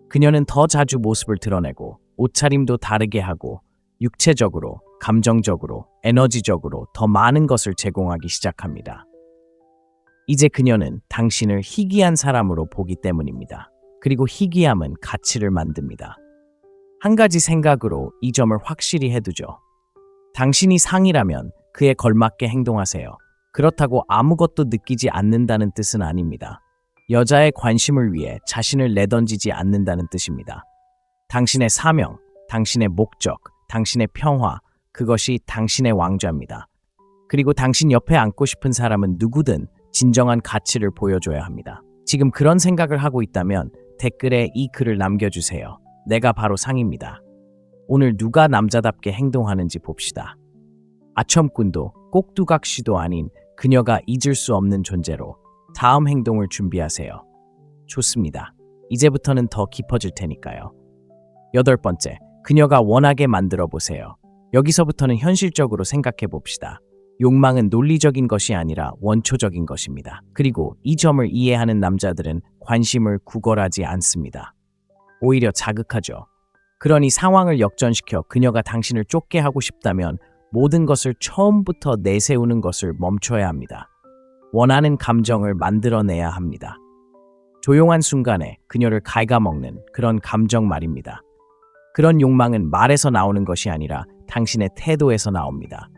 그녀는 더 자주 모습을 드러내고 옷차림도 다르게 하고 육체적으로, 감정적으로, 에너지적으로 더 많은 것을 제공하기 시작합니다. 이제 그녀는 당신을 희귀한 사람으로 보기 때문입니다. 그리고 희귀함은 가치를 만듭니다. 한 가지 생각으로 이 점을 확실히 해두죠. 당신이 상이라면 그에 걸맞게 행동하세요. 그렇다고 아무것도 느끼지 않는다는 뜻은 아닙니다. 여자의 관심을 위해 자신을 내던지지 않는다는 뜻입니다. 당신의 사명, 당신의 목적, 당신의 평화, 그것이 당신의 왕좌입니다. 그리고 당신 옆에 앉고 싶은 사람은 누구든 진정한 가치를 보여줘야 합니다. 지금 그런 생각을 하고 있다면 댓글에 이 글을 남겨주세요. 내가 바로 상입니다. 오늘 누가 남자답게 행동하는지 봅시다. 아첨꾼도 꼭두각시도 아닌 그녀가 잊을 수 없는 존재로 다음 행동을 준비하세요. 좋습니다. 이제부터는 더 깊어질 테니까요. 8번째, 그녀가 원하게 만들어 보세요. 여기서부터는 현실적으로 생각해 봅시다. 욕망은 논리적인 것이 아니라 원초적인 것입니다. 그리고 이 점을 이해하는 남자들은 관심을 구걸하지 않습니다. 오히려 자극하죠. 그러니 상황을 역전시켜 그녀가 당신을 쫓게 하고 싶다면 모든 것을 처음부터 내세우는 것을 멈춰야 합니다. 원하는 감정을 만들어내야 합니다. 조용한 순간에 그녀를 갉아먹는 그런 감정 말입니다. 그런 욕망은 말에서 나오는 것이 아니라 당신의 태도에서 나옵니다.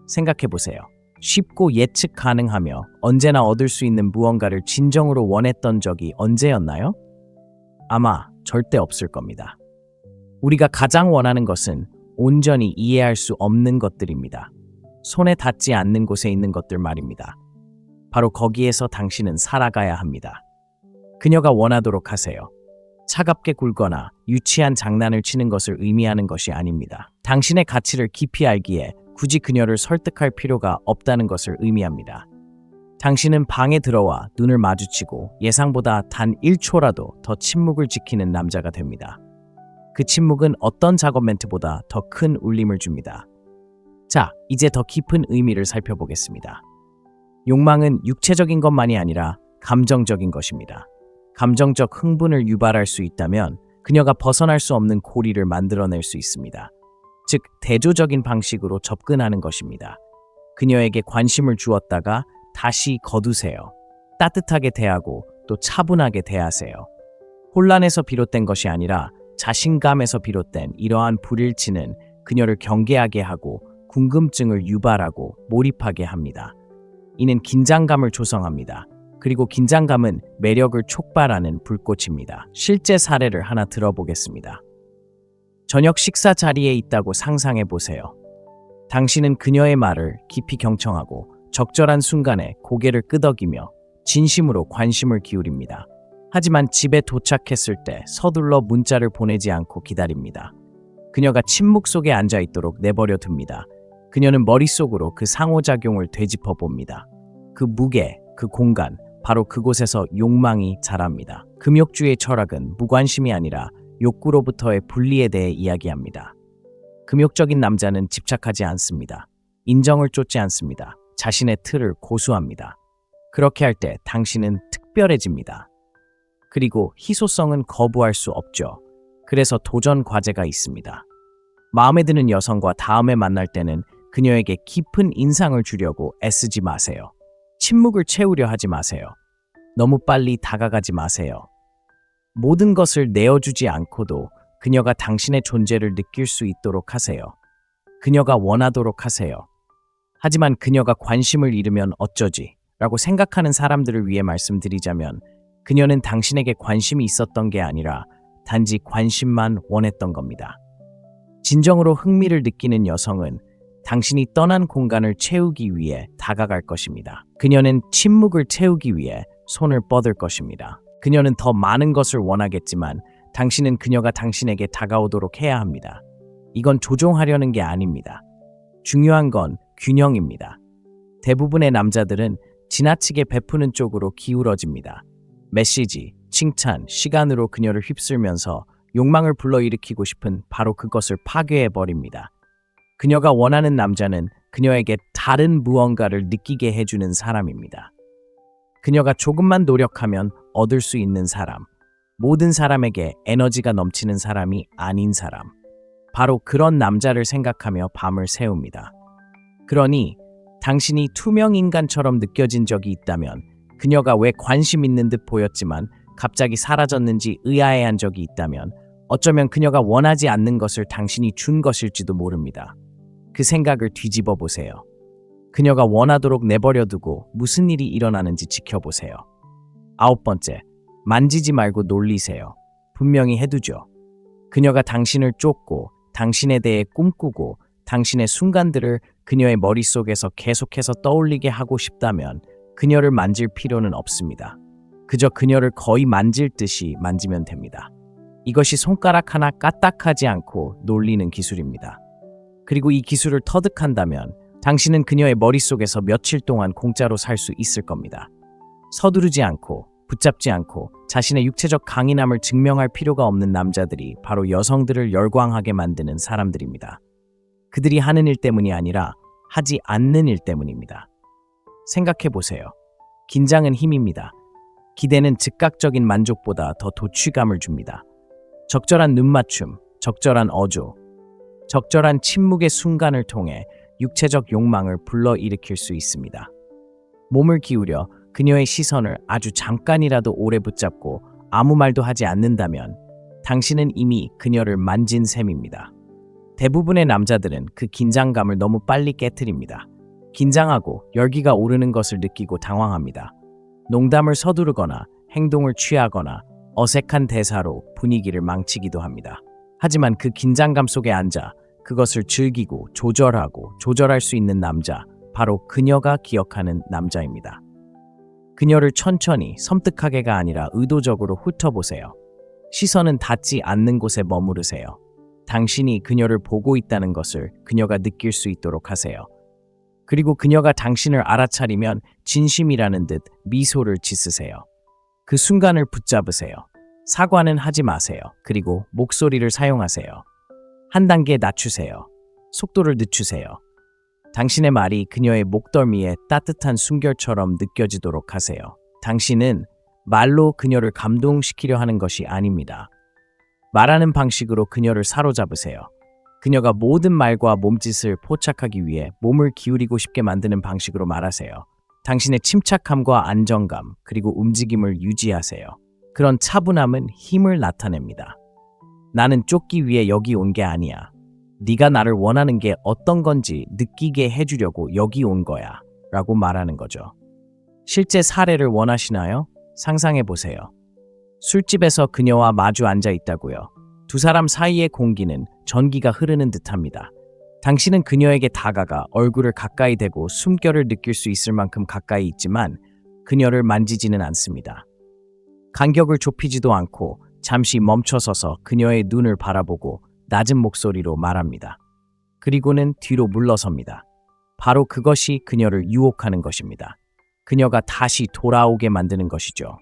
생각해보세요. 쉽고 예측 가능하며 언제나 얻을 수 있는 무언가를 진정으로 원했던 적이 언제였나요? 아마 절대 없을 겁니다. 우리가 가장 원하는 것은 온전히 이해할 수 없는 것들입니다. 손에 닿지 않는 곳에 있는 것들 말입니다. 바로 거기에서 당신은 살아가야 합니다. 그녀가 원하도록 하세요. 차갑게 굴거나 유치한 장난을 치는 것을 의미하는 것이 아닙니다. 당신의 가치를 깊이 알기에 굳이 그녀를 설득할 필요가 없다는 것을 의미합니다. 당신은 방에 들어와 눈을 마주치고 예상보다 단 1초라도 더 침묵을 지키는 남자가 됩니다. 그 침묵은 어떤 작업 멘트보다 더 큰 울림을 줍니다. 자, 이제 더 깊은 의미를 살펴보겠습니다. 욕망은 육체적인 것만이 아니라 감정적인 것입니다. 감정적 흥분을 유발할 수 있다면 그녀가 벗어날 수 없는 고리를 만들어낼 수 있습니다. 즉, 대조적인 방식으로 접근하는 것입니다. 그녀에게 관심을 주었다가 다시 거두세요. 따뜻하게 대하고 또 차분하게 대하세요. 혼란에서 비롯된 것이 아니라 자신감에서 비롯된 이러한 불일치는 그녀를 경계하게 하고 궁금증을 유발하고 몰입하게 합니다. 이는 긴장감을 조성합니다. 그리고 긴장감은 매력을 촉발하는 불꽃입니다. 실제 사례를 하나 들어보겠습니다. 저녁 식사 자리에 있다고 상상해 보세요. 당신은 그녀의 말을 깊이 경청하고 적절한 순간에 고개를 끄덕이며 진심으로 관심을 기울입니다. 하지만 집에 도착했을 때 서둘러 문자를 보내지 않고 기다립니다. 그녀가 침묵 속에 앉아 있도록 내버려 둡니다. 그녀는 머릿속으로 그 상호작용을 되짚어 봅니다. 그 무게, 그 공간, 바로 그곳에서 욕망이 자랍니다. 금욕주의 철학은 무관심이 아니라 욕구로부터의 분리에 대해 이야기합니다. 금욕적인 남자는 집착하지 않습니다. 인정을 쫓지 않습니다. 자신의 틀을 고수합니다. 그렇게 할 때 당신은 특별해집니다. 그리고 희소성은 거부할 수 없죠. 그래서 도전 과제가 있습니다. 마음에 드는 여성과 다음에 만날 때는 그녀에게 깊은 인상을 주려고 애쓰지 마세요. 침묵을 채우려 하지 마세요. 너무 빨리 다가가지 마세요. 모든 것을 내어주지 않고도 그녀가 당신의 존재를 느낄 수 있도록 하세요. 그녀가 원하도록 하세요. 하지만 그녀가 관심을 잃으면 어쩌지? 라고 생각하는 사람들을 위해 말씀드리자면 그녀는 당신에게 관심이 있었던 게 아니라 단지 관심만 원했던 겁니다. 진정으로 흥미를 느끼는 여성은 당신이 떠난 공간을 채우기 위해 다가갈 것입니다. 그녀는 침묵을 채우기 위해 손을 뻗을 것입니다. 그녀는 더 많은 것을 원하겠지만 당신은 그녀가 당신에게 다가오도록 해야 합니다. 이건 조종하려는 게 아닙니다. 중요한 건 균형입니다. 대부분의 남자들은 지나치게 베푸는 쪽으로 기울어집니다. 메시지, 칭찬, 시간으로 그녀를 휩쓸면서 욕망을 불러일으키고 싶은 바로 그것을 파괴해버립니다. 그녀가 원하는 남자는 그녀에게 다른 무언가를 느끼게 해주는 사람입니다. 그녀가 조금만 노력하면 얻을 수 있는 사람, 모든 사람에게 에너지가 넘치는 사람이 아닌 사람, 바로 그런 남자를 생각하며 밤을 새웁니다. 그러니 당신이 투명 인간처럼 느껴진 적이 있다면, 그녀가 왜 관심 있는 듯 보였지만 갑자기 사라졌는지 의아해한 적이 있다면, 어쩌면 그녀가 원하지 않는 것을 당신이 준 것일지도 모릅니다. 그 생각을 뒤집어 보세요. 그녀가 원하도록 내버려두고 무슨 일이 일어나는지 지켜보세요. 9번째, 만지지 말고 놀리세요. 분명히 해두죠. 그녀가 당신을 쫓고 당신에 대해 꿈꾸고 당신의 순간들을 그녀의 머릿속에서 계속해서 떠올리게 하고 싶다면 그녀를 만질 필요는 없습니다. 그저 그녀를 거의 만질 듯이 만지면 됩니다. 이것이 손가락 하나 까딱하지 않고 놀리는 기술입니다. 그리고 이 기술을 터득한다면 당신은 그녀의 머릿속에서 며칠 동안 공짜로 살 수 있을 겁니다. 서두르지 않고 붙잡지 않고 자신의 육체적 강인함을 증명할 필요가 없는 남자들이 바로 여성들을 열광하게 만드는 사람들입니다. 그들이 하는 일 때문이 아니라 하지 않는 일 때문입니다. 생각해 보세요. 긴장은 힘입니다. 기대는 즉각적인 만족보다 더 도취감을 줍니다. 적절한 눈맞춤, 적절한 어조, 적절한 침묵의 순간을 통해 육체적 욕망을 불러일으킬 수 있습니다. 몸을 기울여 그녀의 시선을 아주 잠깐이라도 오래 붙잡고 아무 말도 하지 않는다면 당신은 이미 그녀를 만진 셈입니다. 대부분의 남자들은 그 긴장감을 너무 빨리 깨트립니다. 긴장하고 열기가 오르는 것을 느끼고 당황합니다. 농담을 서두르거나 행동을 취하거나 어색한 대사로 분위기를 망치기도 합니다. 하지만 그 긴장감 속에 앉아 그것을 즐기고 조절할 수 있는 남자, 바로 그녀가 기억하는 남자입니다. 그녀를 천천히 섬뜩하게가 아니라 의도적으로 훑어보세요. 시선은 닿지 않는 곳에 머무르세요. 당신이 그녀를 보고 있다는 것을 그녀가 느낄 수 있도록 하세요. 그리고 그녀가 당신을 알아차리면 진심이라는 듯 미소를 짓으세요. 그 순간을 붙잡으세요. 사과는 하지 마세요. 그리고 목소리를 사용하세요. 한 단계 낮추세요. 속도를 늦추세요. 당신의 말이 그녀의 목덜미에 따뜻한 숨결처럼 느껴지도록 하세요. 당신은 말로 그녀를 감동시키려 하는 것이 아닙니다. 말하는 방식으로 그녀를 사로잡으세요. 그녀가 모든 말과 몸짓을 포착하기 위해 몸을 기울이고 싶게 만드는 방식으로 말하세요. 당신의 침착함과 안정감, 그리고 움직임을 유지하세요. 그런 차분함은 힘을 나타냅니다. 나는 쫓기 위해 여기 온 게 아니야. 네가 나를 원하는 게 어떤 건지 느끼게 해주려고 여기 온 거야. 라고 말하는 거죠. 실제 사례를 원하시나요? 상상해 보세요. 술집에서 그녀와 마주 앉아 있다고요. 두 사람 사이의 공기는 전기가 흐르는 듯합니다. 당신은 그녀에게 다가가 얼굴을 가까이 대고 숨결을 느낄 수 있을 만큼 가까이 있지만 그녀를 만지지는 않습니다. 간격을 좁히지도 않고 잠시 멈춰서서 그녀의 눈을 바라보고 낮은 목소리로 말합니다. 그리고는 뒤로 물러섭니다. 바로 그것이 그녀를 유혹하는 것입니다. 그녀가 다시 돌아오게 만드는 것이죠.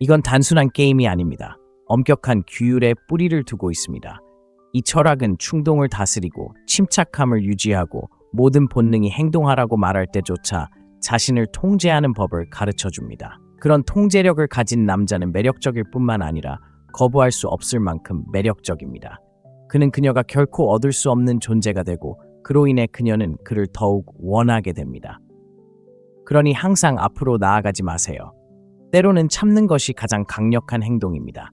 이건 단순한 게임이 아닙니다. 엄격한 규율에 뿌리를 두고 있습니다. 이 철학은 충동을 다스리고 침착함을 유지하고 모든 본능이 행동하라고 말할 때조차 자신을 통제하는 법을 가르쳐 줍니다. 그런 통제력을 가진 남자는 매력적일 뿐만 아니라 거부할 수 없을 만큼 매력적입니다. 그는 그녀가 결코 얻을 수 없는 존재가 되고 그로 인해 그녀는 그를 더욱 원하게 됩니다. 그러니 항상 앞으로 나아가지 마세요. 때로는 참는 것이 가장 강력한 행동입니다.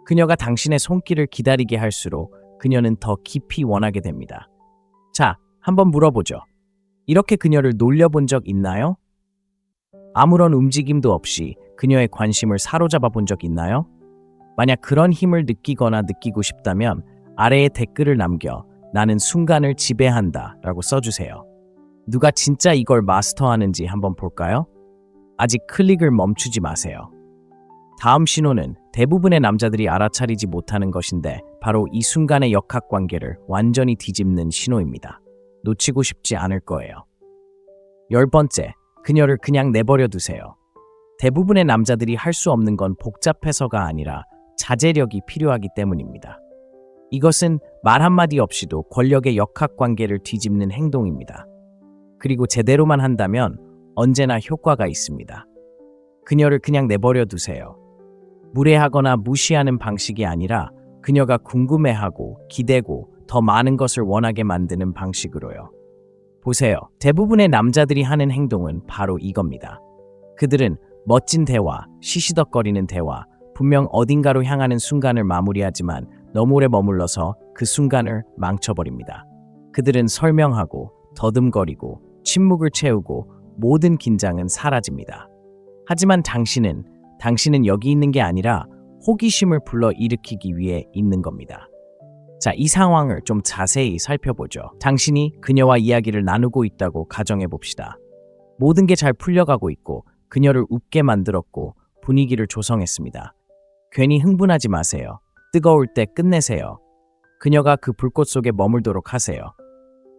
그녀가 당신의 손길을 기다리게 할수록 그녀는 더 깊이 원하게 됩니다. 자, 한번 물어보죠. 이렇게 그녀를 놀려본 적 있나요? 아무런 움직임도 없이 그녀의 관심을 사로잡아 본 적 있나요? 만약 그런 힘을 느끼거나 느끼고 싶다면 아래에 댓글을 남겨 나는 순간을 지배한다 라고 써주세요. 누가 진짜 이걸 마스터하는지 한번 볼까요? 아직 클릭을 멈추지 마세요. 다음 신호는 대부분의 남자들이 알아차리지 못하는 것인데 바로 이 순간의 역학관계를 완전히 뒤집는 신호입니다. 놓치고 싶지 않을 거예요. 10번째, 그녀를 그냥 내버려 두세요. 대부분의 남자들이 할 수 없는 건 복잡해서가 아니라 자제력이 필요하기 때문입니다. 이것은 말 한마디 없이도 권력의 역학관계를 뒤집는 행동입니다. 그리고 제대로만 한다면 언제나 효과가 있습니다. 그녀를 그냥 내버려 두세요. 무례하거나 무시하는 방식이 아니라 그녀가 궁금해하고 기대고 더 많은 것을 원하게 만드는 방식으로요. 보세요. 대부분의 남자들이 하는 행동은 바로 이겁니다. 그들은 멋진 대화, 시시덕거리는 대화, 분명 어딘가로 향하는 순간을 마무리하지만 너무 오래 머물러서 그 순간을 망쳐버립니다. 그들은 설명하고 더듬거리고 침묵을 채우고 모든 긴장은 사라집니다. 하지만 당신은 여기 있는 게 아니라 호기심을 불러일으키기 위해 있는 겁니다. 자, 이 상황을 좀 자세히 살펴보죠. 당신이 그녀와 이야기를 나누고 있다고 가정해 봅시다. 모든 게 잘 풀려가고 있고 그녀를 웃게 만들었고 분위기를 조성했습니다. 괜히 흥분하지 마세요. 뜨거울 때 끝내세요. 그녀가 그 불꽃 속에 머물도록 하세요.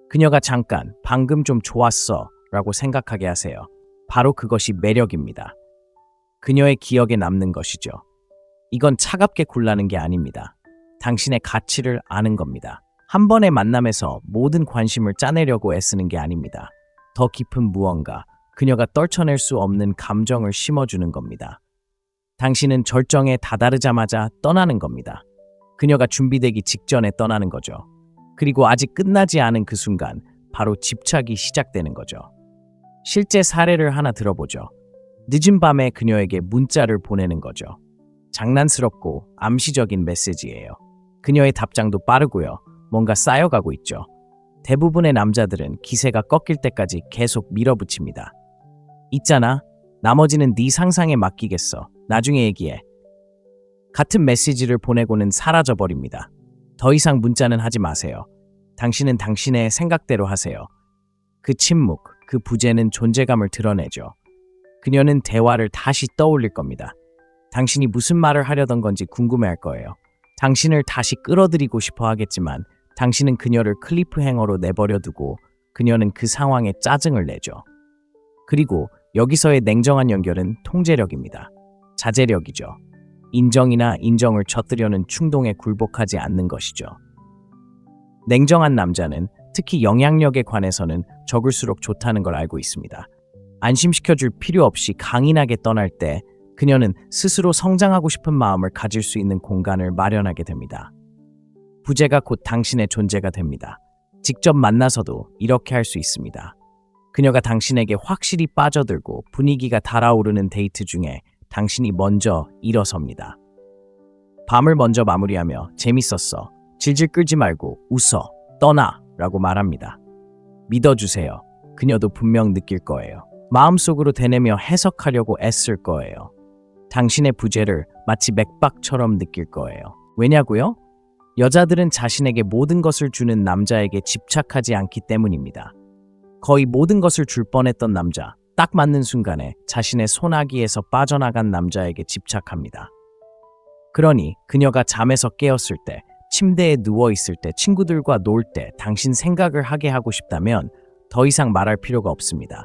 그녀가 잠깐 방금 좀 좋았어 라고 생각하게 하세요. 바로 그것이 매력입니다. 그녀의 기억에 남는 것이죠. 이건 차갑게 굴라는 게 아닙니다. 당신의 가치를 아는 겁니다. 한 번의 만남에서 모든 관심을 짜내려고 애쓰는 게 아닙니다. 더 깊은 무언가, 그녀가 떨쳐낼 수 없는 감정을 심어주는 겁니다. 당신은 절정에 다다르자마자 떠나는 겁니다. 그녀가 준비되기 직전에 떠나는 거죠. 그리고 아직 끝나지 않은 그 순간, 바로 집착이 시작되는 거죠. 실제 사례를 하나 들어보죠. 늦은 밤에 그녀에게 문자를 보내는 거죠. 장난스럽고 암시적인 메시지예요. 그녀의 답장도 빠르고요. 뭔가 쌓여가고 있죠. 대부분의 남자들은 기세가 꺾일 때까지 계속 밀어붙입니다. 있잖아. 나머지는 네 상상에 맡기겠어. 나중에 얘기해. 같은 메시지를 보내고는 사라져버립니다. 더 이상 문자는 하지 마세요. 당신은 당신의 생각대로 하세요. 그 침묵, 그 부재는 존재감을 드러내죠. 그녀는 대화를 다시 떠올릴 겁니다. 당신이 무슨 말을 하려던 건지 궁금해할 거예요. 당신을 다시 끌어들이고 싶어 하겠지만 당신은 그녀를 클리프행어로 내버려 두고 그녀는 그 상황에 짜증을 내죠. 그리고 여기서의 냉정한 연결은 통제력입니다. 자제력이죠. 인정이나 인정을 젖으려는 충동에 굴복하지 않는 것이죠. 냉정한 남자는 특히 영향력에 관해서는 적을수록 좋다는 걸 알고 있습니다. 안심시켜줄 필요 없이 강인하게 떠날 때 그녀는 스스로 성장하고 싶은 마음을 가질 수 있는 공간을 마련하게 됩니다. 부재가 곧 당신의 존재가 됩니다. 직접 만나서도 이렇게 할 수 있습니다. 그녀가 당신에게 확실히 빠져들고 분위기가 달아오르는 데이트 중에 당신이 먼저 일어섭니다. 밤을 먼저 마무리하며 재밌었어. 질질 끌지 말고 웃어. 떠나. 라고 말합니다. 믿어주세요. 그녀도 분명 느낄 거예요. 마음속으로 되뇌며 해석하려고 애쓸 거예요. 당신의 부재를 마치 맥박처럼 느낄 거예요. 왜냐고요? 여자들은 자신에게 모든 것을 주는 남자에게 집착하지 않기 때문입니다. 거의 모든 것을 줄 뻔했던 남자, 딱 맞는 순간에 자신의 소나기에서 빠져나간 남자에게 집착합니다. 그러니 그녀가 잠에서 깨었을 때, 침대에 누워있을 때, 친구들과 놀 때 당신 생각을 하게 하고 싶다면 더 이상 말할 필요가 없습니다.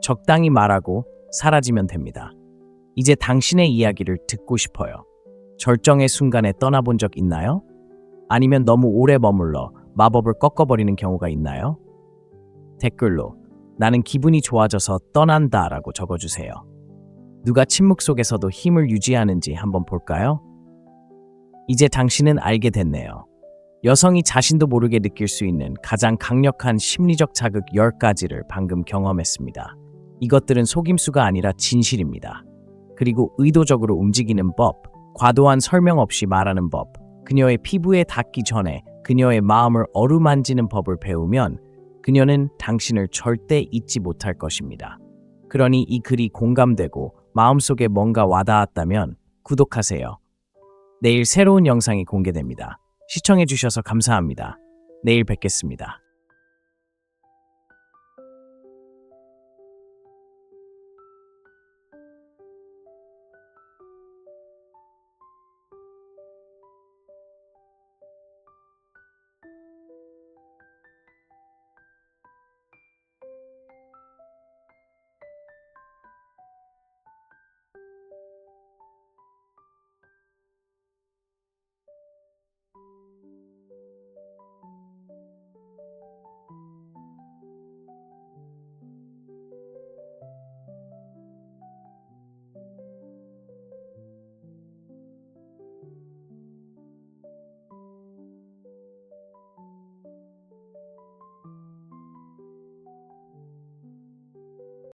적당히 말하고 사라지면 됩니다. 이제 당신의 이야기를 듣고 싶어요. 절정의 순간에 떠나본 적 있나요? 아니면 너무 오래 머물러 마법을 꺾어버리는 경우가 있나요? 댓글로 나는 기분이 좋아져서 떠난다 라고 적어주세요. 누가 침묵 속에서도 힘을 유지하는지 한번 볼까요? 이제 당신은 알게 됐네요. 여성이 자신도 모르게 느낄 수 있는 가장 강력한 심리적 자극 10가지를 방금 경험했습니다. 이것들은 속임수가 아니라 진실입니다. 그리고 의도적으로 움직이는 법, 과도한 설명 없이 말하는 법, 그녀의 피부에 닿기 전에 그녀의 마음을 어루만지는 법을 배우면 그녀는 당신을 절대 잊지 못할 것입니다. 그러니 이 글이 공감되고 마음속에 뭔가 와닿았다면 구독하세요. 내일 새로운 영상이 공개됩니다. 시청해주셔서 감사합니다. 내일 뵙겠습니다.